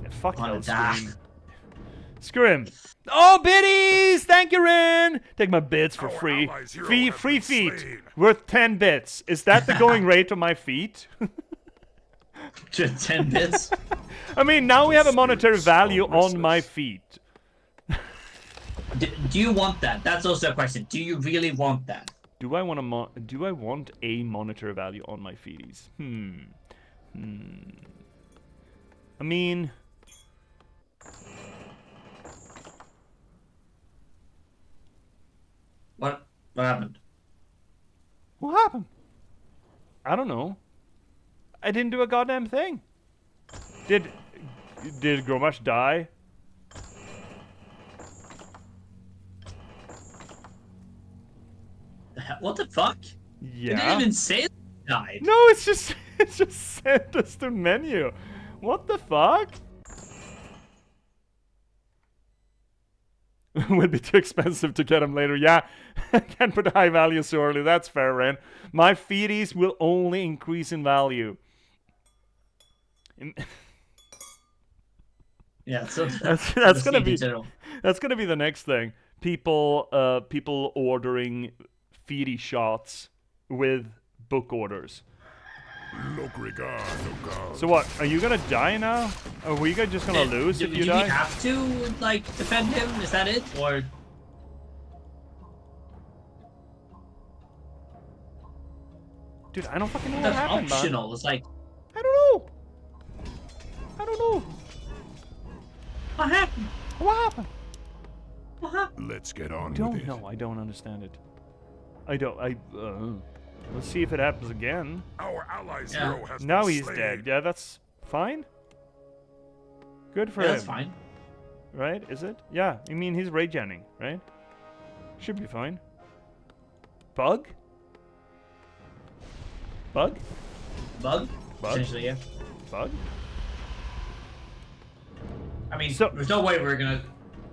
Fuck
wanna
no,
die.
Scream. Screw him. Oh, biddies! Thank you, Rin! Take my bits for
Our
free.
allies' hero
Free,
has
free
been
feet.
slain.
Worth 10 bits. Is that the going rate of my feet?
just 10 bits.
I mean, now we have a monetary
Spirits
value
are
on my
restless.
feet.
Do you want that? That's also a question. Do you really want that?
Do I want a monetary value on my feeties? I mean,
What happened?
what happened? I don't know. I didn't do a goddamn thing. Did Gromash die?
What the fuck?
Yeah.
It didn't even say it died.
No, it's just sent us the menu. What the fuck? Would be too expensive to get them later. Yeah, can't put high value so early. That's fair, Ren. My feeties will only increase in value.
Yeah, so
That's gonna be the next thing. People ordering feedy shots with book orders. So what? Are you gonna die now? Are we just gonna lose if you
do
die?
we have to like defend him? Is that it, or?
Dude, I don't fucking know what
That's
happened, man.
optional. It's like,
I don't know.
what happened?
What happened?
What happened?
Let's get on
Don't
with it.
know. I don't understand it. Let's see if it happens again.
Our allies'
Yeah.
hero has
Now
been
he's
slain.
dead. Yeah, that's fine. Good for
Yeah,
him.
that's fine.
Right? Is it? Yeah. I mean, he's rage-genning, right? Should be fine. Bug? Bug?
Bug?
Bug?
Potentially, yeah.
Bug?
I mean,
So-
there's no way we're gonna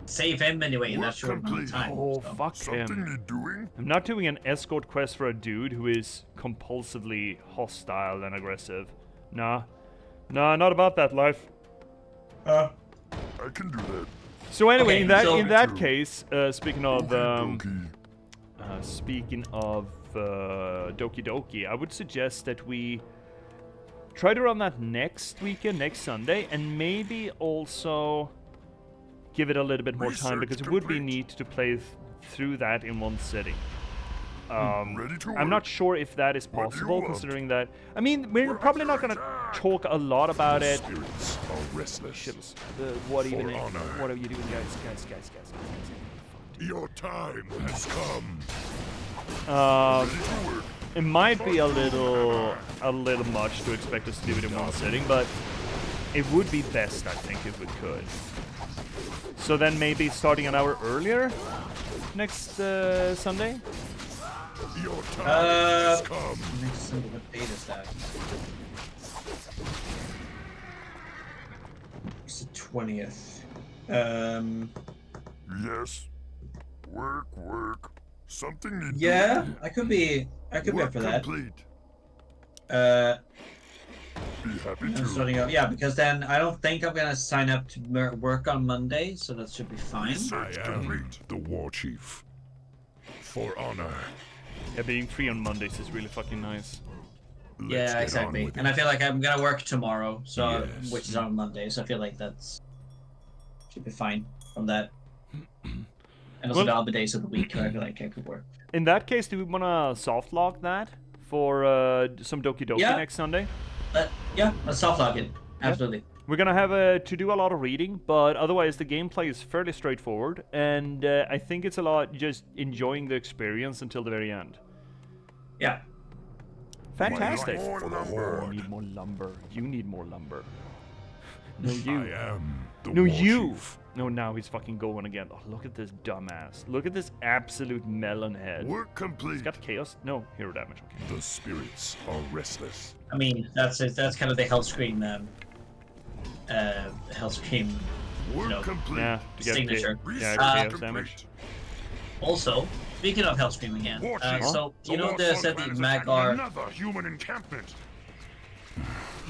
save him anyway in that short amount of
complete.
time.
Oh,
so.
fuck
Something
him.
you doing?
I'm not doing an escort quest for a dude who is compulsively hostile and aggressive. Nah. Nah, not about that life.
I can do that.
So anyway,
Okay,
in that
so-
in that case, speaking of
Okey-dokey.
speaking of Doki Doki, I would suggest that we try to run that next weekend, next Sunday, and maybe also give it a little bit more time, because it would be neat to play through that in one sitting. I'm not sure if that is possible, considering that... I mean, we're probably not going to talk a lot about it.
Spirits are restless.
Ships, what are you doing, guys?
Your time has come.
It might be a little much to expect us to do it in one sitting, but it would be best, I think, if we could. So then maybe starting an hour earlier next Sunday?
Your time has come.
Next Sunday, what date is that? It's the 20th.
Yes. Work. Something needs.
Yeah, I could be up for that.
Complete. Be happy
I'm
to.
starting out, yeah, because then I don't think I'm gonna sign up to work on Monday, so that should be fine.
Research complete. The war chief. For honor.
Yeah, being free on Mondays is really fucking nice.
Let's
Yeah,
get on
exactly.
with
And I
it.
feel like I'm gonna work tomorrow, so
Yes.
which is on Monday, so I feel like that's should be fine from that. And also the other days of the week, I feel like I could work.
In that case, do we wanna soft lock that for some Doki Doki
Yeah.
next Sunday?
Yeah, let's soft lock it. Absolutely.
We're gonna have to do a lot of reading, but otherwise the gameplay is fairly straightforward, and I think it's a lot just enjoying the experience until the very end.
Yeah.
Fantastic.
More
I
lumber.
need more lumber. You need more lumber. No, you.
I am the
No,
war
you.
chief.
No, now he's fucking going again. Oh, look at this dumbass. Look at this absolute melon head.
Work complete.
He's got chaos. No, hero damage. Okay.
The spirits are restless.
I mean, that's kind of the Hellscream, Hellscream,
Work
know,
complete.
Yeah, to get
signature.
Research
chaos
complete.
damage.
Also, speaking of Hellscream again,
War chief.
so you know
The
said the
Warfront
Mag
is
are
another human encampment.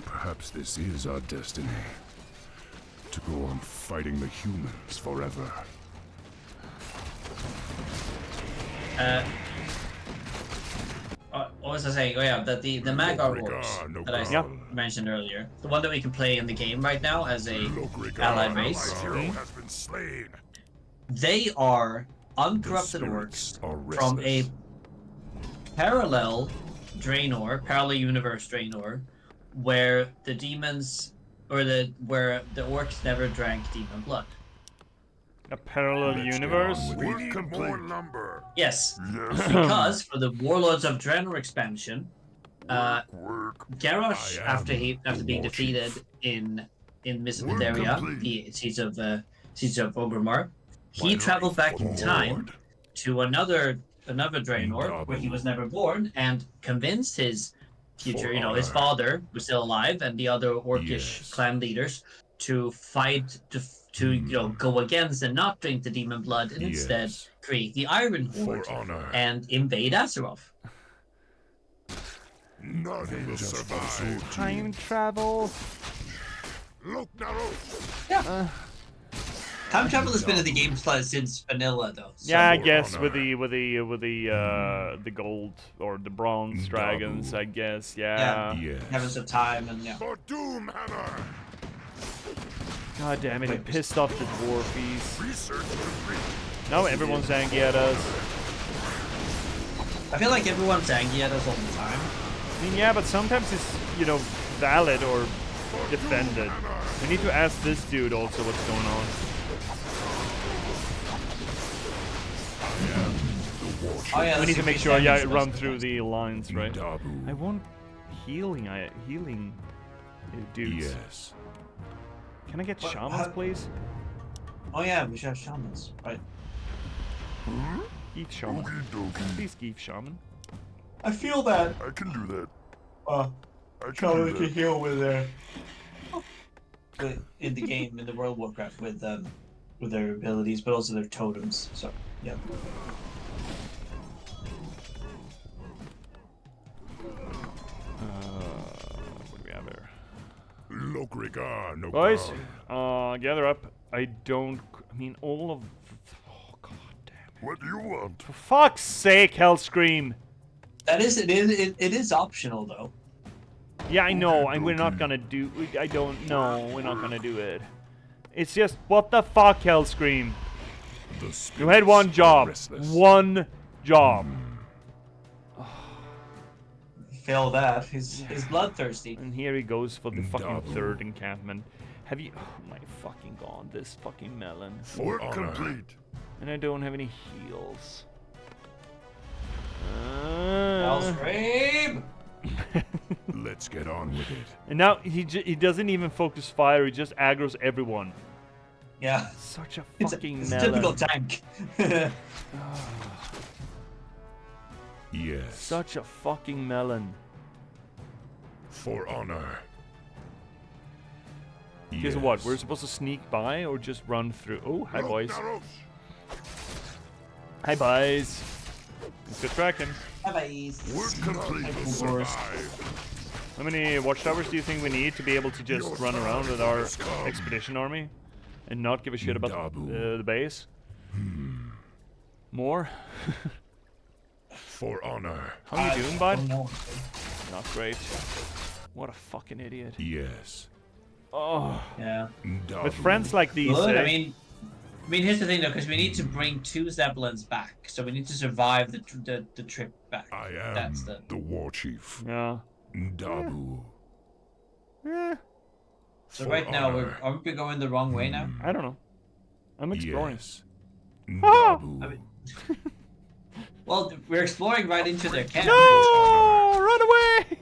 Perhaps this is our destiny. To go on fighting the humans forever.
what was I saying? Oh yeah, that the Magar
Look,
orcs
no
that I
problem.
mentioned earlier, the one that we can play in the game right now as a
Look,
allied race,
hero has been slain.
they are uncorrupted
The
orcs
spirits are
from a
restless.
parallel parallel universe Draenor, where the demons where the orcs never drank demon blood.
A parallel
Let's get
universe.
on with it. We need more lumber.
Yes,
Yes.
because for the Warlords of Draenor expansion,
Work.
Garrosh,
I am
after
the
being
war
defeated
chief.
in
Work
Mesopotamia,
complete.
the siege of Orgrimmar, he
My
traveled
life
back
for
in
the
time
Lord.
to another Draenor where he was never born, and convinced his future,
For
his
honor.
father was still alive, and the other orcish
Yes.
clan leaders to fight to go against and not drink the demon blood, and instead
Yes.
create the Iron Horde
For honor.
and invade Azeroth.
None will survive.
Time travel.
Look, Naro.
Yeah. Time travel has been in the game since vanilla, though. So.
Yeah, I
For
guess
honor.
with the gold or the bronze
Ndabu.
dragons, I guess. Yeah.
Yes.
Heavens of Time and yeah.
For Doomhammer.
God damn it! He pissed off the dwarfies.
Research complete.
Now everyone's angry at us.
I feel like everyone's angry at us all the time.
I mean, yeah, but sometimes it's valid or defended. We need to ask this dude also what's going on.
Oh yeah,
We need to make sure, run
through.
through the lines, right?
Ndabu.
I want healing dudes.
Yes.
Can I get
What-
shamans,
how-
please?
Oh yeah, we should have shamans, right?
Give shaman.
Okie dokie.
Please give shaman.
I feel that
I can do that.
uh,
I can
Shaman
do
can
that.
heal with in the game in the World of Warcraft with their abilities, but also their totems. So yeah.
What do we have here?
Lokrigar, no
Boys,
problem.
gather up. I mean, all of... Oh, god damn
What do you want?
For fuck's sake, Hellscream!
It is optional though.
Yeah, I know, and we're not gonna do... I don't know, we're not gonna do it. It's just, what the fuck, Hellscream? You had one job. One job.
Fail that. He's bloodthirsty.
And here he goes for the fucking third encampment. Have you... Oh my fucking god, this fucking melon.
Work complete.
And I don't have any heals.
Hellscream!
Let's get on with it.
And now he doesn't even focus fire, he just aggroes everyone.
Yeah.
Such a
It's
fucking
a
melon.
typical tank.
Yes.
Such a fucking melon.
For honor.
Guess what? We're supposed to sneak by or just run through? Oh, hi boys. Hi boys. Good tracking.
Work complete. Will survive.
How many watchtowers do you think we need to be able to just run around with our expedition army and not give a shit about the base? More?
For honor.
How are you doing, bud?
No.
Not great. What a fucking idiot.
Yes.
Oh.
Yeah.
With friends like these,
Good.
eh?
I mean, here's the thing though, because we need to bring 2 Zeppelins back, so we need to survive the trip back.
I am
That's
the war chief.
Yeah.
Dabu.
Eh,
So right now, aren't we going the wrong way now?
I don't know. I'm exploring.
Yes.
Ah!
Dabu.
I mean, well, we're exploring right into their camp.
No! Run away!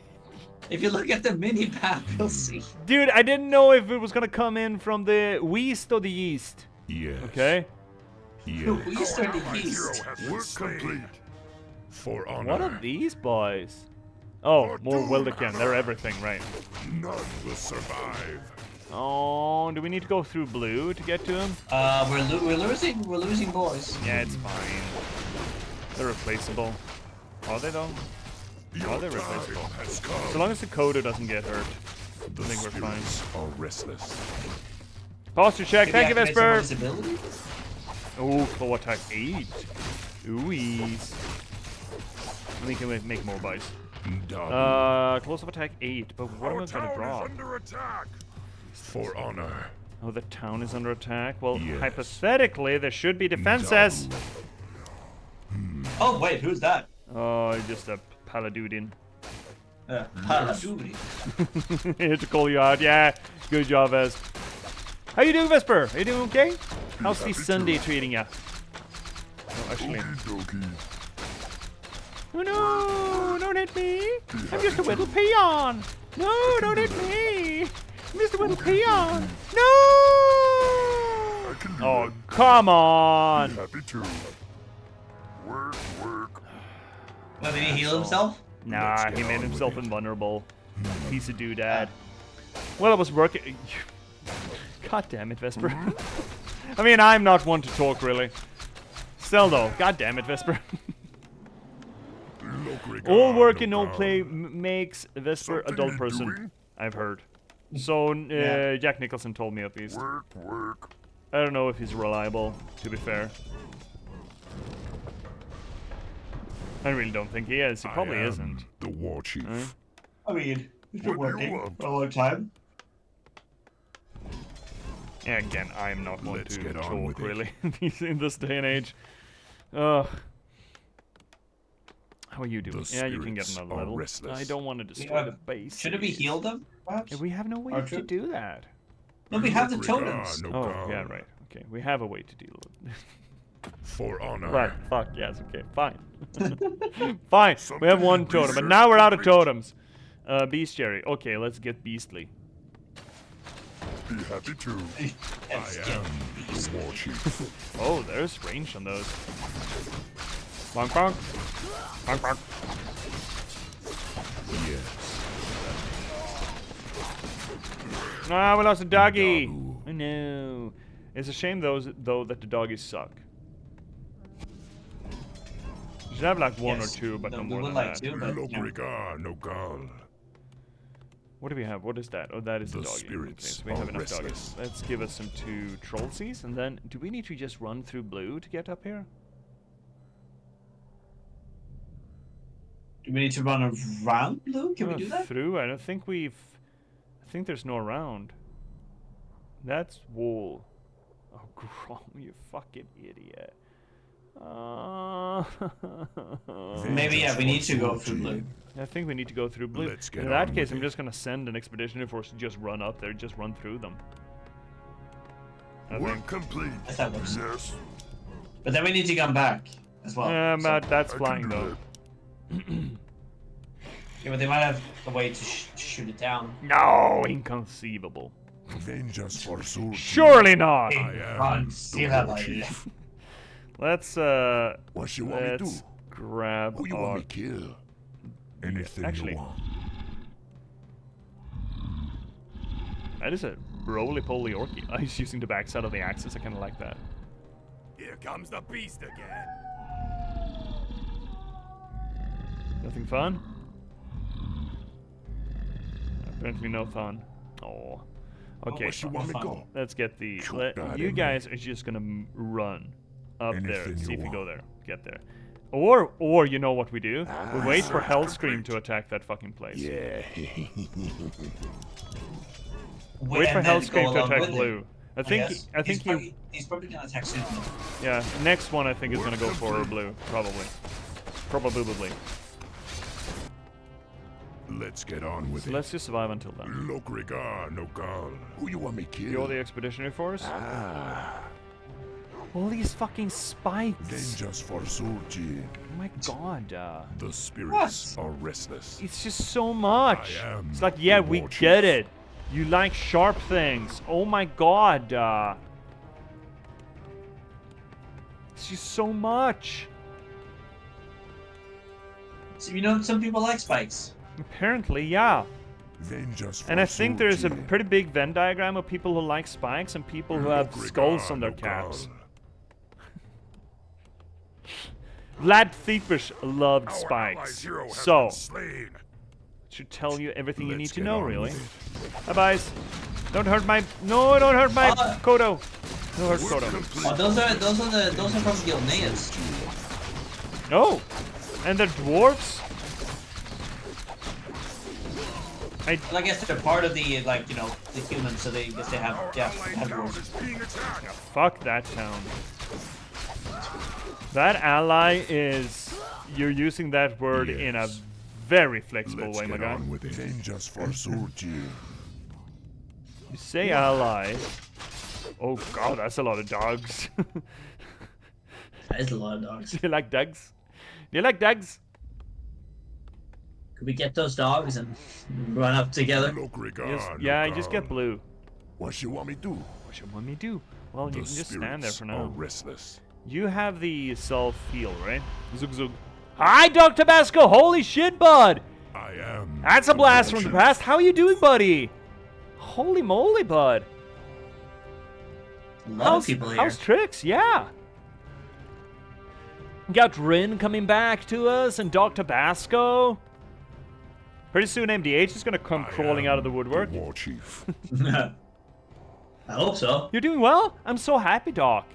If you look at the mini map, you'll see.
Dude, I didn't know if it was gonna come in from the west or the east.
Yes.
Okay?
Yes.
We start the east.
Work complete. For honor.
What are these boys? Oh, more Wildekin. They're everything, right?
None will survive.
Oh, do we need to go through blue to get to him?
We're losing boys.
Yeah, it's fine. They're replaceable. Are they though? Are they replaceable?
Has come.
So long as the coder doesn't get hurt,
The
I think we're fine.
spirits are restless.
Posture check. Thank you,
Activate
Vesper.
someone's ability?
Oh, claw attack 8. Ooh-ees. We can make more buys.
Dabu.
Close up attack 8, but what am I gonna
Town is
drop?
under attack. For honor.
Oh, the town is under attack? Well,
Yes.
hypothetically, there should be defenses!
Oh wait, who's that?
Oh, just a paladudin.
Paladuri.
Here to call you out. Yeah, good job, Ves. How you doing, Vesper? Are you doing okay? How's the Sunday treating ya? Oh, actually.
Okie
Oh no! Don't hit me! I'm just a little peon! No, don't hit me! I'm just a little peon! No!
I can do
Oh,
that.
come on!
Happy to. Work.
Well, did he heal himself?
Nah,
Let's
he
get
made
on with
himself
it.
invulnerable. Piece of doodad. Well, it was working. God damn it, Vesper. I mean, I'm not one to talk, really. Still, though, god damn it, Vesper. All work and no play makes Vesper a
Something
dull
you're
person.
doing?
I've heard. So,
Yeah.
Jack Nicholson told me at least.
Work.
I don't know if he's reliable, to be fair. I really don't think he is. He probably
I am
isn't.
The war chief.
Right?
I mean, he's been
What do you
working
want?
for a long time.
Yeah, again, I'm not one
Let's
to
get on
talk,
with it.
really, in this day and age. Ugh. How are you doing?
The
Yeah, you can get
spirits
another
are
level.
restless.
I don't want to destroy the base.
Shouldn't we heal them, perhaps?
Yeah, we have no way
Or
to
should-
do that.
No, we have the
Look,
totems.
no
Oh,
God.
yeah, right. Okay, we have a way to deal with it.
For honor.
Right, fuck, yes, okay, fine. Fine, we have one
Something
totem, but
research
now we're out of
complete.
totems. Bestiary. Okay, let's get beastly.
Be happy to.
Yes,
I am the war chief.
Oh, there's range on those. Bonk, bonk. Bonk, bonk.
Yes.
Ah, we lost a doggy.
Dabu.
I know. It's a shame though that the doggies suck. You should have like one
Yes.
or two, but no
We
more
would
than
like
that.
to, but you know.
Lokrigar no gal.
What do we have? What is that? Oh, that is the
The
doggy.
spirits
Okay, so we have
are
enough
restless.
doggies. Let's give us some 2 trollsies, and then do we need to just run through blue to get up here?
Do we need to run around blue? Can we do that?
Through? I don't think we've... I think there's no around. That's wool. Oh, Grom, you fucking idiot.
Maybe, yeah, we need to go through blue.
I think we need to go through blue.
Let's get
In that
on
case,
with
I'm
it.
just gonna send an expeditionary force to just run up there, just run through them. I
Work
think.
complete.
If that works.
Yes.
But then we need to come back as well.
But that's
I
flying
can do
though.
Yeah, but they might have a way to shoot it down.
No, inconceivable.
Avenge us for Sultan.
Surely not.
I am
Run,
the
see that
war
idea.
chief.
Let's
What you want me to do?
let's grab
Who you
our...
want me kill? Anything
actually-
you want.
That is a roly-poly orky. He's using the backside of the axis. I kind of like that.
Here comes the beast again.
Nothing fun? Apparently no fun. Oh. Okay,
Where you want me to go?
let's get the...
Shoot that
you
in
guys are just gonna run up there.
Anything
See
you
if you go
want.
there. Get there. Or you know what we do? We wait for
Ah,
Hellscream
great.
to attack that fucking place.
Yeah.
Wait for
And then go
Hellscream to
along
attack
with it,
blue. I think
guess.
you...
He's probably gonna attack soon.
Yeah, next one I think is gonna go for blue, probably. Probably.
Let's get on with
So
it.
let's just survive until then.
Look, regard, no call. Who you want me kill?
You're the expeditionary force?
Ah,
All these fucking spikes!
avenge us for Sultan.
Oh my god,
The spirits are restless.
it's just so much!
I am
It's like, yeah,
the
we
war
get
chief.
it! You like sharp things! Oh my god, it's just so much!
So, you know, some people like spikes.
Apparently, yeah.
Avenge us for
And I think there's a
Sultan.
pretty big Venn diagram of people who like spikes and people who have
Look,
skulls
regard,
on their
no
caps.
call.
Vlad Thiepers loved
Our
spikes.
allies' hero has
So,
been slain.
should tell you everything you need
Let's
to
get
know,
on
really.
with
Bye byes. Don't hurt my... No, don't hurt my Kodo. Don't hurt
Work
Kodo.
complete.
Oh, those are from Gilneas.
Oh! And the dwarves?
Well, I guess they're part of the, like, you know, the humans, so they guess they have,
Our
yeah,
allied
have
town
dwarves.
is being attacked.
Fuck that town. That ally is... You're using that word in a
Yes.
very flexible
Let's
way, my
get
guy.
on with it. Avenge us for Sultan.
You say ally. Oh god, that's a lot of dogs.
That is a lot of dogs.
Do you like dogs? Do you like dogs?
Could we get those dogs and run up together?
Look, regard,
Just,
no
yeah, you just get
call.
blue.
What you want me do?
What you want me to do? Well, you
The
can just stand there
spirits
for
are
now.
restless.
You have the self-heal, right? Zug zug. Hi, Dr. Basco! Holy shit, bud!
I am.
That's a
the
blast
war
from the
chief.
past. How you doing, buddy? Holy moly, bud.
A lot of people here.
How's Trix? Yeah. Got Rin coming back to us and Dr. Basco. Pretty soon MDH is gonna come
I
crawling
am
out of the woodwork.
The war chief.
I hope so.
You're doing well? I'm so happy, Doc.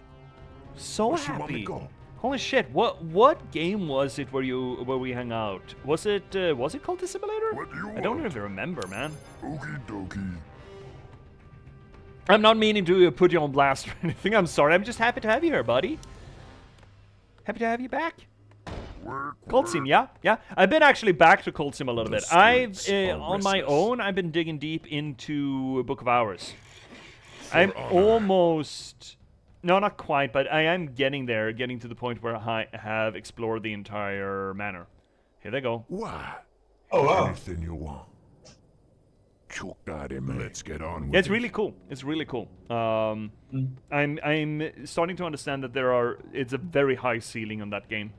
So
Where you want me
happy.
go?
Holy shit! What game was it where we hung out? Was it called the simulator?
What do you
I don't
want?
even remember, man.
Okie dokie.
I'm not meaning to put you on blast or anything. I'm sorry. I'm just happy to have you here, buddy. Happy to have you back.
Work,
Cold Sim,
work.
yeah. I've been actually back to Cold Sim a little
The
bit. I've
spirits are
on my
restless.
own. I've been digging deep into Book of Hours. I'm
honor.
almost, no, not quite, but I am getting there, getting to the point where I have explored the entire manor. Here they go.
What?
Oh, wow.
Anything you want. Choke that in, man. Let's get on with
Yeah, it's
it.
really cool. It's really cool. I'm starting to understand that it's a very high ceiling on that game.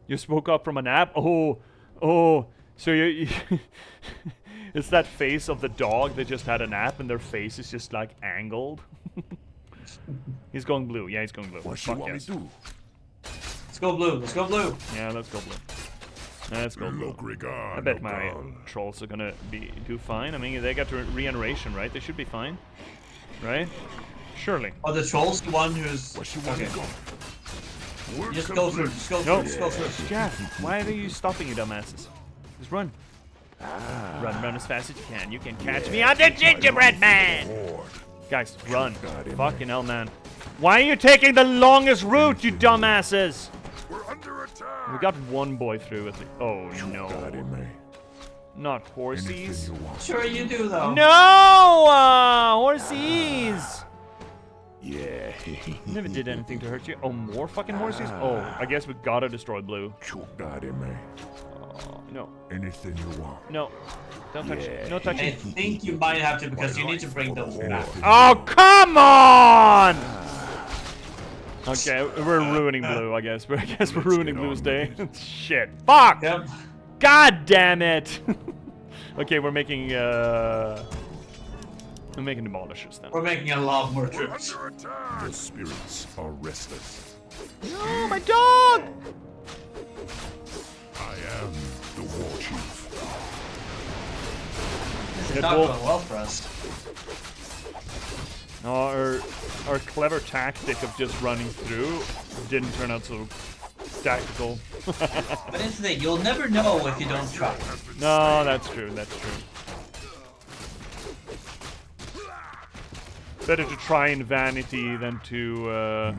You just woke up from a nap. Oh, so you it's that face of the dog that just had a nap and their face is just like angled. He's going blue. Yeah, he's going blue.
What you
Fuck
want
yes.
me do?
Let's go blue. Let's go blue.
Yeah, let's go blue. Let's go blue.
Look, regard.
I bet
no
my
call.
trolls are gonna do fine. I mean, they got regeneration, right? They should be fine, right? Surely.
Oh, the troll's the one who's.
What you want me
Okay.
go? Work
Just go through.
complete.
Just go
No.
through. Just go through.
Jeff, why are you stopping, you dumbasses? Just run. Run as fast as you can. You can catch me on the gingerbread man! Guys, run. Fucking hell, man. Why are you taking the longest route, you dumbasses?
We're under attack!
We got one boy through at least. Oh, no. Not horsies.
Sure you do, though.
No! Horsies!
Yeah.
Never did anything to hurt you. Oh, more fucking horses? Oh, I guess we gotta destroy blue. No.
Anything you want.
No. Don't touch it. No
I
touching.
think you might have to because you need to bring those back.
Oh, come on! Okay, we're ruining blue, I guess. I guess we're ruining blue's day. Shit. Fuck!
Yep.
God damn it! Okay, we're making demolishers now.
We're making a lot more troops.
The spirits are restless.
No, my dog!
I am the war chief.
This is not going well for us.
Our clever tactic of just running through didn't turn out so tactical.
But it's the thing, you'll never know if you don't try.
No, that's true. That's true. Better to try in vanity than to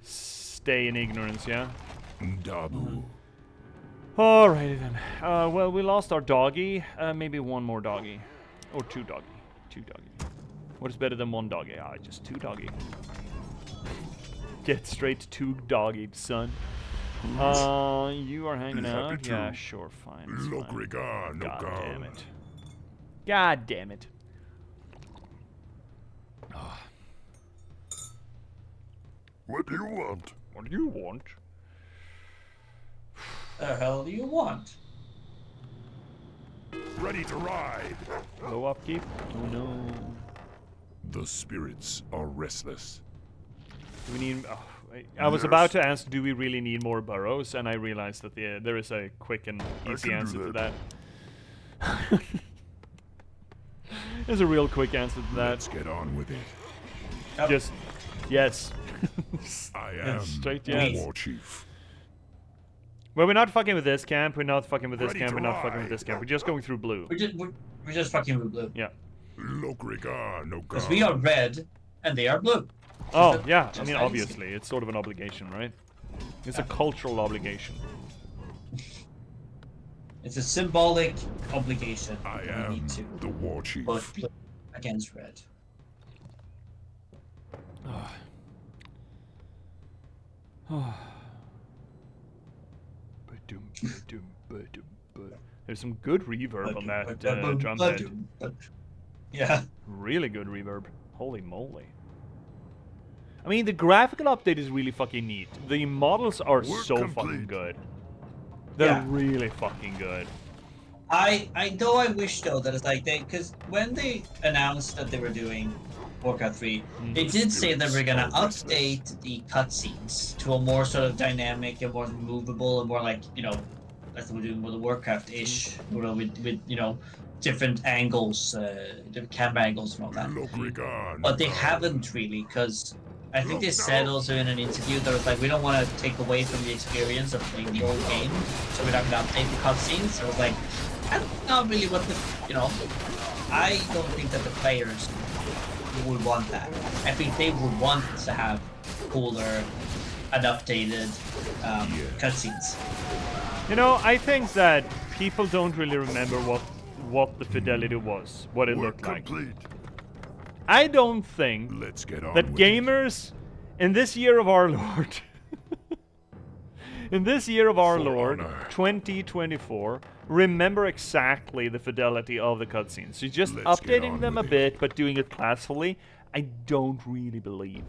stay in ignorance, yeah?
Dabu.
Alrighty then. Well, we lost our doggy. Maybe one more doggy. Or two doggy. Two doggy. What is better than one doggy? Ah, just two doggy. Get straight to two doggy, son. You are hanging out? Yeah, sure, fine. It's fine. God damn it. God damn it.
What do you want?
What do you want?
The hell do you want?
Ready to ride.
Low upkeep? Oh no.
The spirits are restless.
Do we need... Oh, I was about to ask, do we really need more burrows? And I realized that there is a quick and easy answer to that. There's a real quick answer to that.
Let's get on with it.
Yep.
Just... Yes.
I am
Straight
the
yes.
war chief.
Well, we're not fucking with this camp, we're not fucking with this
Ready
camp,
to
we're not fucking with
ride.
this camp. We're just going through blue.
We're just fucking with blue.
Yeah.
Because we are red and they are blue.
Oh, yeah. I
Just
mean,
that
obviously. It's sort of an obligation, right? It's a cultural obligation.
It's a symbolic obligation.
I
We
am
need to
the war chief.
vote blue against red.
There's some good reverb on that drum head.
Yeah.
Really good reverb. Holy moly. I mean, the graphical update is really fucking neat. The models are so fucking good. They're
Yeah.
really fucking good.
I know I wish though that it's like because when they announced that they were doing Warcraft 3, they did say that we're gonna update the cutscenes to a more sort of dynamic and more movable and more like, you know, as we're doing with the Warcraft-ish, you know, with you know, different angles, different camera angles and all that. But they haven't really, because I think they said also in an interview that was like, we don't want to take away from the experience of playing the old game, so we're not gonna update the cutscenes. So it was like, that's not really what the, you know, I don't think that the players would want that. I think they would want to have cooler and updated cutscenes.
You know, I think that people don't really remember what the fidelity was, what it looked like. I don't think
Let's get on
that
with
gamers in this year of our Lord, in this year of our
For
Lord,
honor.
2024, remember exactly the fidelity of the cutscenes. So just
Let's get
updating
on
them a
with
bit, but doing it classfully, I don't really believe.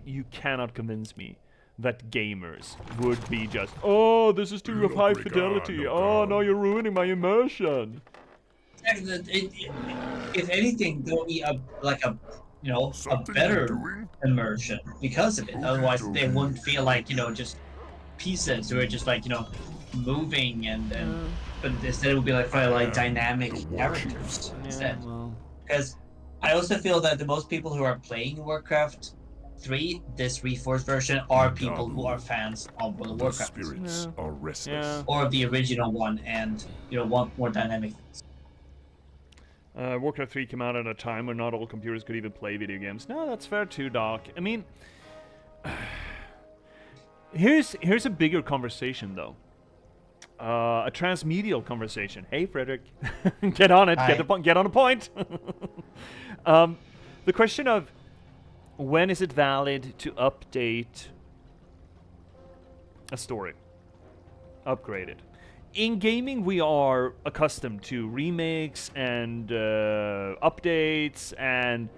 You cannot convince me that gamers would be just, oh, this is too high fidelity. Oh, no, you're ruining my immersion.
If anything, there'll be a you know,
Something
a better
doing?
immersion because of it. Otherwise, they wouldn't feel like, you know, just pieces or just like, you know, moving and but instead it would be like probably like dynamic characters instead.
well.
Because I also feel that the most people who are playing Warcraft 3, this Reforged version, are people who are fans of World of
The
Warcraft
spirits are restless.
Yeah.
or the original one, and want more dynamic things.
Warcraft 3 came out at a time when not all computers could even play video games. No, that's fair too, Doc. I mean, here's a bigger conversation though. A transmedial conversation. Hey, Frederick, get on it.
Hi.
Get on a point. The question of when is it valid to update a story, upgrade it. In gaming, we are accustomed to remakes and updates and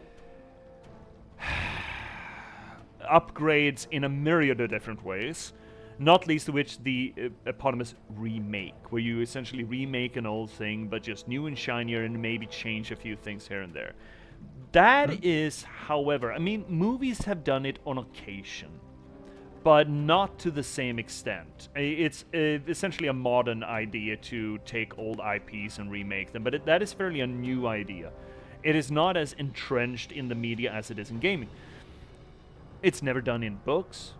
upgrades in a myriad of different ways. Not least of which the eponymous remake, where you essentially remake an old thing, but just new and shinier, and maybe change a few things here and there. That is, however, I mean, movies have done it on occasion, but not to the same extent. It's essentially a modern idea to take old IPs and remake them, but that is fairly a new idea. It is not as entrenched in the media as it is in gaming. It's never done in books.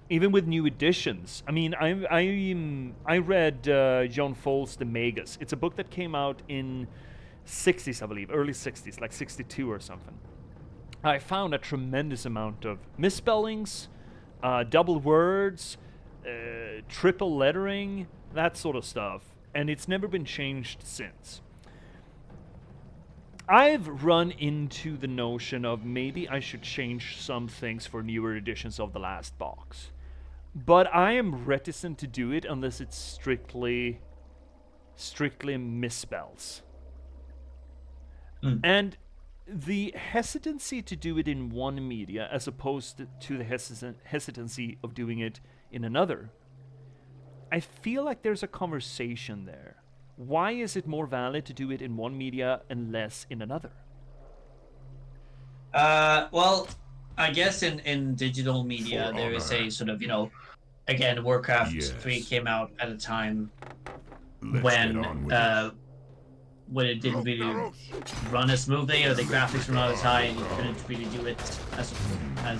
Even with new editions. I mean, I read John Fowles' The Magus. It's a book that came out in 60s, I believe, early 60s, like 62 or something. I found a tremendous amount of misspellings, double words, triple lettering, that sort of stuff, and it's never been changed since. I've run into the notion of maybe I should change some things for newer editions of the last box. But I am reticent to do it unless it's strictly misspells. And the hesitancy to do it in one media as opposed to the hesitancy of doing it in another, I feel like there's a conversation there. Why is it more valid to do it in one media and less in another?
Well, I guess in digital media there is a sort of, again, Warcraft 3 came out at a time when it didn't really run as smoothly, or the graphics were not as high, and you couldn't really do it as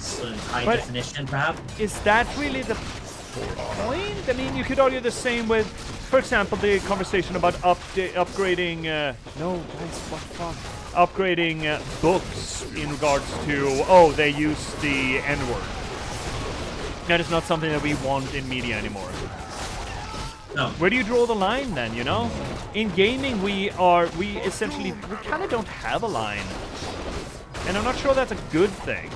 sort of high definition, perhaps.
Is that really the point? I mean, you could argue the same with, for example, the conversation about upgrading. No, guys, what the fuck? Upgrading books in regards to they use the N-word. That is not something that we want in media anymore.
No.
Where do you draw the line then, In gaming, we essentially kind of don't have a line. And I'm not sure that's a good thing.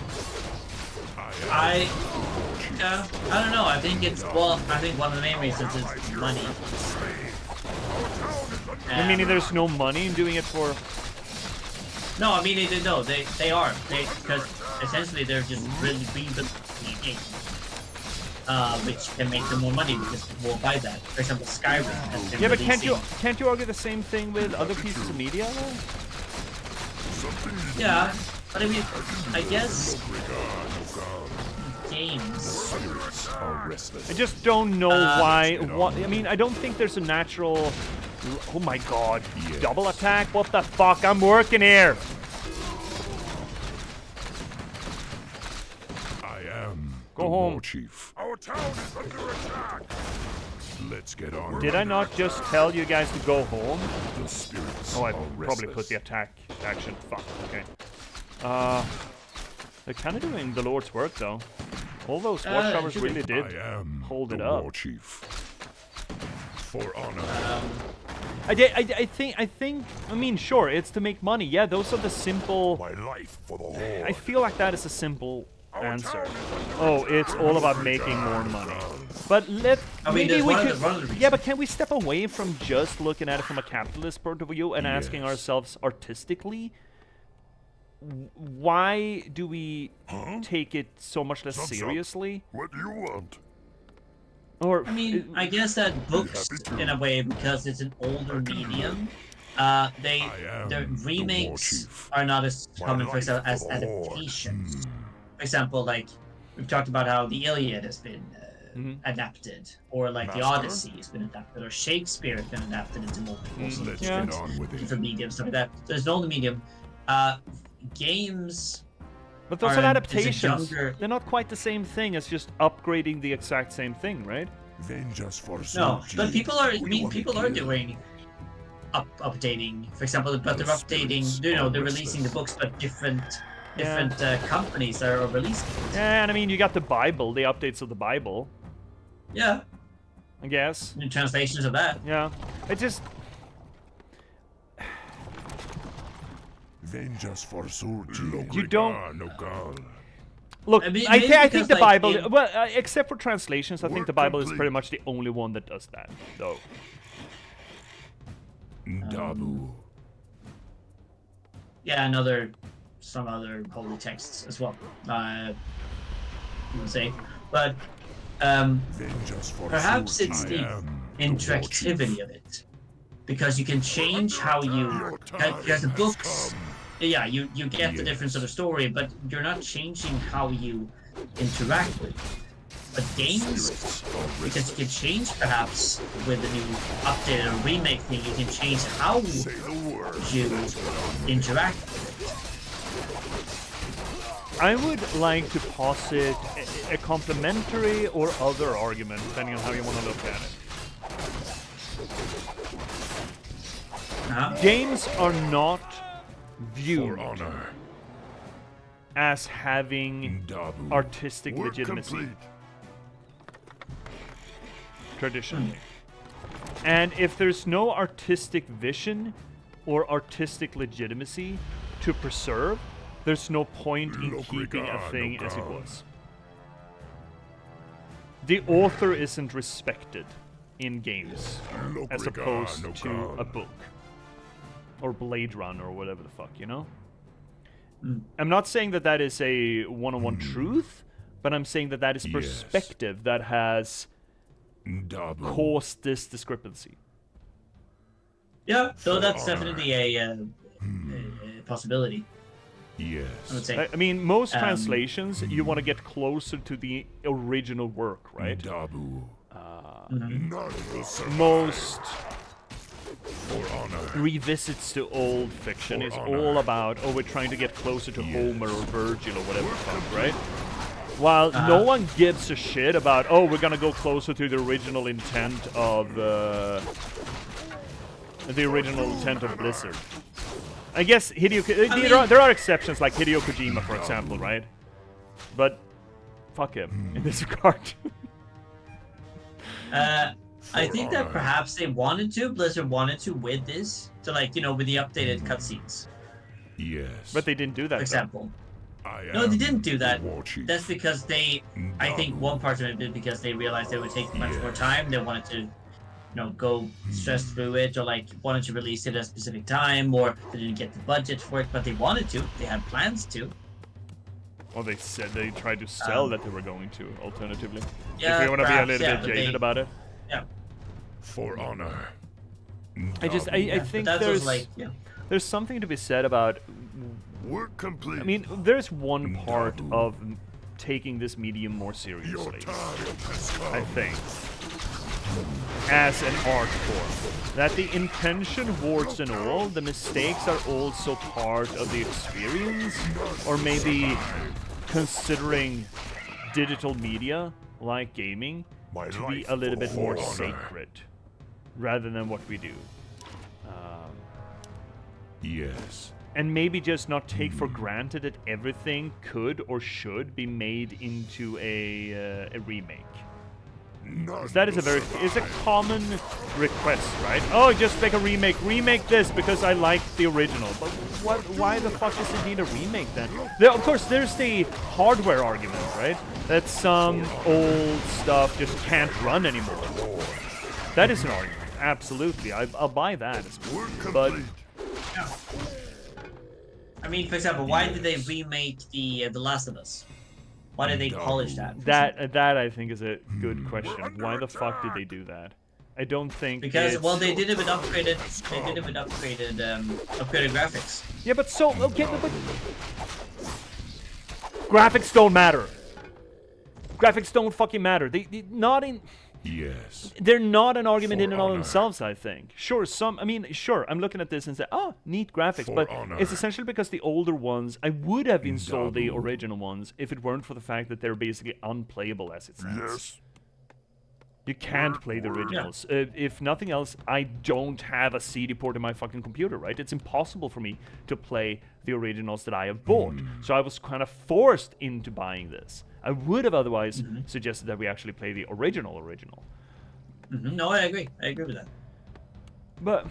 I don't know. I think one of the main reasons is money.
Meaning there's no money in doing it for...
No, I mean, they are. Because essentially they're just really rebuilding the game. Which can make them more money because people will buy that. For example, Skyrim has been
but
releasing...
can't you argue the same thing with other pieces of media?
Yeah, but I mean, I guess games.
I just don't know why. I mean, I don't think there's a natural. Oh my god! Double attack? What the fuck? I'm working here. Go home.
Chief. Our town is under attack. Let's get on.
Did I not just tell you guys to go home?
The spirits
I
are
probably
restless.
put the attack action. Fuck. Okay. They're kind of doing the Lord's work though. All those watchtowers really did hold it up.
War Chief. For honor.
I think. I mean, sure, it's to make money. Yeah, those are the simple.
My life for the Horde.
I feel like that is a simple answer. Oh, it's all about making more money. But maybe we could. Yeah, but can we step away from just looking at it from a capitalist point of view and asking ourselves artistically, why do we take it so much less seriously?
What do you want?
Or
I mean, I guess that books, in a way, because it's an older medium, their remakes are not as common, for example, as adaptations. For example, like we've talked about how the Iliad has been adapted, or like the Odyssey has been adapted, or Shakespeare has been adapted into multiple different mediums, stuff like that. So there's an older medium. Games
But those are
is a
adaptations.
younger.
They're not quite the same thing as just upgrading the exact same thing, right?
Venge us for
No,
Suji.
but people are. I
We
mean,
will
people are
begin.
doing updating, for example. But they're
The
updating.
spirits
You know,
are
they're releasing the
restless.
books, but different
Yeah.
companies are releasing it.
Yeah, and I mean, you got the Bible, the updates of the Bible,
Yeah,
I guess.
new translations of that.
Yeah. It just...
Venge us for Suji.
You don't... Look,
I mean,
I
maybe
think
because,
the
like,
Bible...
in-
Well, except for translations, I think
Work
the Bible is
complete.
pretty much the only one that does that, though.
Dabu.
Yeah, some other holy texts as well. I would say, but
Venge us for
perhaps
Suji.
it's
I
the
am
interactivity of it, because you can change how you, because the books, yeah, you get the different sort of story, but you're not changing how you interact with it. But games, because you can change perhaps with the new updated or remake thing, you can change how
Say the word.
you interact with
I would like to posit a complementary or other argument, depending on how you want to look at it.
it.
Games are not viewed
For honor.
as having
Dabu.
artistic
Work
legitimacy,
complete.
traditionally. And if there's no artistic vision or artistic legitimacy to preserve, there's no point in keeping a thing as it was. The author isn't respected in games as opposed to a book or Blade Runner or whatever the fuck, you know? I'm not saying that that is a one-on-one truth, but I'm saying that that is
Yes.
perspective that has
Dabu.
caused this discrepancy.
Yeah, so that's
honor.
definitely a possibility, I would
Yes.
say.
I mean, most translations, you want to get closer to the original work, right?
Dabu.
Mhm.
None will survive.
Most
For honor.
revisits to old fiction
For
is
honor.
all about, oh, we're trying to get closer to
Yes.
Homer or Virgil or whatever the fuck, right? While no one gives a shit about, oh, we're gonna go closer to the original intent of the original intent of Blizzard. I guess Hideo. There are exceptions like Hideo Kojima, for example, right? But fuck him in this regard.
I think that perhaps Blizzard wanted to with this, to like, you know, with the updated cutscenes,
Yes.
But they didn't do that.
for
though.
example.
I
No, they
am
didn't do that.
the war chief.
That's because I think one part of it did because they realized it would take much more time. They wanted to, you know, go stress through it, or like wanted to release it at a specific time, or they didn't get the budget for it, but they wanted to. They had plans to.
Well, they said they tried to sell that they were going to. Alternatively,
Yeah,
if you want to be a
perhaps,
little
yeah,
bit
but
jaded
they-
about it,
Yeah,
For honor.
I
but
think
that's
there's
also like, yeah.
there's something to be said about.
Work complete.
I mean, there's one part of taking this medium more
Your
seriously.
time has come.
I think, as an art form, that the intention, warts and all, the mistakes are also part of the experience, or maybe considering digital media like gaming
My
to be
life
a little bit
for
more
honor.
sacred rather than what we do.
Yes.
And maybe just not take for granted that everything could or should be made into a remake.
None
That is it's a common request, right? Oh, just make a remake. Remake this because I like the original. But why the fuck does it need a remake then? Of course, there's the hardware argument, right? That some old stuff just can't run anymore. That is an argument. Absolutely, I'll buy that. But
I mean, for example, why did they remake the Last of Us? Why did they polish that?
that I think is a good question. Why the fuck did they do that? I don't think
Because
it's...
well, they did it with upgraded. They did it with upgraded graphics.
Yeah, but so okay, but graphics don't matter. Graphics don't fucking matter. They not in.
Yes.
they're not an argument
For
in and of
honor.
themselves, I think. Sure, I'm looking at this and say, oh, neat graphics,
For
but
honor.
it's essentially because the older ones, I would have installed the
Dabu.
original ones if it weren't for the fact that they're basically unplayable as it stands.
Yes.
You can't play the originals. If nothing else, I don't have a CD port in my fucking computer, right? It's impossible for me to play the originals that I have bought. So I was kind of forced into buying this. I would have otherwise suggested that we actually play the original.
No, I agree. I agree with that.
But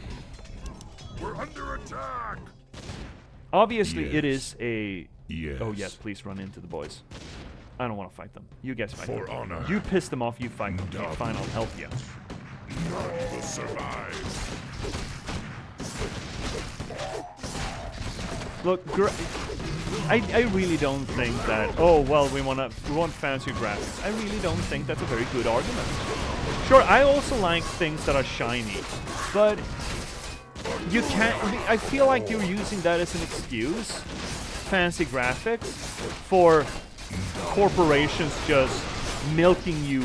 We're under attack.
obviously it
Yes.
is a...
Yes.
Oh yes, please run into the boys. I don't want to fight them. You guys fight
For
them.
honor.
You piss them off, you fight them.
Dabu.
Fine, I'll help you.
None will survive.
Look, I really don't think that. Oh well, we want fancy graphics. I really don't think that's a very good argument. Sure, I also like things that are shiny, but you can't. I feel like you're using that as an excuse, fancy graphics, for corporations just milking you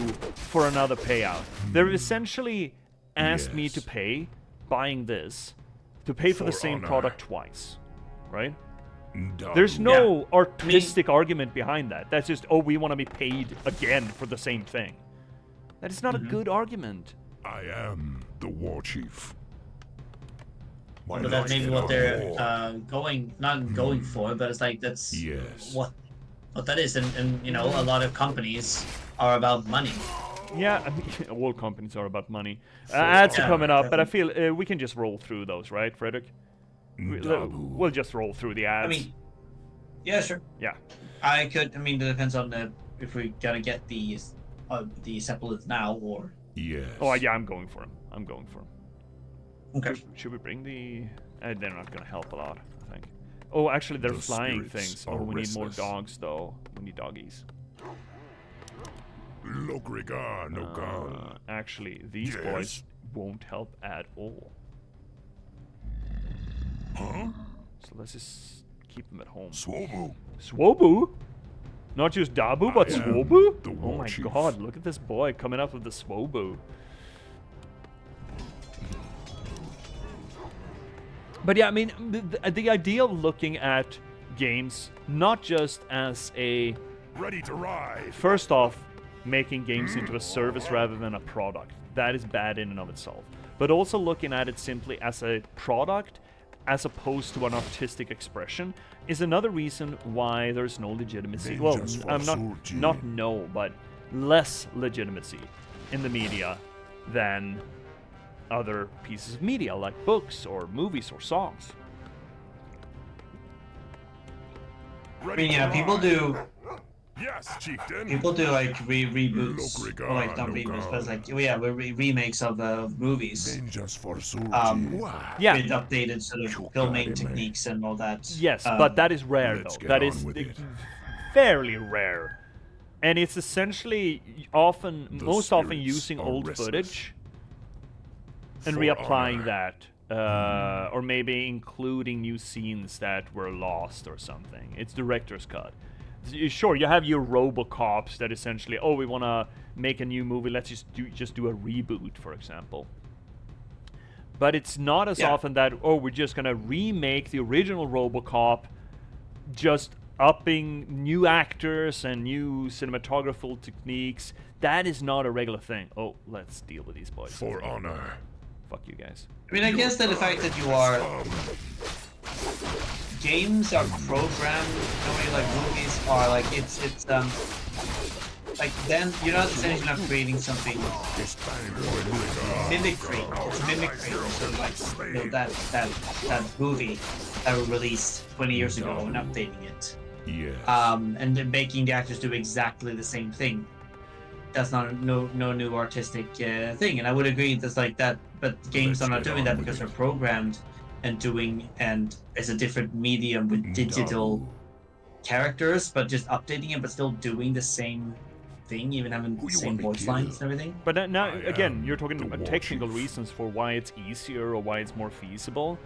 for another payout. They've essentially asked me to
Yes.
pay buying this, to pay for the
For
same
honor.
product twice, right?
Dabu.
There's no artistic argument behind that. That's just, oh, we want to be paid again for the same thing. That is not a good argument.
I am the war chief. My
But that's
life
maybe
in
what
our
they're
war.
not going for, but it's like that's
Yes.
what that is, and you know, a lot of companies are about money.
Yeah, I mean, all companies are about money. Ads are
Yeah,
coming up, but I
definitely.
feel we can just roll through those, right, Frederick?
Dabu.
We'll just roll through the ads.
I mean, yeah, sure.
Yeah.
I could. I mean, it depends on if we gotta get the Zeppelins now or.
Yes.
Oh, yeah, I'm going for him.
Okay.
Should we bring the... they're not going to help a lot, I think. Oh, actually, they're
The
flying
spirits
things.
are
Oh, we need more
restless.
dogs, though. We need doggies.
Logrigar no gun.
Actually, these
Yes?
boys won't help at all.
Huh?
So let's just keep them at home.
Swobu.
Swobu? Not just Dabu, but
I am
Swobu?
the
Oh
war
my
chief.
god, look at this boy coming up with the Swobu. But yeah, I mean, the idea of looking at games not just as a...
Ready to ride.
First off, making games into a service rather than a product. That is bad in and of itself. But also looking at it simply as a product as opposed to an artistic expression is another reason why there's no legitimacy. Well,
Vengeance for
I'm
Surgi.
not no, but less legitimacy in the media than other pieces of media like books or movies or songs.
I mean, yeah, people do
Yes, chieftain.
like reboots,
Look,
or like not
regard,
reboots,
no
but it's like remakes of movies
Vengeance for Surgi.
Yeah.
with updated sort of filming techniques and all that.
Yes, but that is rare
let's
though.
get
That
on
is
with it.
fairly rare. And it's essentially most often
spirits
using
are
old
restless.
footage and
For
reapplying
honor.
that. Or maybe including new scenes that were lost or something. It's director's cut. Sure, you have your RoboCops that essentially, oh, we want to make a new movie, let's just do a reboot, for example. But it's not as often that, oh, we're just going to remake the original RoboCop, just upping new actors and new cinematographical techniques. That is not a regular thing. Oh, let's deal with these boys.
For honor.
Fuck you guys.
I mean, I guess that the fact that you are games are programmed in a way like movies are, like it's like then you're not essentially not creating something mimicry. It's mimicry, sort of like, you know, that movie that was released 20 years ago and updating it.
Yes.
And then making the actors do exactly the same thing. That's not no new artistic thing, and I would agree that's like that. But games are not doing that because they're programmed and it's a different medium with digital characters, but just updating it, but still doing the same thing, even having the same voice lines and everything.
But now,
I
again,
am
you're talking
the
about
war
technical
chief.
reasons for why it's easier or why it's more feasible.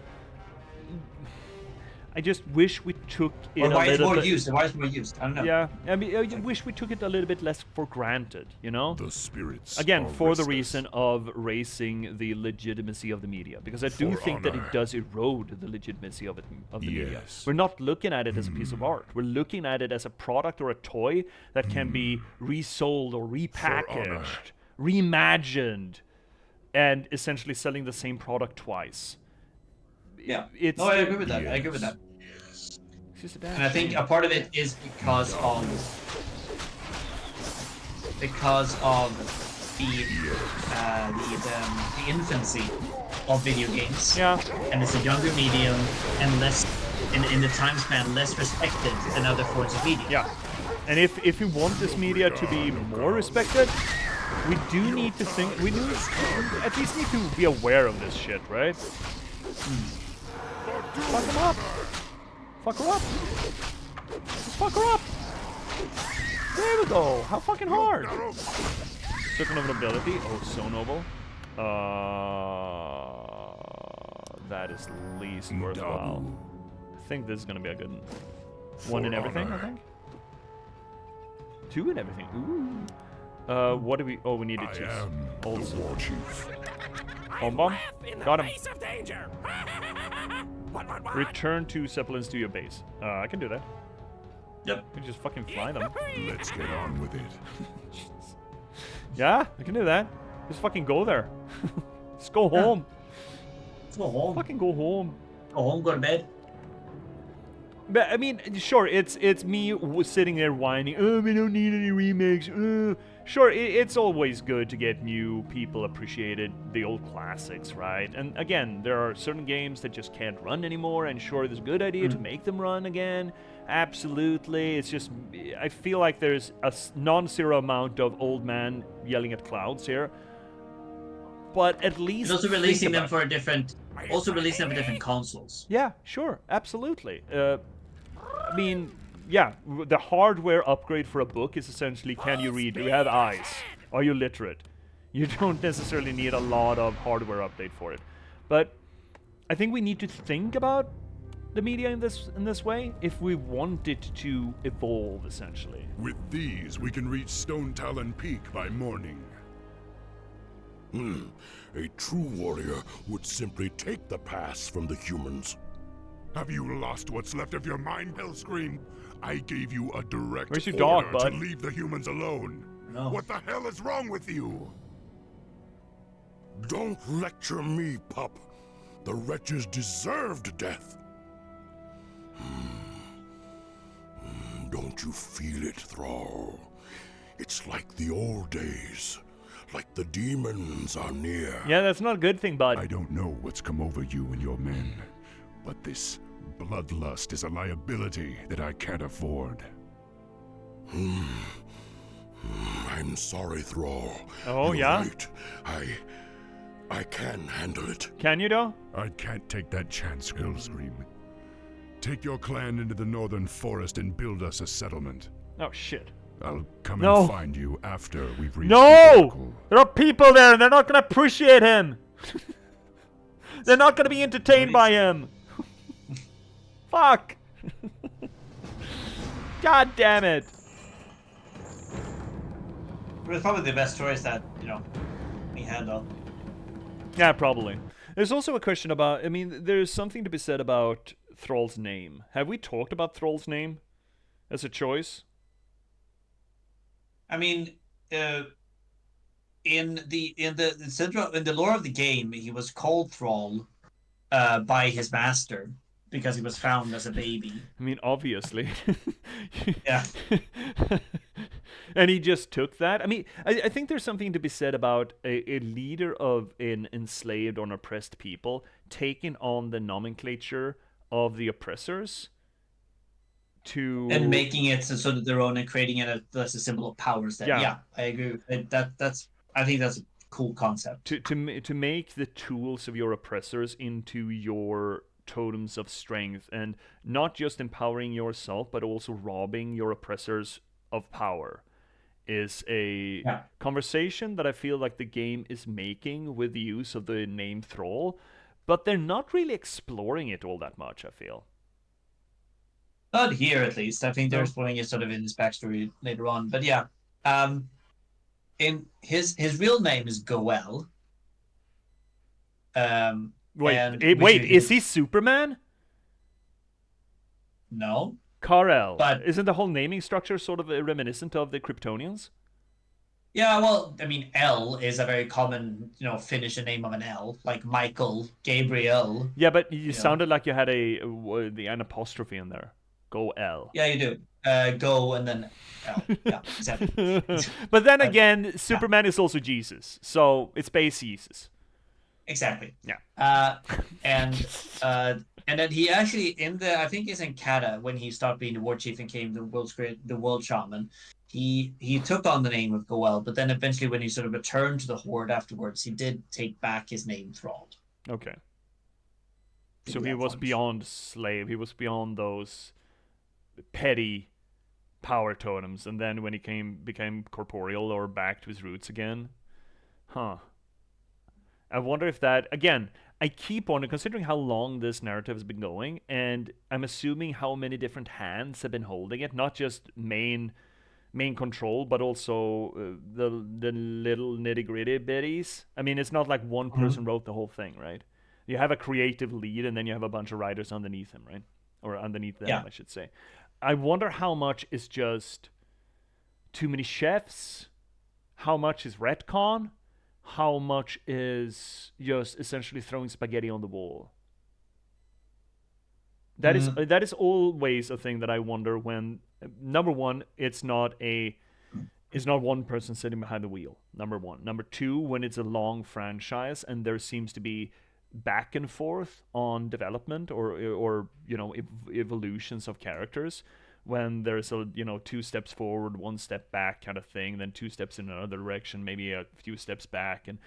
I just wish we took it
Or
a
why it's
little
more
bit.
used? Why it's more used? I don't know.
Yeah, I mean, I wish we took it a little bit less for granted, you know?
The spirits
Again,
are
for the
restless.
reason of raising the legitimacy of the media, because I do
For
think that
honor.
it does erode the legitimacy of the media.
Yes.
We're not looking at it as a piece of art. We're looking at it as a product or a toy that can be resold or repackaged, reimagined, and essentially selling the same product twice.
Yeah.
It's
No, I agree with that. I agree with that.
It's just a damn
And I think
shame.
a part of it is because of the infancy of video games.
Yeah.
And it's a younger medium and less in the time span less respected than other forms of media.
Yeah. And if we want this media to be more respected, we do need to think. We do at least need to be aware of this shit, right? Fuck him up. Fuck her up. Just fuck her up. There we go. How fucking hard. Certain of an ability. Oh, so noble. That is least worthwhile. I think this is gonna be a good one in everything. I think. 2 in everything. Ooh. What do we? Oh, we need to choose. Also.
War Chief.
Home bomb. Got him.
Face of danger. What?
Return 2 zeppelins to your base. I can do that.
Yep.
You can just fucking fly them.
Let's get on with it.
Yeah, I can do that. Just fucking go there. Just go home.
Let's go home.
Fucking go home.
Go home, go to bed.
But I mean, sure, it's me sitting there whining. Oh, we don't need any remakes. Sure, it's always good to get new people appreciated the old classics, right? And again, there are certain games that just can't run anymore. And sure, it's a good idea to make them run again. Absolutely. It's just I feel like there's a non-zero amount of old man yelling at clouds here. But at least
It's also
think
releasing them
about-
for different consoles.
Yeah, sure, absolutely. I mean, yeah, the hardware upgrade for a book is essentially, can you read? Do you have eyes? Are you literate? You don't necessarily need a lot of hardware update for it. But I think we need to think about the media in this way if we want it to evolve, essentially.
With these, we can reach Stone Talon Peak by morning.
A true warrior would simply take the pass from the humans.
Have you lost what's left of your mind, Hellscream? I gave you a direct
Where's your dog,
order
bud?
to leave the humans alone.
No.
What the hell is wrong with you?
Don't lecture me, pup. The wretches deserved death. Don't you feel it, Thrall? It's like the old days. Like the demons are near.
Yeah, that's not a good thing, bud.
I don't know what's come over you and your men, but this bloodlust is a liability that I can't afford.
I'm sorry, Thrall.
Oh,
You're
yeah?
right. I can handle it.
Can you, though?
I can't take that chance, Hellscream. Take your clan into the northern forest and build us a settlement.
Oh, shit.
I'll come
No.
and find you after we've reached the
No!
oracle.
There are people there and they're not gonna appreciate him! They're not gonna be entertained by him! Fuck! God damn it!
But it's probably the best choice that, we had though.
Yeah, probably. There's also a question about, I mean, there's something to be said about Thrall's name. Have we talked about Thrall's name as a choice?
I mean, in the lore of the game, he was called Thrall by his master because he was found as a baby.
I mean, obviously.
Yeah.
And he just took that. I mean, I think there's something to be said about a leader of an enslaved or oppressed people taking on the nomenclature of the oppressors to...
And making it so that their own and creating it as a symbol of powers. Yeah, I agree. I think that's a cool concept.
To make the tools of your oppressors into your totems of strength, and not just empowering yourself, but also robbing your oppressors of power, is a conversation that I feel like the game is making with the use of the name Thrall, but they're not really exploring it all that much, I feel.
Not here, at least. I think they're
No.
exploring it sort of in his backstory later on. But yeah, in his real name is Goel. And which
Wait,
you
is
hear
he Superman?
no,
Kal-El.
but
Isn't the whole naming structure sort of reminiscent of the Kryptonians?
yeah, well, I mean, L is a very common, Finnish name of an L, like Michael, Gabriel,
Yeah, but you
you know.
sounded like you had an apostrophe in there. Go L.
Yeah, you do. Go and then L. Yeah, exactly.
But then
But
again,
yeah,
Superman is also Jesus, so it's base Jesus.
exactly.
Yeah.
And uh, and then he actually I think he's in Kata when he stopped being the war chief and became the world shaman. He took on the name of Goel, but then eventually when he sort of returned to the Horde afterwards, he did take back his name Thrall.
Okay.
To
So
be
he
that
was
point.
beyond slave. He was beyond those petty power totems, and then when he became corporeal or back to his roots again, huh? I wonder if that again. I keep wondering, considering how long this narrative has been going, and I'm assuming how many different hands have been holding it, not just main control, but also the little nitty gritty bitties. I mean, it's not like one
Mhm.
person wrote the whole thing, right? You have a creative lead, and then you have a bunch of writers underneath him, right? Or underneath them,
Yeah.
I should say. I wonder how much is just too many chefs, how much is retcon, how much is just essentially throwing spaghetti on the wall.
Mm.
That is always a thing that I wonder when number one, it's not one person sitting behind the wheel. Number one. Number two, when it's a long franchise and there seems to be back and forth on development or evolutions of characters. When there's a 2 steps forward, 1 step back kind of thing, then 2 steps in another direction, maybe a few steps back, and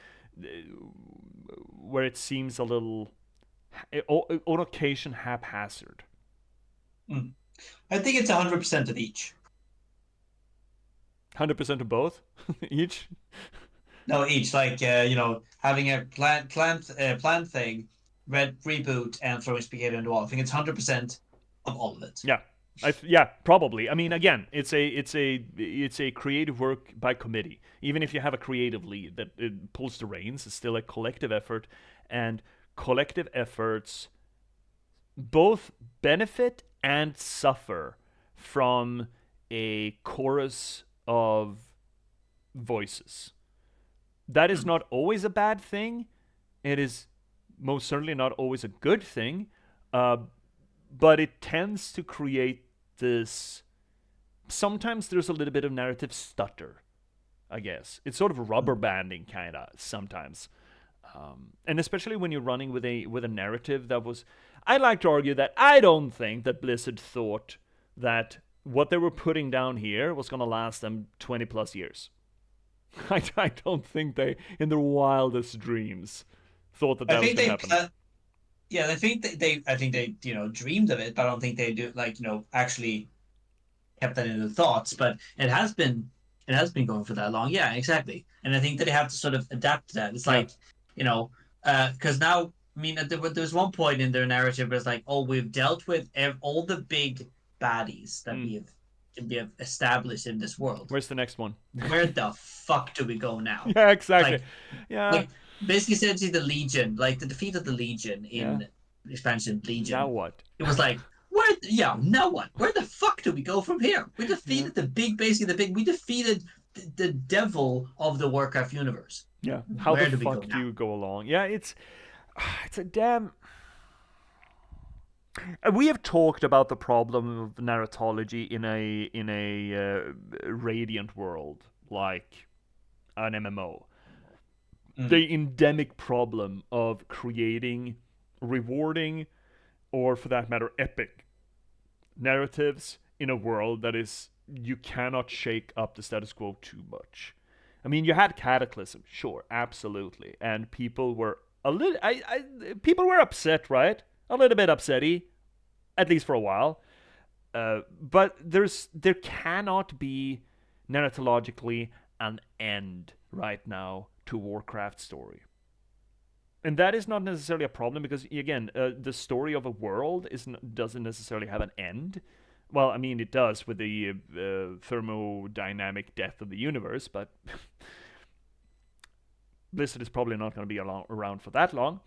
where it seems a little on occasion haphazard.
Mm. I think it's 100% of each.
100% of both each.
No, each like having a plan thing, red reboot, and throwing spaghetti on the wall. I think it's 100% of all of it.
Yeah. Yeah, probably. I mean, again, it's a creative work by committee. Even if you have a creative lead that it pulls the reins, it's still a collective effort, and collective efforts both benefit and suffer from a chorus of voices. That is not always a bad thing. It is most certainly not always a good thing, uh, but it tends to create this. Sometimes there's a little bit of narrative stutter, I guess. It's sort of rubber banding, kind of, sometimes. And especially when you're running with a narrative that was. I'd like to argue that I don't think that Blizzard thought that what they were putting down here was going to last them 20 plus years. I don't think they, in their wildest dreams, thought that
I
that was
think
going to
they
happen.
yeah, I think I think they dreamed of it, but I don't think they do actually kept that in their thoughts. But it has been going for that long. Yeah, exactly. And I think that they have to sort of adapt to that. It's
Yeah.
like because now I mean there was one point in their narrative where it's like, oh, we've dealt with all the big baddies that
Mm.
we have established in this world.
Where's the next one?
Where the fuck do we go now?
Yeah, exactly.
Like
Yeah.
like basically essentially the Legion, like the defeat of the Legion
Yeah.
in expansion
Now
Legion.
what?
It was like, now what? Where the fuck do we go from here? We
Yeah.
defeated we defeated the devil of the Warcraft universe.
Yeah. How the
Where do we go
fuck do
now?
you go along? Yeah, it's a damn. We have talked about the problem of narratology in a radiant world like an MMO.
Mm.
The endemic problem of creating rewarding or for that matter epic narratives in a world that is you cannot shake up the status quo too much. I mean, you had Cataclysm, sure, absolutely, and people were a little. People were upset, right? A little bit upsetty, at least for a while. But there cannot be narratologically an end right now to Warcraft story. And that is not necessarily a problem because again, the story of a world doesn't necessarily have an end. Well, I mean, it does with the thermodynamic death of the universe, but Blizzard is probably not going to be around for that long.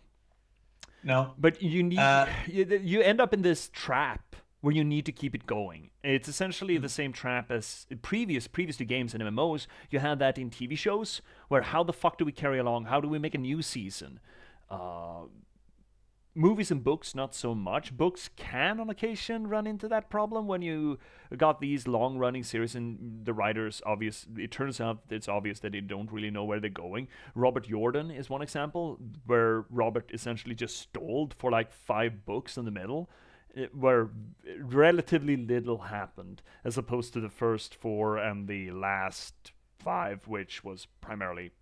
No.
But you end up in this trap where you need to keep it going. It's essentially the same trap as previous to games and MMOs. You had that in TV shows where how the fuck do we carry along? How do we make a new season? Movies and books, not so much. Books can on occasion run into that problem when you got these long running series and the writers it turns out it's obvious that they don't really know where they're going. Robert Jordan is one example where Robert essentially just stalled for like 5 books in the middle where relatively little happened as opposed to the first 4 and the last 5 which were primarily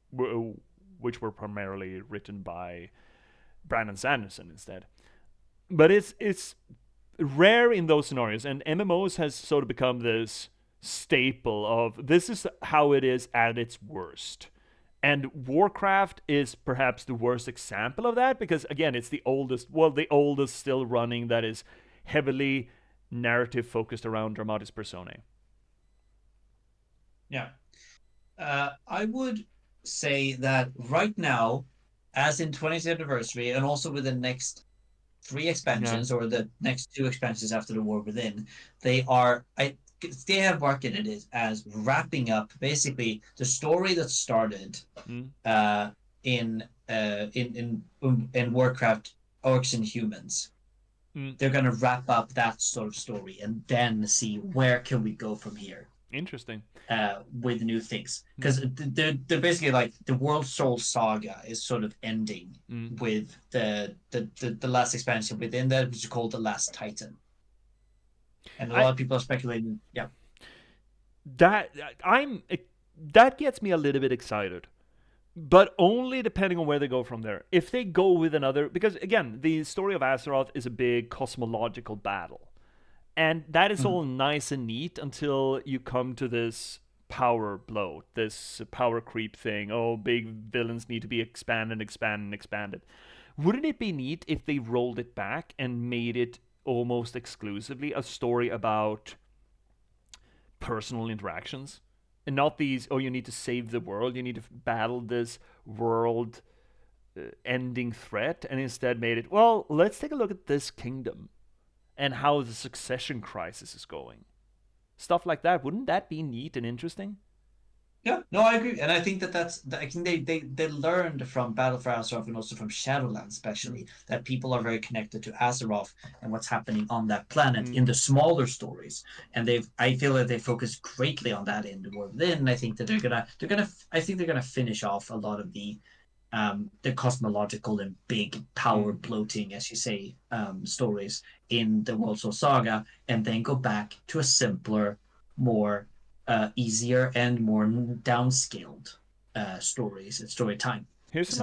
written by Brandon Sanderson instead. But it's rare in those scenarios, and MMOs has sort of become this staple of this is how it is at its worst. And Warcraft is perhaps the worst example of that because again, it's the oldest still running that is heavily narrative focused around Dramatis Personae.
Yeah. I would say that right now, as in 20th anniversary, and also with the next 3 expansions or the next 2 expansions after the War Within, they have marketed it as wrapping up basically the story that started in Warcraft Orcs and Humans. They're going to wrap up that sort of story and then see where can we go from here.
Interesting.
With new things, because they're basically like the World Soul Saga is sort of ending with the last expansion within that, which is called The Last Titan, and a lot of people are speculating. Yeah,
that gets me a little bit excited, but only depending on where they go from there. If they go with another, because again, the story of Azeroth is a big cosmological battle. And that is all nice and neat until you come to this power bloat, this power creep thing. Oh, big villains need to be expanded. Wouldn't it be neat if they rolled it back and made it almost exclusively a story about personal interactions? And not these, oh, you need to save the world, you need to battle this world ending threat, and instead made it, well, let's take a look at this kingdom and how the succession crisis is going. Stuff like that. Wouldn't that be neat and interesting?
Yeah, no, I agree, and I think I think they learned from Battle for Azeroth and also from Shadowlands, especially that people are very connected to Azeroth and what's happening on that planet in the smaller stories, and I feel that they focus greatly on that in the War Within. And I think that they're gonna finish off a lot of the cosmological and big power bloating, as you say, stories in the World Soul Saga, and then go back to a simpler, more easier and more downscaled stories and story time.
Here's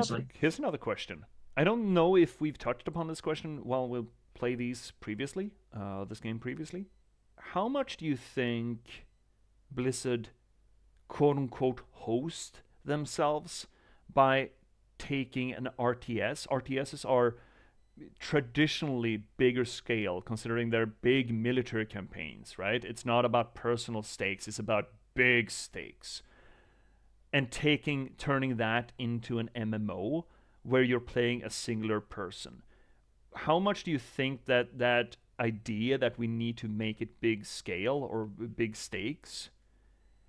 another question. I don't know if we've touched upon this question while we'll play this game previously. How much do you think Blizzard quote unquote host themselves by taking an RTS? RTSs are traditionally bigger scale considering they're big military campaigns, right? It's not about personal stakes, it's about big stakes. And turning that into an MMO where you're playing a singular person. How much do you think that idea that we need to make it big scale or big stakes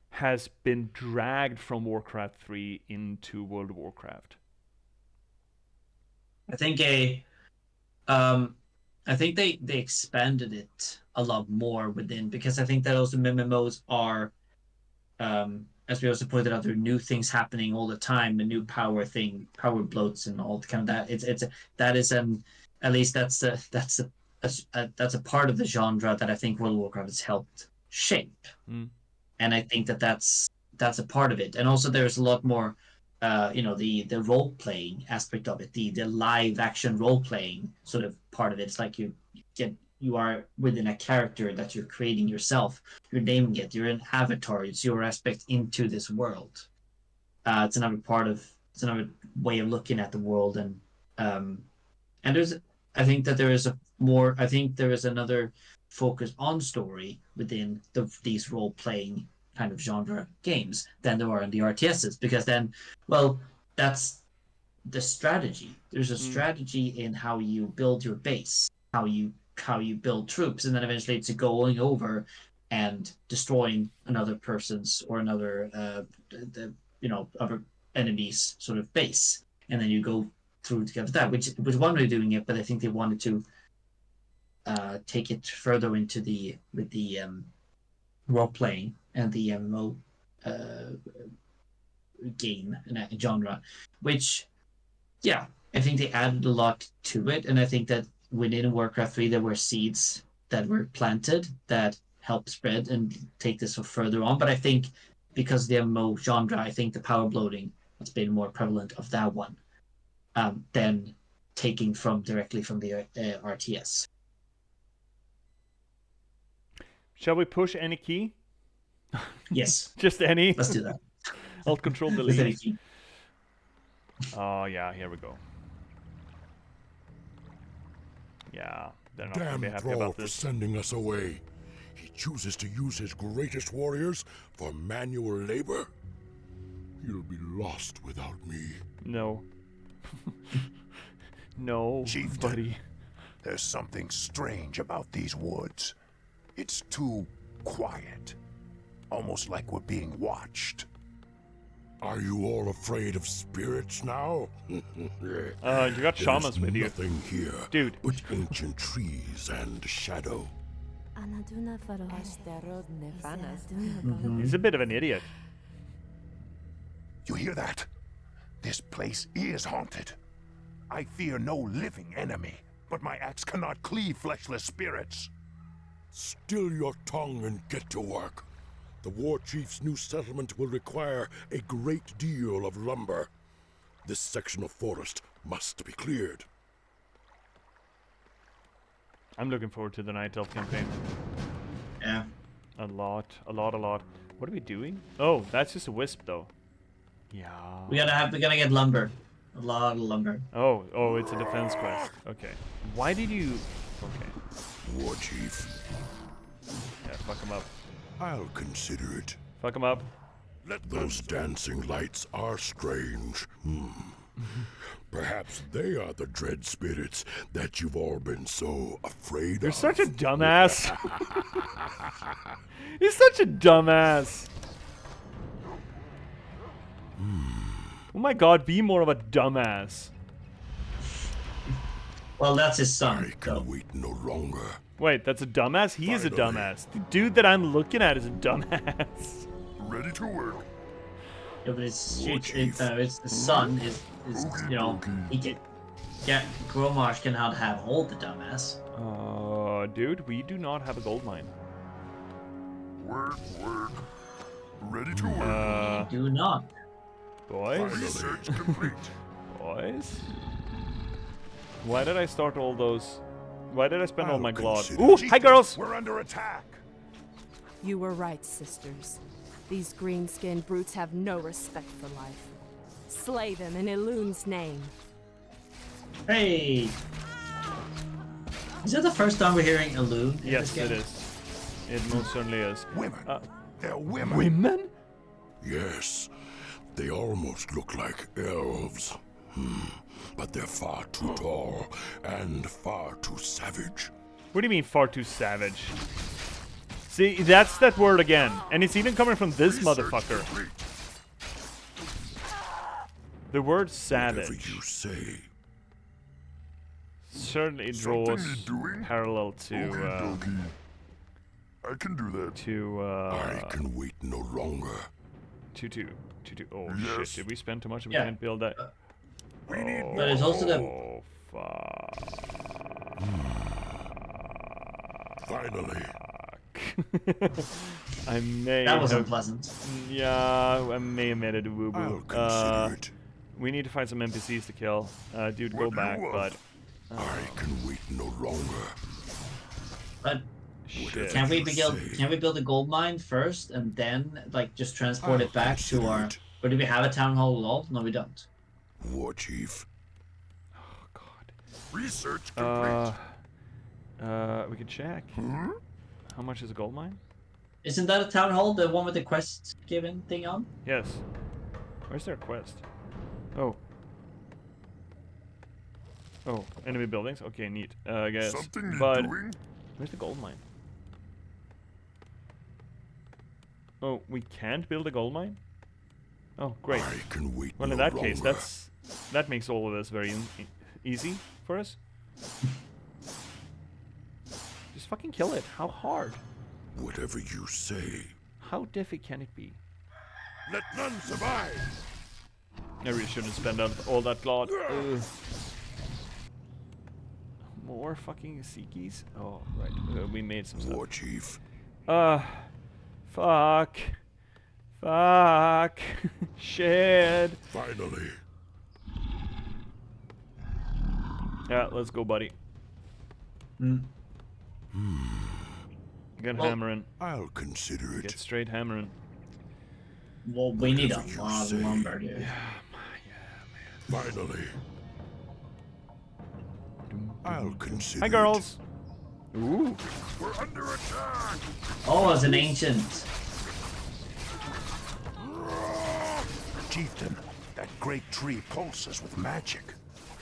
has been dragged from Warcraft 3 into World of Warcraft?
I think they expanded it a lot more within, because I think that also MMOs are, as we also pointed out, there are new things happening all the time, the new power bloats and all kind of that. At least that's a part of the genre that I think World of Warcraft has helped shape, and I think that's a part of it. And also there's a lot more. The role playing aspect of it, the live action role playing sort of part of it. It's like you are within a character that you're creating yourself. You're naming it. You're an avatar. It's your aspect into this world. It's another way of looking at the world, and there's I think that there is a more. I think there is another focus on story within these role playing kind of genre games than there are in the RTSs, because then, well, that's the strategy. There's a strategy in how you build your base, how you build troops, and then eventually it's going over and destroying another person's or another other enemy's sort of base, and then you go through together that, which was one way of doing it, but I think they wanted to take it further into the with the role playing and the MMO uh, game and genre, which yeah, I think they added a lot to it, and I think that within Warcraft 3 there were seeds that were planted that helped spread and take this further on. But I think because of the MMO genre, I think the power bloating has been more prevalent of that one than taking from directly from the RTS.
Shall we push any key?
Yes.
Just any?
Let's do that.
Alt Control
Just any
Delete.
key.
Oh yeah, here we go. Yeah, they're not gonna
Damn
be happy
Thrall
about
for
this.
sending us away. He chooses to use his greatest warriors for manual labor. He'll be lost without me.
No. No,
Chieftain.
buddy.
There's something strange about these woods. It's too quiet. Almost like we're being watched.
Are you all afraid of spirits now?
You got shamans with you.
Nothing here,
Dude.
but ancient trees and shadow.
He's a bit of an idiot.
You hear that? This place is haunted. I fear no living enemy, but my axe cannot cleave fleshless spirits.
Still your tongue and get to work. The war chief's new settlement will require a great deal of lumber. This section of forest must be cleared.
I'm looking forward to the Night Elf campaign.
Yeah.
A lot. What are we doing? Oh, that's just a wisp though. Yeah.
We gotta get lumber. A lot of lumber.
Oh, it's a defense quest. Okay. Why did you... Okay.
War chief,
Yeah, fuck him up.
I'll consider it.
Fuck him up.
Those dancing lights are strange. Perhaps they are the dread spirits that you've all been so afraid
You're
of.
such a dumbass. You're such a dumbass. Oh my god, be more of a dumbass.
Well, that's his son.
I can wait no longer.
Wait, that's a dumbass? He is a
Finally.
dumbass. The dude that I'm looking at is a dumbass.
Ready to work.
Yeah, but his
Chief.
son is you know, he can. Yeah, Grommash cannot have all the dumbass.
Dude, we do not have a gold mine.
Work. Ready to work.
Do not.
Boys?
Research complete.
Boys? Why did I start all those... Why did I spend all
I'll
my glod?
consider-
Ooh, hi girls!
We're under attack.
You were right, sisters. These green-skinned brutes have no respect for life. Slay them in Elun's name.
Hey! Is that the first time we're hearing Elune?
Yes, it is. It most certainly is.
Women. They're women.
Women?
Yes, they almost look like elves. But they're far too tall and far too savage.
What do you mean far too savage? See, that's that word again. And it's even coming from this motherfucker.
Complete.
The word
Whatever
savage
you say.
certainly
Something
draws
you're doing?
parallel
Okie
to
dokie. I can do that.
I can wait no longer.
to oh
Yes.
shit, did we spend too much? We
Yeah.
can't build that.
We need
But it's also the
Oh fuck.
Finally.
I may
that was
have,
unpleasant.
yeah, I may have made it a woo
I'll
boo.
consider it.
We need to find some NPCs to kill. Dude, go
What do you
back,
want?
but
I can wait no longer.
But
shit.
can we
you say?
build a gold mine first and then like just transport
I'll
it back to
consider
our?
it.
Or do we have a town hall at all? No, we don't.
War chief,
Research complete.
We can check. How much is a gold mine?
Isn't that a town hall, the one with the quest given thing on?
Yes. Where's their quest? Oh. Oh, enemy buildings? Okay, neat. I guess.
Something
But
you're doing?
where's the gold mine? Oh, we can't build a gold mine? Oh, great.
I can wait
Well, in
no
that case,
longer.
that makes all of this very easy for us. Just fucking kill it. How hard?
Whatever you say.
How diffy can it be?
Let none survive.
I really shouldn't spend all that glad. More fucking Seekies? Oh, right. We made some
War
stuff.
Chief.
Fuck. Fuck. Shit.
Finally.
Yeah, let's go, buddy. Get hammering.
I'll consider it.
Get straight hammering.
Well, we need a
Whatever you
lot of
say.
lumber, dude.
Finally. I'll consider
Hi,
it.
girls. Ooh.
We're under attack.
Oh, as an ancient.
Chieftain, that great tree pulses with magic.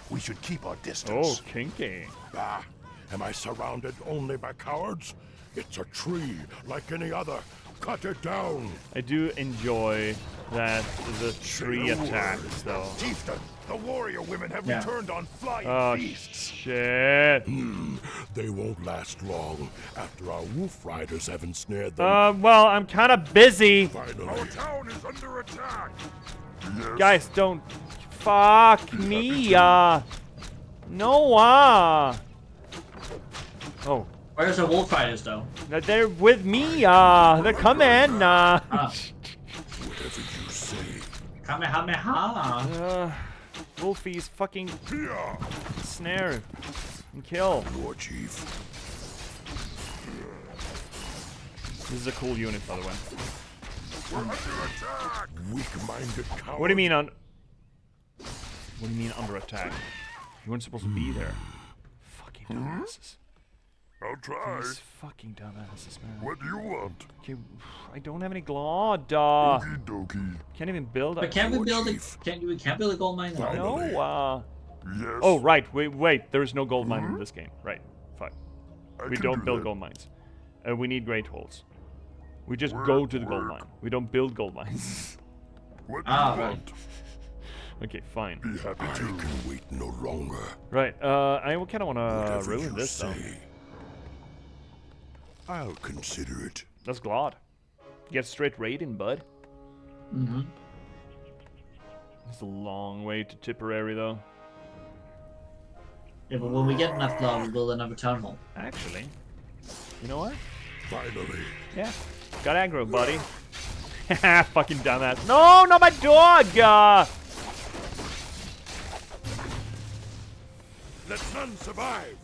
We should keep our
Oh,
distance.
kinky.
Ah, am I surrounded only by cowards? It's a tree like any other. Cut it down.
I do enjoy that the tree attacks, though.
Chieftain, the warrior women have
Yeah.
returned on flying
Oh,
beasts.
shit.
They won't last long after our wolf riders have ensnared them.
Well, I'm kind of busy.
Finally.
Our town is under attack. Yes.
Guys, don't. Fuck me, No, Oh.
Where's the wolf riders, though?
They're with me, They're coming,
Ah,
Whatever you say.
Kamehameha.
Wolfie's fucking
Here.
snare and kill.
War Chief.
This is a cool unit, by the way.
We're under attack.
Weak-minded coward.
What do you mean What do you mean under attack? You weren't supposed to be there. Fucking dumbasses.
I'll try.
These fucking dumbasses, man.
What do you want?
Okay, I don't have any glad.
Okie dokie.
Can't even build a.
But can't we
War
build a?
Chief.
We can't build a gold mine at all?
No.
Yes.
Oh right. Wait. There is no gold mine in this game. Right. Fine.
I
We
can
don't
do
build
that.
gold mines. We need great holes. We just
Work,
go to the gold
work.
mine. We don't build gold mines.
What do
Ah,
you
right.
want?
Okay, fine.
Be happy
I
to.
can wait no longer.
Right. I kind of want to
Whatever
ruin
you
this though.
say. I'll consider it.
That's glad. Get straight raiding, bud.
Mm-hmm.
It's a long way to Tipperary though.
Yeah, but when we get enough love, we'll build another town hall.
Actually, you know what?
Finally.
Yeah. Got aggro, buddy. Fucking dumbass. No, not my dog!
Let none survive.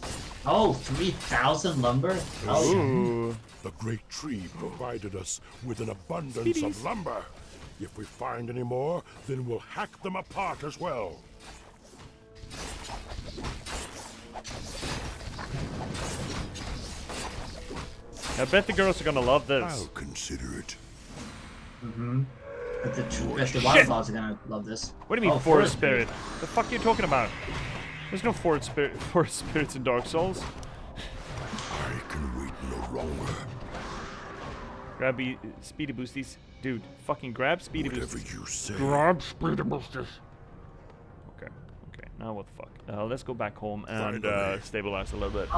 Oh, 3,000 lumber? Oh,
Ooh.
The great tree provided us with an abundance
Speedies.
of lumber. If we find any more, then we'll hack them apart as well.
I bet the girls are gonna love this.
I'll consider it.
but the waterfalls are gonna love this.
What do you mean
Oh,
forest spirit? The fuck are you talking about? There's no forest spirits in Dark Souls.
I can wait no longer.
Grab speedy boosties. Dude, fucking grab speedy
Whatever
boosties.
you say.
Grab speedy boosties. Okay, now what the fuck? Let's go back home and
Finally.
stabilize a little bit.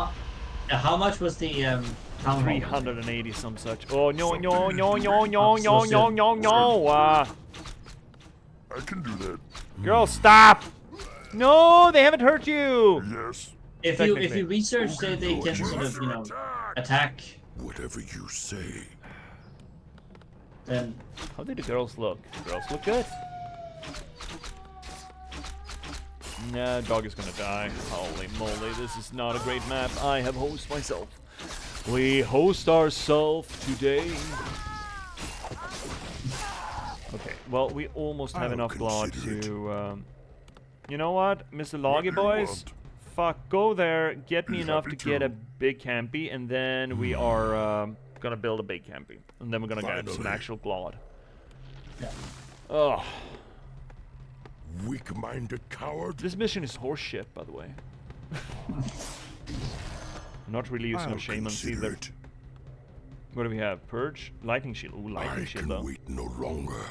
How much was the town hall?
380 some such. Oh no.
I can do that.
Girl, stop! No, they haven't hurt you.
Yes.
If
Technically.
you research that they can sort of attack,
Whatever you say.
then
How did the girls look? Girls look good. Nah, dog is gonna die. Holy moly, this is not a great map. I have host myself. We host ourselves today. Okay, well, we almost have
I'll
enough blood
consider it.
to, you know what, Mr. Loggy
do you
Boys?
want?
fuck, go there, get me
Be
enough to
happy
get a
to.
big campy, and then we are gonna build a big campy. And then we're gonna get some
Finally.
actual glod.
Yeah.
Oh,
Weak-minded coward.
this mission is horseshit, by the way. I'm not really using
I'll
our shamans
consider
either.
it.
What do we have? Purge? Lightning shield. Ooh, lightning
I
shield
can
though.
wait no longer.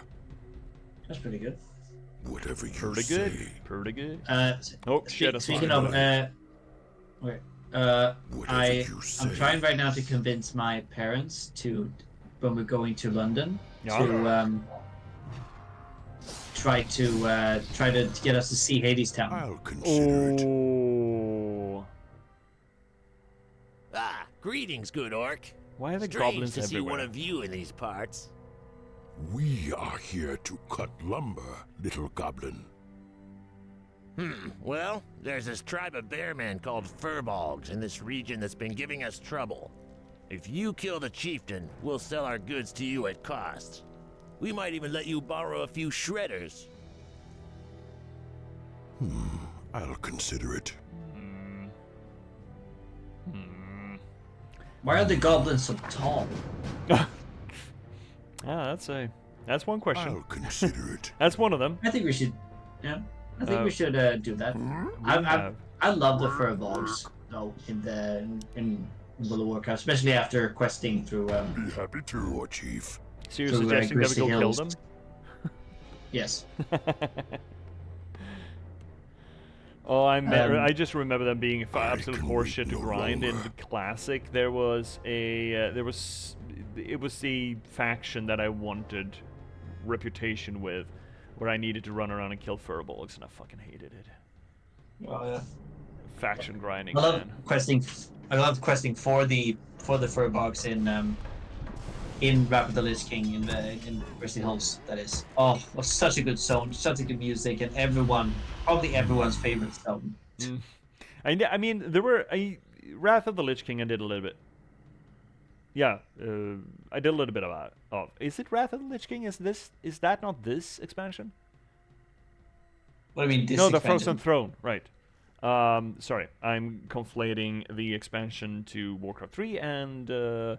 That's pretty good.
Whatever you
Pretty
say.
good. Pretty good.
S-
Oh shit! I saw
Speaking
it.
of, okay,
Whatever you say.
I'm trying right now to convince my parents to, when we're going to London,
Yeah.
to try to get us to see Hades Town.
I'll consider it.
Oh.
Ah, greetings, good orc.
Why are the
Strange
goblins
to see one
everywhere?
of you in these parts.
We are here to cut lumber, little goblin.
Well, there's this tribe of bearmen called furbolgs in this region that's been giving us trouble. If you kill the chieftain, we'll sell our goods to you at cost. We might even let you borrow a few shredders.
I'll consider it.
Why are the goblins so tall?
That's one question.
I'll consider it.
That's one of them.
I think we should, yeah, I think we should do that.
have-
I love the furbolgs though in World of Warcraft, especially after questing through.
Be happy to.
War chief.
So you're
to,
suggesting that we
Grizzly
go kill
Hills.
them?
Yes.
Oh, I just remember them being absolute
can
horseshit
wait
to
no
grind. In
longer.
the classic, it was the faction that I wanted reputation with, where I needed to run around and kill furbolgs, and I fucking hated it.
Oh yeah.
Faction grinding,
I love
man.
questing. I love questing for the furbolgs in Wrath of the Lich King in Grizzly Hills. That is. Oh, it was such a good zone, such a good music, and probably everyone's favorite zone.
I mean, there were Wrath of the Lich King. I did a little bit. Yeah, I did a little bit of. Is it Wrath of the Lich King? Is that not this expansion?
What do you mean? This
No, the
expansion?
Frozen Throne, right. Sorry, I'm conflating the expansion to Warcraft 3 and the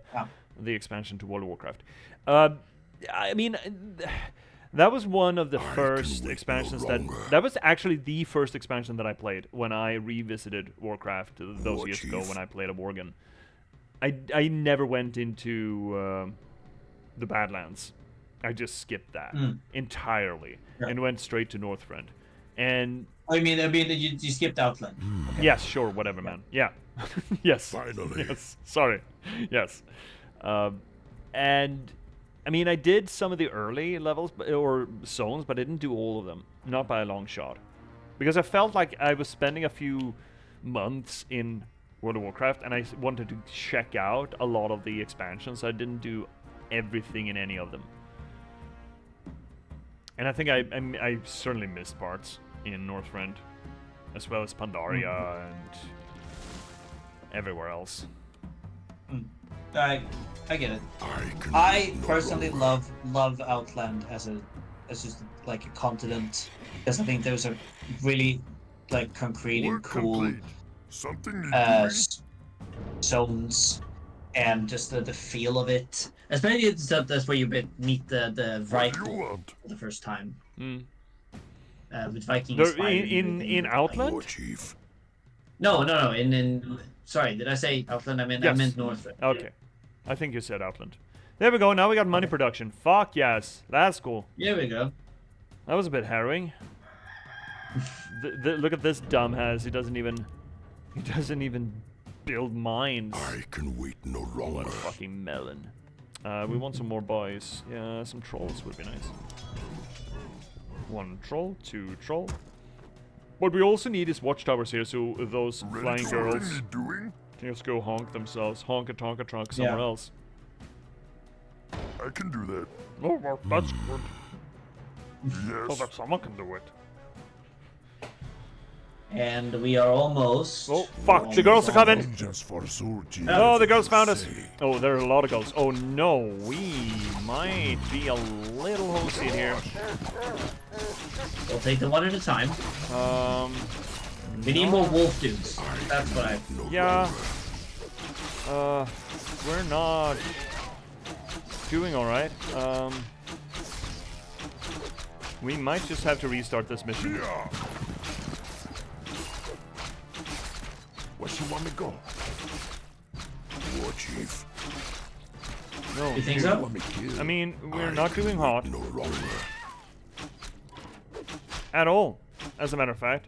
expansion to World of Warcraft. I mean, that was one of the first
wait no
expansions
longer.
that was actually the first expansion that I played when I revisited Warcraft those
War
years ago
Chief.
when I played a Worgen. I never went into the Badlands. I just skipped that entirely and went straight to Northrend. And
I mean, you skipped Outland.
yes, sure, whatever, man. Yeah, yes.
Finally.
Yes. Sorry. Yes. And I mean, I did some of the early levels or zones, but I didn't do all of them. Not by a long shot, because I felt like I was spending a few months in World of Warcraft, and I wanted to check out a lot of the expansions. So I didn't do everything in any of them. And I think I certainly missed parts in Northrend, as well as Pandaria and everywhere else.
I get it.
can
I
wait no
personally
longer.
love Outland as just like a continent, because I think those are really like concrete and
Work
cool
complete. Something need
zones, and just the feel of it. Especially that's where you meet the
What do you
Viking
want?
for the first time.
Mm.
With Vikings
There,
fighting
in
War
Outland?
chief.
No. In sorry, did I say Outland? I meant North.
Okay. I think you said Outland. There we go. Now we got money production. Fuck yes. That's cool.
Here we go.
That was a bit harrowing. Look at this dumbass. He doesn't even build mines.
I can wait no
What
longer.
a fucking melon. We want some more boys. Yeah, some trolls would be nice. 1 troll, 2 troll. What we also need is watchtowers here, so those
Ready
flying
to
girls
something need doing?
can just go honk themselves. Honk a tonka trunk somewhere else.
I can do that.
Oh, well, that's good. So
Yes.
that someone can do it.
And we are almost.
Oh, fuck, the girls are coming!
Vengeance for Surgeon.
Oh, the girls found us! Oh, there are a lot of girls. Oh no, we might be a little hosted here.
We'll take them one at a time. We need more wolf dudes. That's what I...
Yeah. We're not doing alright. We might just have to restart this mission.
Where she want me to go?
War Chief.
No,
You think so?
I mean, we're not doing hot.
No longer.
At all, as a matter of fact.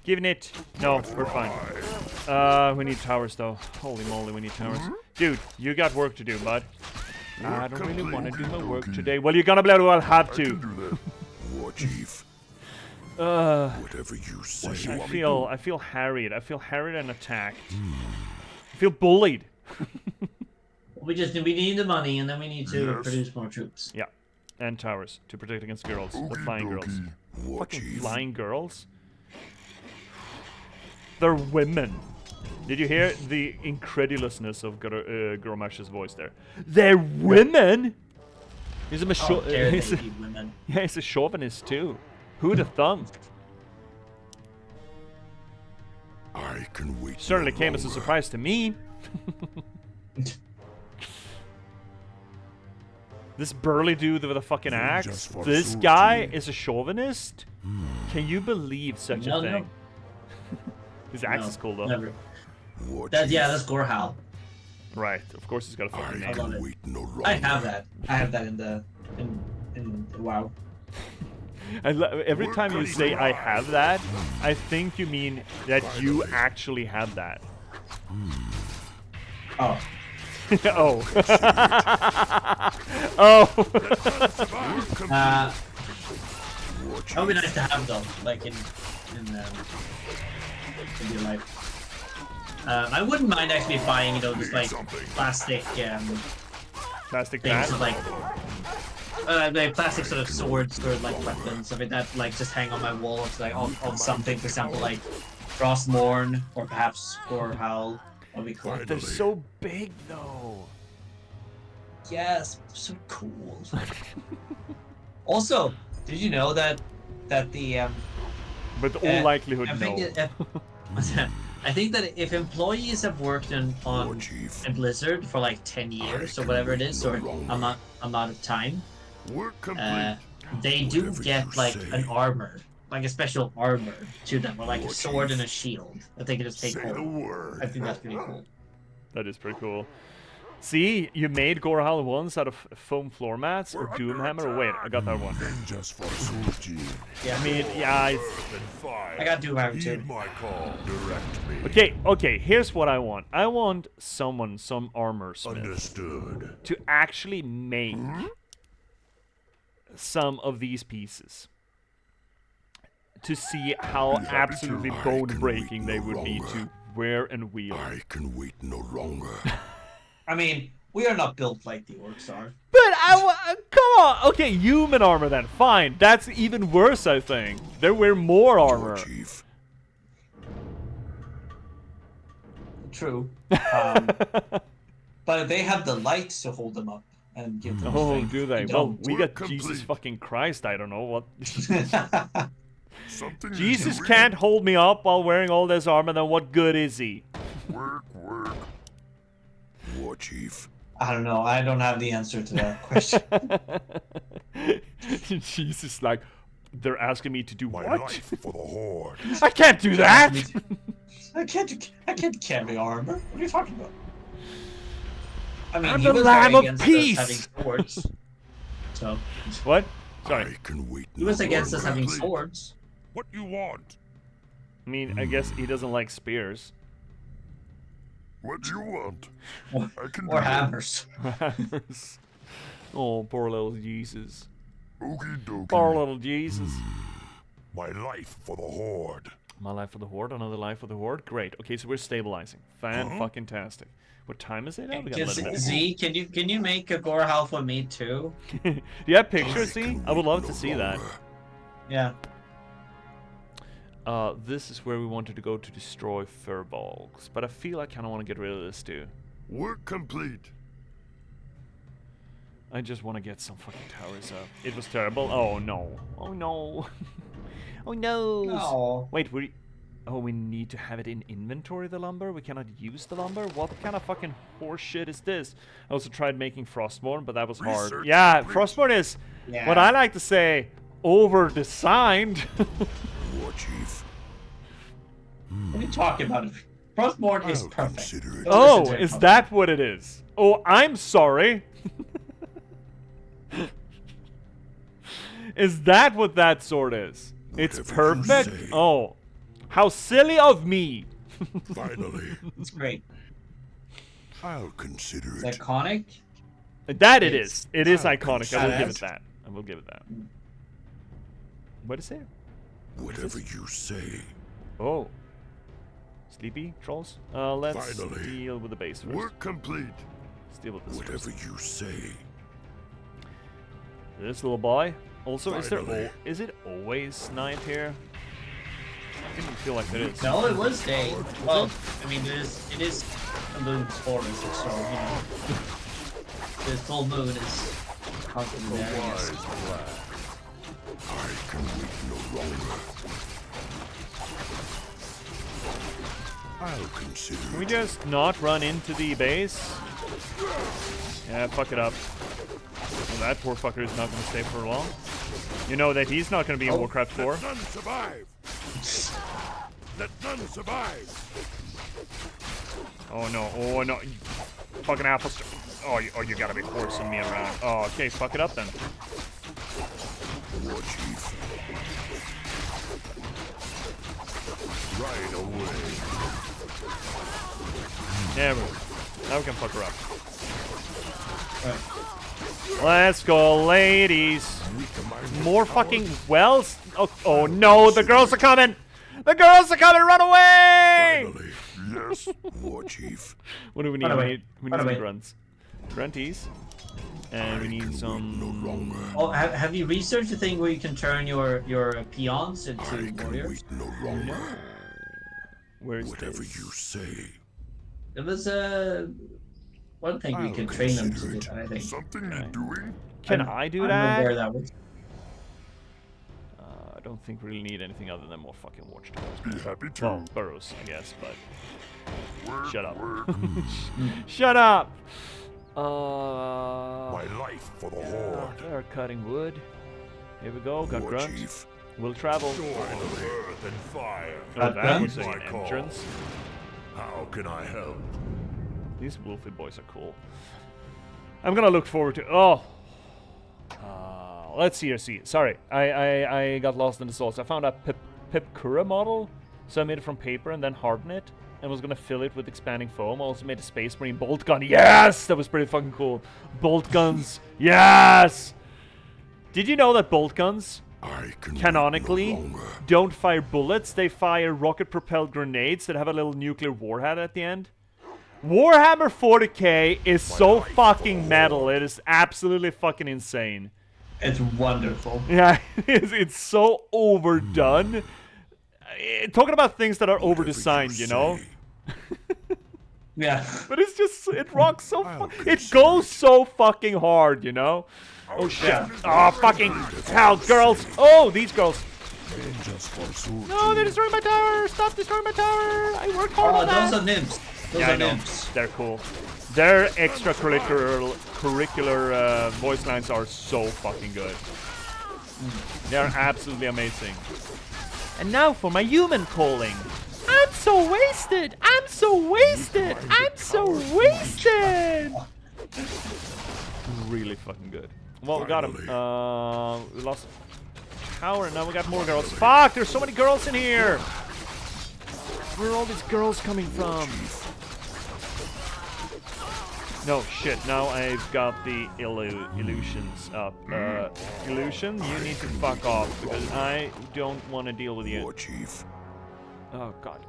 Giving it... No, we're fine. We need towers, though. Holy moly, we need towers. Dude, you got work to do, bud. I don't really want to do my work today. Well, you're gonna be able to have to.
War Chief. Whatever you say.
I feel harried. I feel harried and attacked. I feel bullied.
We need the money, and then we need to produce more troops.
Yeah, and towers to protect against girls, the flying girls. Fucking flying girls. They're women. Did you hear the incredulousness of Gromash's voice there? They're women. He's a
women.
Yeah, he's a chauvinist too. Who'd have thunk?
I can wait.
Certainly came as a surprise to me. This burly dude with a fucking axe. This guy is a chauvinist. Can you believe such a thing?
No.
His axe is cool though.
Never. That's Gorhal.
Right, of course he's got a fucking name.
I love it. I have that. I have that in WoW.
Every time you say I have that, I think you mean that you actually have that.
Oh.
Oh. Oh.
That would be nice to have though, like in real life. I wouldn't mind actually buying, just like plastic
plastic
things,
bat?
like plastic sort of swords or like weapons. I mean that like just hang on my wall, like on something, for example, like Frostmourne or perhaps Gorhal. That'd be cool.
They're so big though.
Yes, so cool. Also, did you know that the
With all likelihood,
I think
no.
I think that if employees have worked in Blizzard for like 10 years or whatever it is, or amount of time, they do get like an armor, like a special armor to them, or like a sword and a shield that they can just take home. I think that's pretty cool.
That is pretty cool. See, you made Gorhal once out of foam floor mats or Doomhammer. Wait, I got that one.
Just for
Yeah, I mean, yeah,
I got Doomhammer too.
Okay, here's what I want. I want some armor smith to actually make some of these pieces. To see how absolutely bone-breaking they would be to wear and wield.
I can wait no longer.
I mean, we are not built like the orcs are.
But come on. Okay, human armor then. Fine. That's even worse, I think. They wear more armor.
True. But they have the lights to hold them up and give them strength.
Do they? Well, we got Jesus fucking Christ. I don't know what. Jesus can't hold me up while wearing all this armor. Then what good is he?
Work.
War Chief.
I don't know. I don't have the answer to that question.
Jesus, like, they're asking me to do
My
what?
life for the Horde.
I can't do that.
I can't carry armor. What are you talking about? I mean,
I'm
he
the
was
Lamb
very
of
against
Peace.
us having swords. So
What? Sorry.
I can wait
he was against us having swords.
What you want?
I mean, I guess he doesn't like spears.
What do you want? I can
Or
do
hammers.
Hammers. Oh, poor little Jesus.
Okie dokie.
Poor little Jesus.
My life for the Horde.
My life for the Horde, another life for the Horde. Great. Okay, so we're stabilizing. Fan-fucking-tastic. What time is it now? We got 11 minutes.
Z, can you make a Gorhal for me too?
Do you have pictures, Z? I would love to see that.
Yeah.
This is where we wanted to go to destroy Furbolgs, but I feel I kind of want to get rid of this too.
Work complete.
I just want to get some fucking towers up. It was terrible. Oh no. Oh no. Oh no.
No.
Wait, Oh, we need to have it in inventory, the lumber? We cannot use the lumber? What kind of fucking horse shit is this? I also tried making Frostmourne, but that was hard. Yeah, Frostmourne is, what I like to say, over-designed.
War Chief.
What are you talking about? Frostmourne is perfect.
Oh, is that what it is? Oh, I'm sorry. Is that what that sword is? It's perfect? Oh. How silly of me!
Finally.
It's great.
I'll consider it.
It's iconic.
That it is. It is iconic. I will give it that. I will give it that. What is it?
Whatever you say.
Oh. Sleepy trolls? Let's deal with the base first.
Work complete.
Let's deal with this
Whatever
first.
you say.
This little boy. Also, is it always night here? I didn't feel like there is.
No, it was day. Well, I mean, it is a moon's forest, so, you know. The full moon is constantly there, I guess.
I can wait no longer. I'll consider.
Can we just not run into the base? Yeah, fuck it up. Well, that poor fucker is not going to stay for long. You know that he's not going to be in Warcraft 4.
Let none survive. Let none survive.
Oh no, oh no. You fucking apple. Oh, you gotta be forcing me around. Oh, okay, fuck it up then.
War Chief.
Right away.
There we go. Now we can fuck her up. Let's go, ladies. More fucking wells? Oh no, the girls are coming! The girls are coming! Run away!
Finally. Yes, War Chief.
What do we need? We need some grunts. Grunties. And we need some...
No longer.
Oh, have you researched the thing where you can turn your peons into warriors?
Wait no longer.
Where's
Whatever
this?
you say.
It was one thing we can train them to do that, I think.
Something you're doing?
Can I do
I
that?
don't know where that was.
I don't think we really need anything other than more fucking watchtowers.
Be happy to.
Well, burrows, I guess, but...
Work,
Shut up.
work.
Shut up!
My life for the Horde.
They're cutting wood. Here we go, got
War
grunt.
Chief.
We'll travel.
Earth and fire.
Oh, that was
My
an
call.
entrance.
How can I help?
These Wolfie boys are cool. I'm gonna look forward to... Oh! Let's see. Sorry, I got lost in the sauce. I found a Pipkura model, so I made it from paper and then hardened it, and was gonna fill it with expanding foam. I also made a Space Marine bolt gun. Yes! That was pretty fucking cool. Bolt guns. Yes! Did you know that bolt guns, canonically, don't fire bullets? They fire rocket-propelled grenades that have a little nuclear warhead at the end? Warhammer 40k is so fucking metal. It is absolutely fucking insane.
It's wonderful.
Yeah, it's so overdone. Talking about things that are over-designed, you know?
Yeah.
But it's just, it rocks so it goes so fucking hard, you know? Oh shit.
Yeah.
Oh fucking hell, girls. Oh, these girls. No, they're destroying my tower. Stop destroying my tower. I worked hard on that.
Those are nymphs. Those
Yeah,
are
I know.
nymphs.
They're cool. Their extracurricular voice lines are so fucking good. They're absolutely amazing. And now for my human calling. I'm so wasted. I'm so wasted. I'm so wasted. Really fucking good. Well, we got him. We lost tower, and now we got more girls. Fuck! There's so many girls in here. Where are all these girls coming from? No, shit, now I've got the illusions up. Illusion, you need to fuck off, because I don't want to deal with you.
War Chief.
Oh god,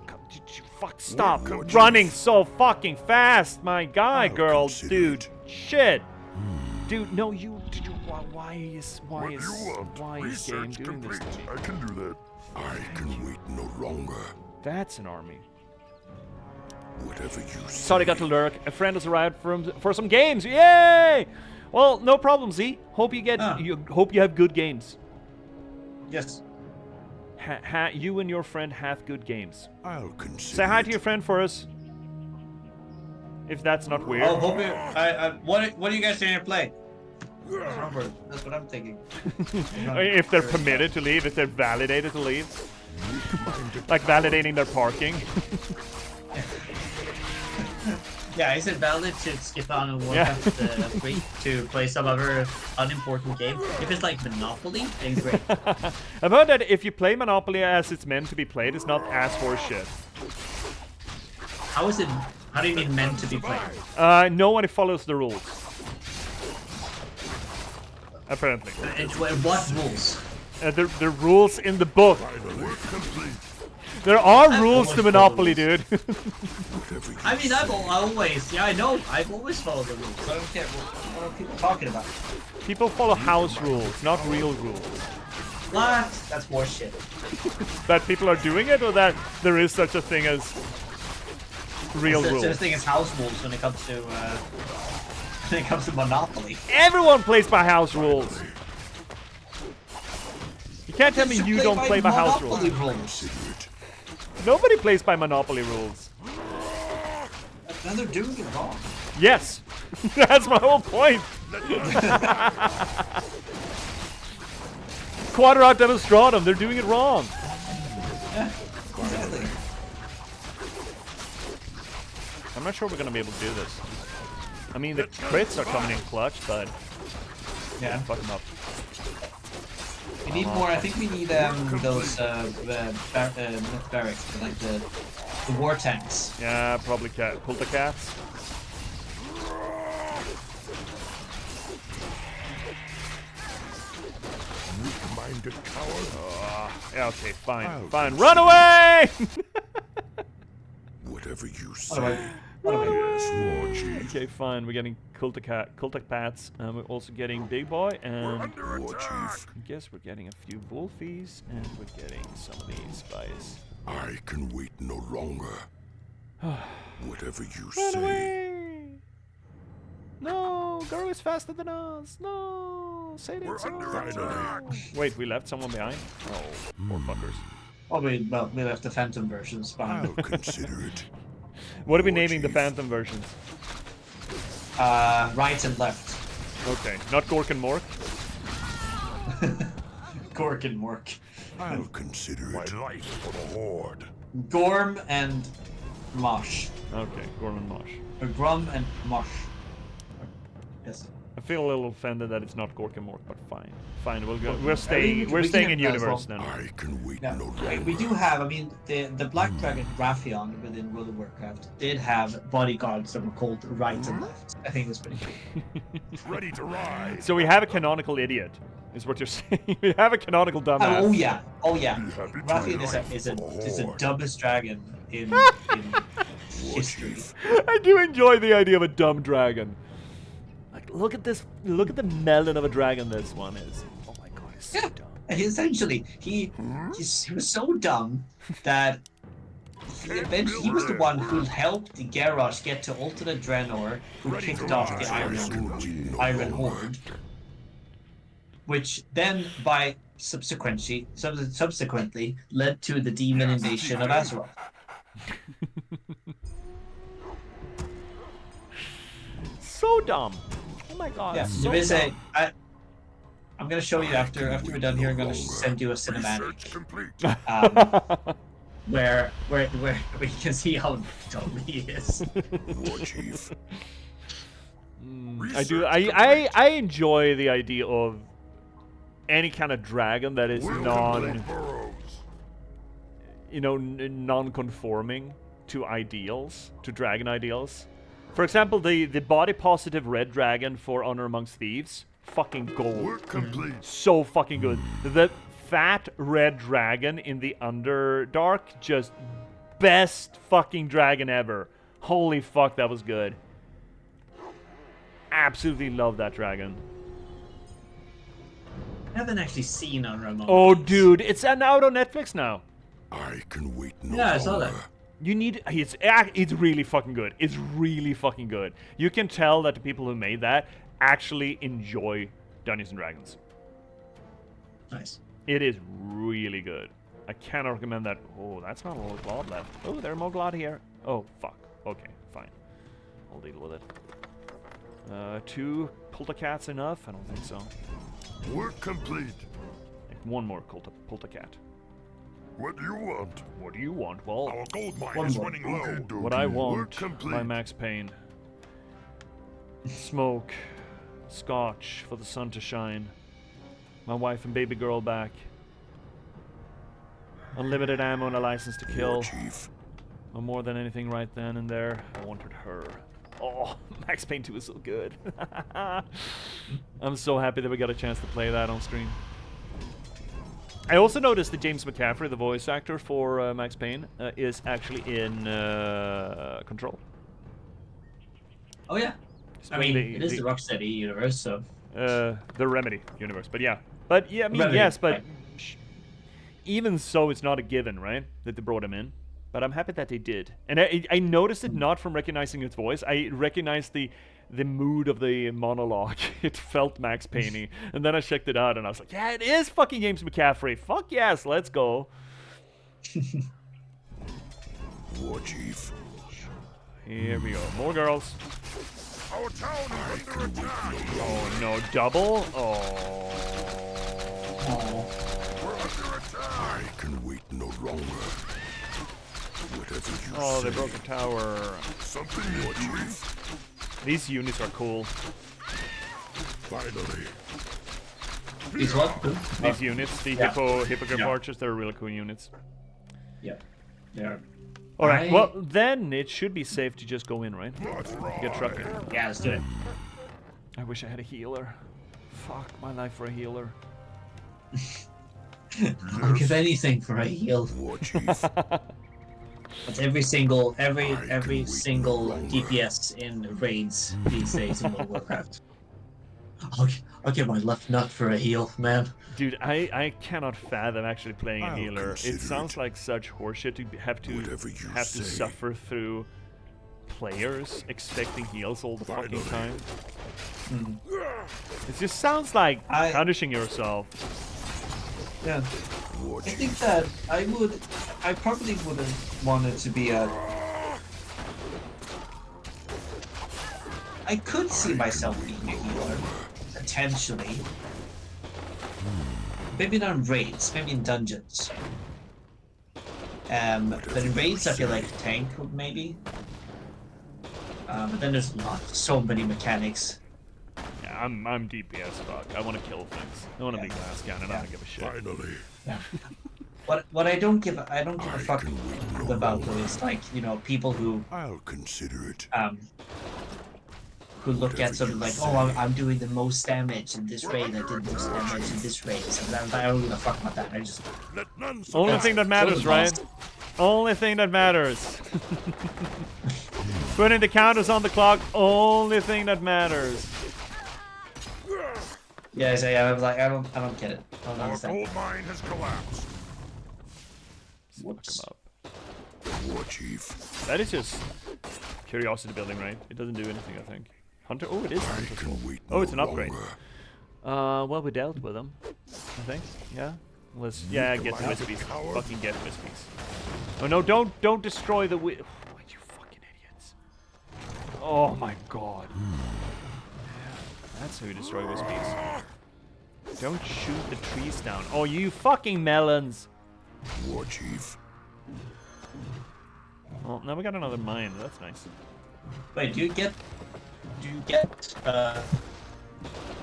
fuck, stop running so fucking fast, my guy, girl, dude, shit. Dude, no, why is game doing this to me?
I can do that.
I can wait no longer.
That's an army.
Whatever you say.
Sorry, got to lurk. A friend has arrived for some games. Yay! Well, no problem, Z. Hope you get. Hope you have good games.
Yes.
you and your friend hath good games.
I'll consider
Say hi to
it.
your friend for us. If that's not weird.
Oh, hope it, what are you guys trying to play? Robert, that's what I'm thinking.
If they're permitted to leave, if they're validated to leave. Like validating their parking.
Yeah, is it valid to skip on a Warcraft 3 to play some other unimportant game? If it's like Monopoly, then great.
I've heard that if you play Monopoly as it's meant to be played, it's not ass horseshit.
How is it? How do you mean meant to be played?
No one follows the rules. Apparently.
What rules?
The rules in the book. There are rules to Monopoly, dude.
I mean, I've always, yeah, I know, I've always followed the rules. I don't care what are people talking about.
People follow house rules, not real rules.
What? That's horseshit.
That people are doing it, or that there is such a thing as real rules?
Such a thing as house rules when it comes to Monopoly.
Everyone plays by house rules. You can't tell me you don't play by house rules. Nobody plays by Monopoly rules.
Then they're doing it wrong.
Yes, that's my whole point. Quadrat demonstratum, they're doing it wrong.
Yeah, exactly.
I'm not sure we're gonna be able to do this. I mean, the crits are coming in clutch, but
yeah,
fuck them up.
We need more. I think we need those not barracks, but like the war tanks.
Yeah, probably Pulta cats.
Weak-minded coward.
Yeah, okay, fine, fine. Run away!
Whatever you say.
Okay, fine. We're getting Kulta Pats, and we're also getting Big Boy, and
War Chief.
I guess we're getting a few Wolfies, and we're getting some of these spies.
I can wait no longer. Whatever you
Run
say.
away! No, Garo is faster than us. No, say that.
Finally.
Wait, we left someone behind. Oh, poor fuckers.
Oh, we left the Phantom versions behind.
I'll consider it.
What are we naming the Phantom versions?
Right and left.
Okay, not Gork and Mork.
Gork and Mork.
I'll consider it. My life for the Horde.
Gorm and Mosh.
Okay, Gorm and Mosh.
Or Grum and Mosh. Yes.
I feel a little offended that it's not Gork and Mork, but fine. Fine, we'll go. We're staying. We're staying in universe then.
I can wait
no
longer.
We do have. I mean, the Black Dragon Raffion within World of Warcraft did have bodyguards that were called right and left. I think that's pretty cool.
Ready to ride.
So we have a canonical idiot, is what you're saying. We have a canonical dumbass.
Oh yeah, oh yeah. Raffion is the dumbest dragon in history.
I do enjoy the idea of a dumb dragon. Like, look at this. Look at the melon of a dragon this one is. Oh my god, it's so dumb.
Essentially, he was so dumb that he was the one who helped the Garrosh get to Ultimate Draenor, who kicked off the Iron Horde, which then by subsequently led to the demon invasion of Azeroth.
So dumb. Oh my god.
Yeah,
so
there is
dumb.
I'm gonna show you after we're done here. I'm gonna send you a cinematic, where you can see how dumb he is.
War Chief.
I do. I enjoy the idea of any kind of dragon that is non-conforming to ideals, to dragon ideals. For example, the body positive red dragon for Honor Amongst Thieves, fucking gold. So fucking good. The fat red dragon in the Underdark, just best fucking dragon ever. Holy fuck, that was good. Absolutely love that dragon.
I haven't actually seen Honor Amongst Thieves.
Oh, dude, it's out on Netflix now.
I can wait no
Yeah, I
longer.
saw that.
You need it's really fucking good. It's really fucking good. You can tell that the people who made that actually enjoy Dungeons and Dragons.
Nice.
It is really good. I cannot recommend that. Oh, that's not a lot of glod left. Oh, there are more glod here. Oh, fuck. Okay, fine. I'll deal with it. 2 Poltercats enough? I don't think so.
Work complete.
Like 1 more Poltercat.
What do you want?
What do you want? Well,
Our gold mine
One
is
more.
running low.
what I
Work
want
complete.
by Max Payne. Smoke. Scotch for the sun to shine. My wife and baby girl back. Unlimited ammo and a license to kill.
Chief.
Or more than anything right then and there, I wanted her. Oh, Max Payne 2 is so good. I'm so happy that we got a chance to play that on stream. I also noticed that James McCaffrey, the voice actor for Max Payne, is actually in Control.
Oh yeah. I mean, it is the Rocksteady universe, so.
The Remedy universe, but yeah. But yeah, I mean,
Remedy,
yes, but
right.
even so, it's not a given, right? That they brought him in. But I'm happy that they did. And I noticed it not from recognizing his voice. I recognized the mood of the monologue. It felt Max Payne-y. And then I checked it out and I was like, yeah, it is fucking James McCaffrey. Fuck yes, let's go.
War Chief.
Here we go. More girls.
Our town is under attack.
Oh no, double? Oh.
We're under attack.
I can wait no longer. Whatever you
Oh,
say.
they broke the tower.
Something more, Chief.
These units are cool.
Finally.
These what?
These units, the
Yeah.
hippogriff
Yeah.
archers, they're really cool units.
Yeah. Yeah.
Alright, well, then it should be safe to just go in, right? Get trucking.
Yeah, let's do it.
I wish I had a healer. Fuck my life for a healer.
I'll give anything for a heal.
War Chief.
That's every single DPS in raids these days in World of Warcraft. I'll give my left nut for a heal, man.
Dude, I cannot fathom actually playing a
I'll
healer. It
consider
sounds
it.
like such horseshit to have
Whatever you
to
say.
suffer through players expecting heals all the fucking time. It just sounds like punishing yourself.
Yeah.
War
I
Chief.
think that I probably would have wanted to be a. I could see myself being a healer, potentially. Maybe not in raids, maybe in dungeons. But in raids, I feel like tank would maybe. But then there's so many mechanics.
Yeah, I'm DPS, fuck. I want to kill things. I want to be glass cannon, I don't give a shit.
Finally.
Yeah. What I don't give a fuck
can wait no
about though
longer.
is like, you know, people who
I'll consider it.
who look at something like, oh, I'm doing the most damage in this raid, I did the most damage in this raid. So I don't give a fuck about that. I just
Let none
Only
survive.
thing that matters, right? Only thing that matters. Putting the counters on the clock, only thing that matters.
yeah, I'm like I don't get it. I don't
Our
understand.
gold mine has collapsed.
Whoops.
Fuck 'em up.
War Chief.
That is just curiosity building, right? It doesn't do anything, I think. Hunter? Oh, it is
I
Hunter.
can wait
Oh,
no
it's an upgrade.
longer.
Well, we dealt with them, I think. Yeah. Let's get the Wispies. Fucking get Wispies. Oh no! Don't destroy the you fucking idiots! Oh my god! That's how you destroy Wispies. Don't shoot the trees down. Oh, you fucking melons!
War Chief.
Well, now we got another mine. That's nice.
Wait, do you get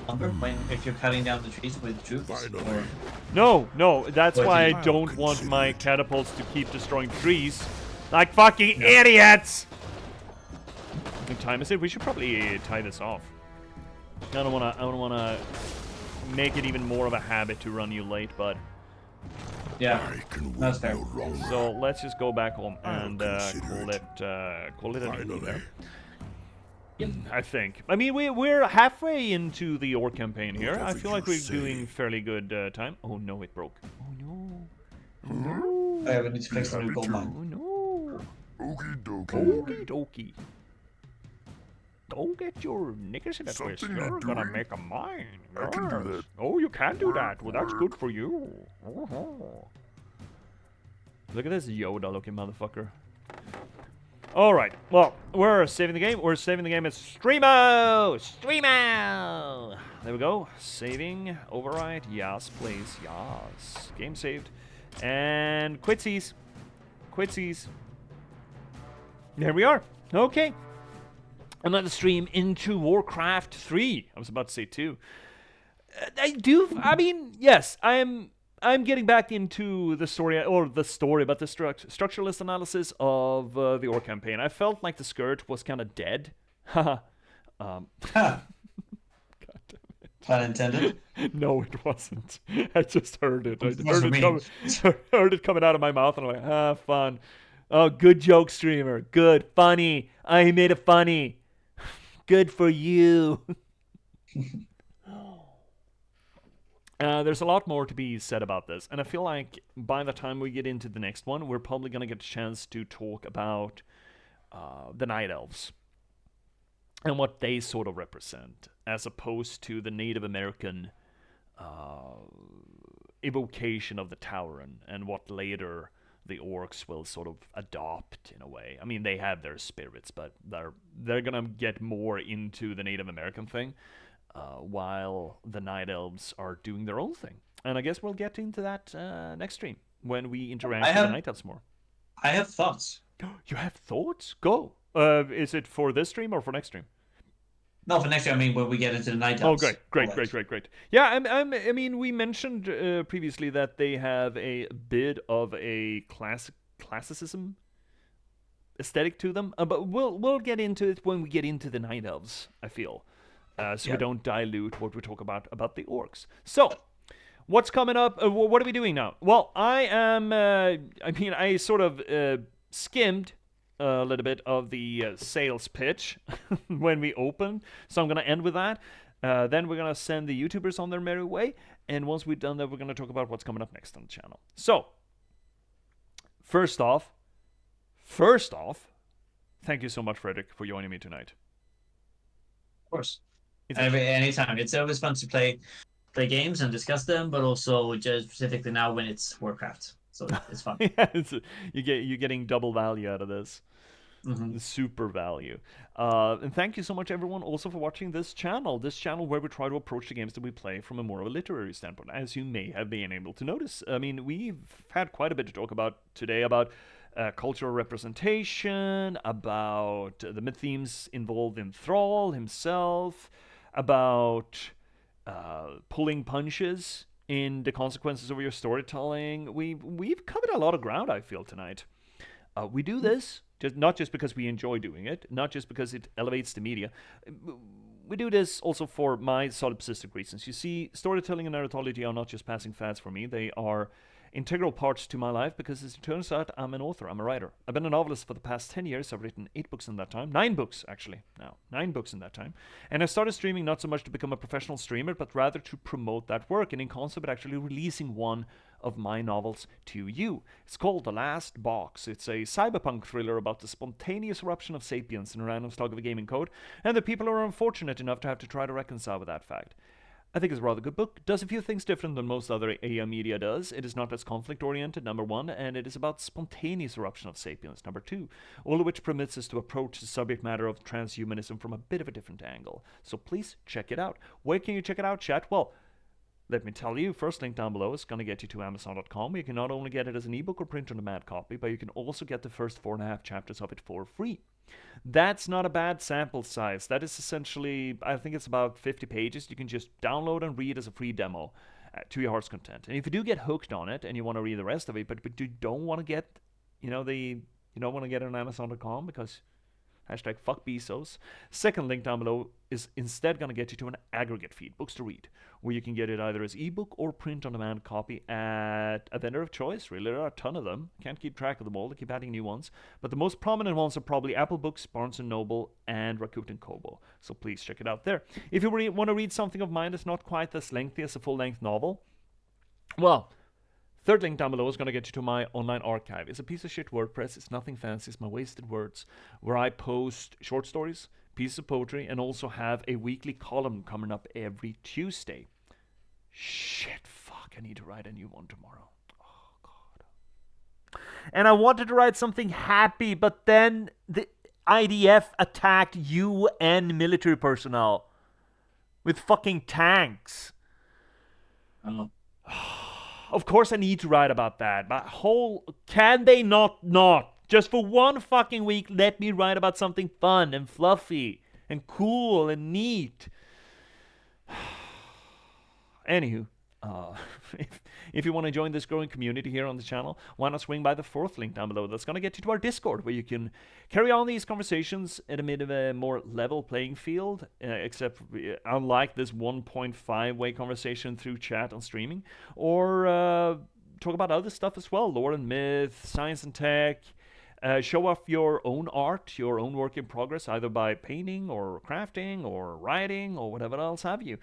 lumber if you're cutting down the trees with troops? Or...
No, that's
What
why I
do you-
don't want my catapults to keep destroying trees. Like fucking idiots! What time is it? We should probably tie this off. I don't wanna make it even more of a habit to run you late, but
Yeah,
I can wait
that's fair.
no longer.
so let's just go back home
I'll
and
consider
call it an evening
Finally.
there. I think. I mean, we're halfway into the Orc campaign here. I
Whatever
feel like
you
we're
say.
doing fairly good time. Oh no, it broke. Oh no.
I need to fix the new gold mine.
Oh no.
Okie dokie.
Okie dokie. Go get your knickers in a twist.
Something
You're
to
gonna
do.
make a mine.
I can do
Yes.
that.
Oh, you can do that. Well, that's good for you. Look at this Yoda-looking motherfucker. Alright, well, we're saving the game. We're saving the game at Streamo! Streamo! There we go. Saving. Override. Yes, please. Yes. Game saved. And quitsies. Quitsies. There we are. Okay. Another stream into Warcraft 3. I was about to say 2. Yes, I'm getting back into the story, but the structuralist analysis of the Orc campaign. I felt like the skirt was kind of dead. God damn it.
Pun intended.
No, it wasn't. I just heard it. Heard it coming out of my mouth, and I'm like, fun. Oh, good joke, streamer. Good. Funny. I made it funny. Good for you. There's a lot more to be said about this, and I feel like by the time we get into the next one, we're probably going to get a chance to talk about the Night Elves and what they sort of represent, as opposed to the Native American evocation of the Tauren and what later the Orcs will sort of adopt in a way. I mean, they have their spirits, but they're going to get more into the Native American thing. While the Night Elves are doing their own thing. And I guess we'll get into that next stream, when we interact with the Night Elves more.
I have thoughts.
You have thoughts? Go! Is it for this stream or for next stream?
No, for next stream, I mean, when we get into the Night Elves.
Oh, great. Yeah, I mean, we mentioned previously that they have a bit of a classicism aesthetic to them, but we'll get into it when we get into the Night Elves, I feel. We don't dilute what we talk about the Orcs. So, what's coming up? What are we doing now? Well, I sort of skimmed a little bit of the sales pitch when we opened, so I'm going to end with that. Then we're going to send the YouTubers on their merry way, and once we've done that, we're going to talk about what's coming up next on the channel. So, first off, thank you so much, Frederick, for joining me tonight.
Of course. Anytime. It's always fun to play games and discuss them, but also just specifically now when it's Warcraft. So it's fun.
Yeah, you're getting double value out of this.
Mm-hmm.
Super value. And thank you so much, everyone, also for watching this channel. This channel where we try to approach the games that we play from a more of a literary standpoint, as you may have been able to notice. I mean, we've had quite a bit to talk about today about cultural representation, about the myth themes involved in Thrall himself, about pulling punches in the consequences of your storytelling. We've covered a lot of ground, I feel, tonight. We do this not just because we enjoy doing it, not just because it elevates the media. We do this also for my solipsistic reasons. You see, storytelling and narratology are not just passing fads for me. They are integral parts to my life because, as it turns out, I'm an author. I'm a writer. I've been a novelist for the past 10 years. I've written 8 books in that time. 9 books, actually. Now, 9 books in that time. And I started streaming not so much to become a professional streamer, but rather to promote that work, and in concept, actually releasing one of my novels to you. It's called The Last Box. It's a cyberpunk thriller about the spontaneous eruption of sapiens in a random slug of a gaming code, and the people who are unfortunate enough to have to try to reconcile with that fact. I think it's a rather good book. Does a few things different than most other AI media does. It is not as conflict-oriented, number 1, and it is about spontaneous eruption of sapiens, number 2, all of which permits us to approach the subject matter of transhumanism from a bit of a different angle. So please check it out. Where can you check it out, chat? Well, let me tell you, first link down below is going to get you to Amazon.com. You can not only get it as an ebook or print-on-demand copy, but you can also get the first 4.5 chapters of it for free. That's not a bad sample size. That is essentially, I think it's about 50 pages. You can just download and read as a free demo to your heart's content. And if you do get hooked on it and you want to read the rest of it, but you don't want to get, you don't want to get it on Amazon.com because #fuck Bezos. Second link down below is instead going to get you to an aggregate feed, books to read, where you can get it either as ebook or print-on-demand copy at a vendor of choice. Really, there are a ton of them. Can't keep track of them all. They keep adding new ones. But the most prominent ones are probably Apple Books, Barnes & Noble, and Rakuten Kobo. So please check it out there. If you want to read something of mine that's not quite as lengthy as a full-length novel, well, third link down below is going to get you to my online archive. It's a piece of shit WordPress. It's nothing fancy. It's my wasted words, where I post short stories, pieces of poetry, and also have a weekly column coming up every Tuesday. Shit, fuck, I need to write a new one tomorrow. Oh, God. and I wanted to write something happy, but then the IDF attacked UN military personnel with fucking tanks.
Oh.
Of course I need to write about that. But can they not just for one fucking week let me write about something fun and fluffy and cool and neat? Anywho, if you want to join this growing community here on the channel, why not swing by the fourth link down below? That's going to get you to our Discord, where you can carry on these conversations at a bit of a more level playing field, except unlike this 1.5 way conversation through chat and streaming, or talk about other stuff as well, lore and myth, science and tech. Show off your own art, your own work in progress, either by painting or crafting or writing or whatever else have you.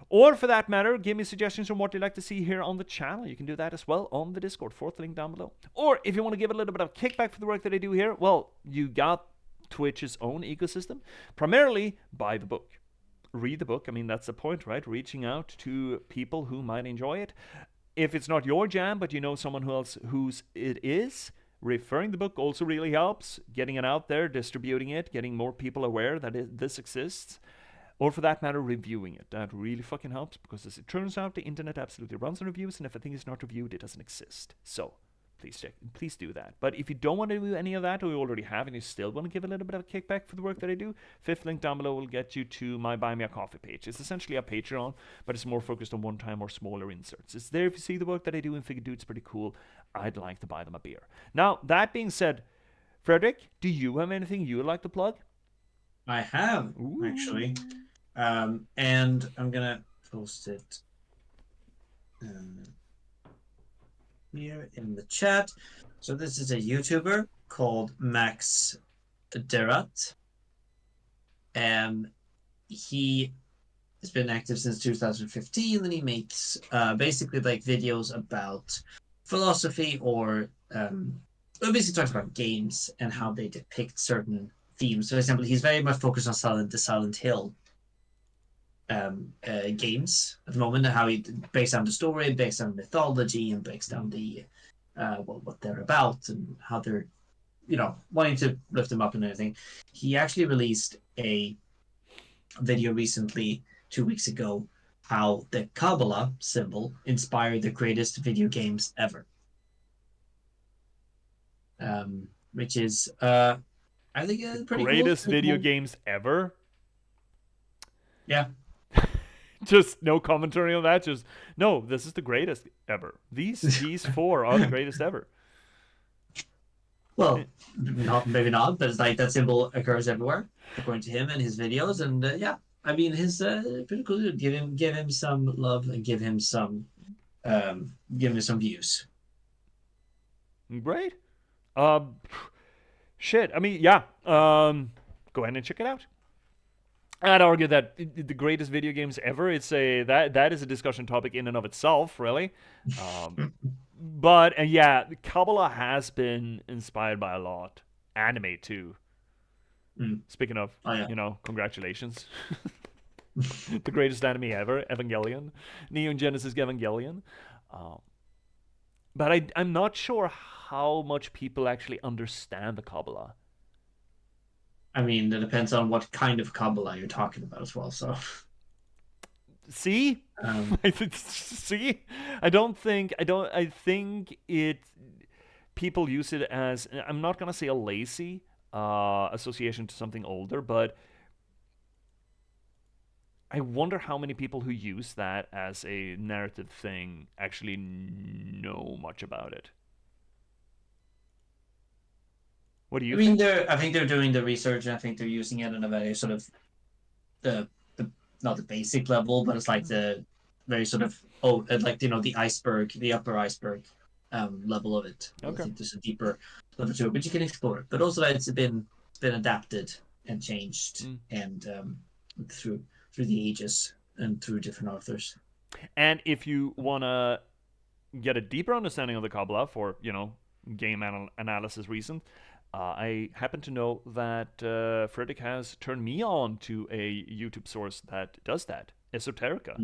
Or for that matter, give me suggestions on what you'd like to see here on the channel. You can do that as well on the Discord, fourth link down below. Or if you want to give a little bit of kickback for the work that I do here, well, you got Twitch's own ecosystem. Primarily, buy the book. Read the book. I mean, that's the point, right? Reaching out to people who might enjoy it. If it's not your jam, but you know someone whose it is, referring the book also really helps. Getting it out there, distributing it, getting more people aware that this exists. Or for that matter, reviewing it. That really fucking helps, because as it turns out, the internet absolutely runs on reviews, and if a thing is not reviewed, it doesn't exist. So, please do that. But if you don't want to do any of that, or you already have, and you still want to give a little bit of a kickback for the work that I do, fifth link down below will get you to my Buy Me a Coffee page. It's essentially a Patreon, but it's more focused on one-time or smaller inserts. It's there if you see the work that I do and figure, dude, it's pretty cool. I'd like to buy them a beer. Now, that being said, Frederick, do you have anything you would like to plug?
I have, actually. And I'm gonna post it here in the chat. So this is a YouTuber called Max Derat. He has been active since 2015, and he makes basically like videos about philosophy, or basically talks about games and how they depict certain themes. So, for example, he's very much focused on the Silent Hill games at the moment, how he breaks down the story, breaks down mythology, and breaks down the what they're about and how they're wanting to lift them up and everything. He actually released a video recently, 2 weeks ago, how the Kabbalah symbol inspired the greatest video games ever, which is I think pretty
greatest
cool.
video games ever.
Yeah.
Just no commentary on that. Just no. This is the greatest ever. These four are the greatest ever.
Well, maybe not, but it's like that symbol occurs everywhere, according to him and his videos. And yeah, I mean, his pretty cool. Give him some love and give him some views.
Great. Shit. I mean, yeah. Go ahead and check it out. I'd argue that the greatest video games ever, that is a discussion topic in and of itself, really. But yeah, Kabbalah has been inspired by a lot. Anime too. Speaking of, congratulations. The greatest anime ever, Evangelion. Neon Genesis Evangelion. But I'm not sure how much people actually understand the Kabbalah.
I mean, it depends on what kind of Kabbalah you're talking about as well. So,
see, see, I think it. People use it as, I'm not gonna say a lazy association to something older, but I wonder how many people who use that as a narrative thing actually know much about it. What do you think?
I think they're doing the research, and I think they're using it in a very sort of the not the basic level, but it's like the very sort of the iceberg, the upper iceberg level of it. Okay. I think there's a deeper level to it, but you can explore it. But also that it's been adapted and changed and through the ages and through different authors.
And if you wanna get a deeper understanding of the Kabbalah for game analysis reasons, I happen to know that Frederick has turned me on to a YouTube source that does that, Esoterica.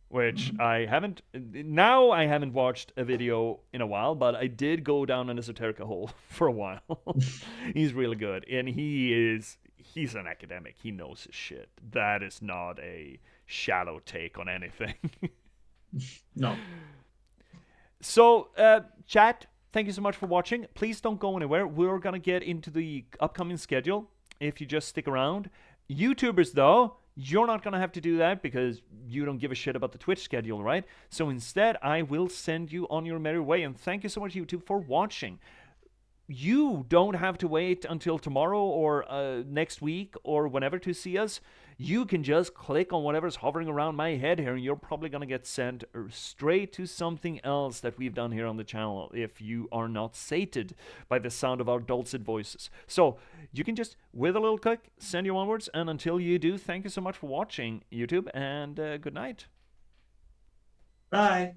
which I haven't. Now I haven't watched a video in a while, but I did go down an esoterica hole for a while. He's really good, and he's an academic. He knows his shit. That is not a shallow take on anything.
No.
So, chat, thank you so much for watching. Please don't go anywhere. We're going to get into the upcoming schedule if you just stick around. YouTubers, though, you're not going to have to do that because you don't give a shit about the Twitch schedule, right? So instead, I will send you on your merry way. And thank you so much, YouTube, for watching. You don't have to wait until tomorrow or next week or whenever to see us. You can just click on whatever's hovering around my head here, and you're probably going to get sent straight to something else that we've done here on the channel if you are not sated by the sound of our dulcet voices. So you can just, with a little click, send you onwards, and until you do, thank you so much for watching, YouTube, and good night.
Bye.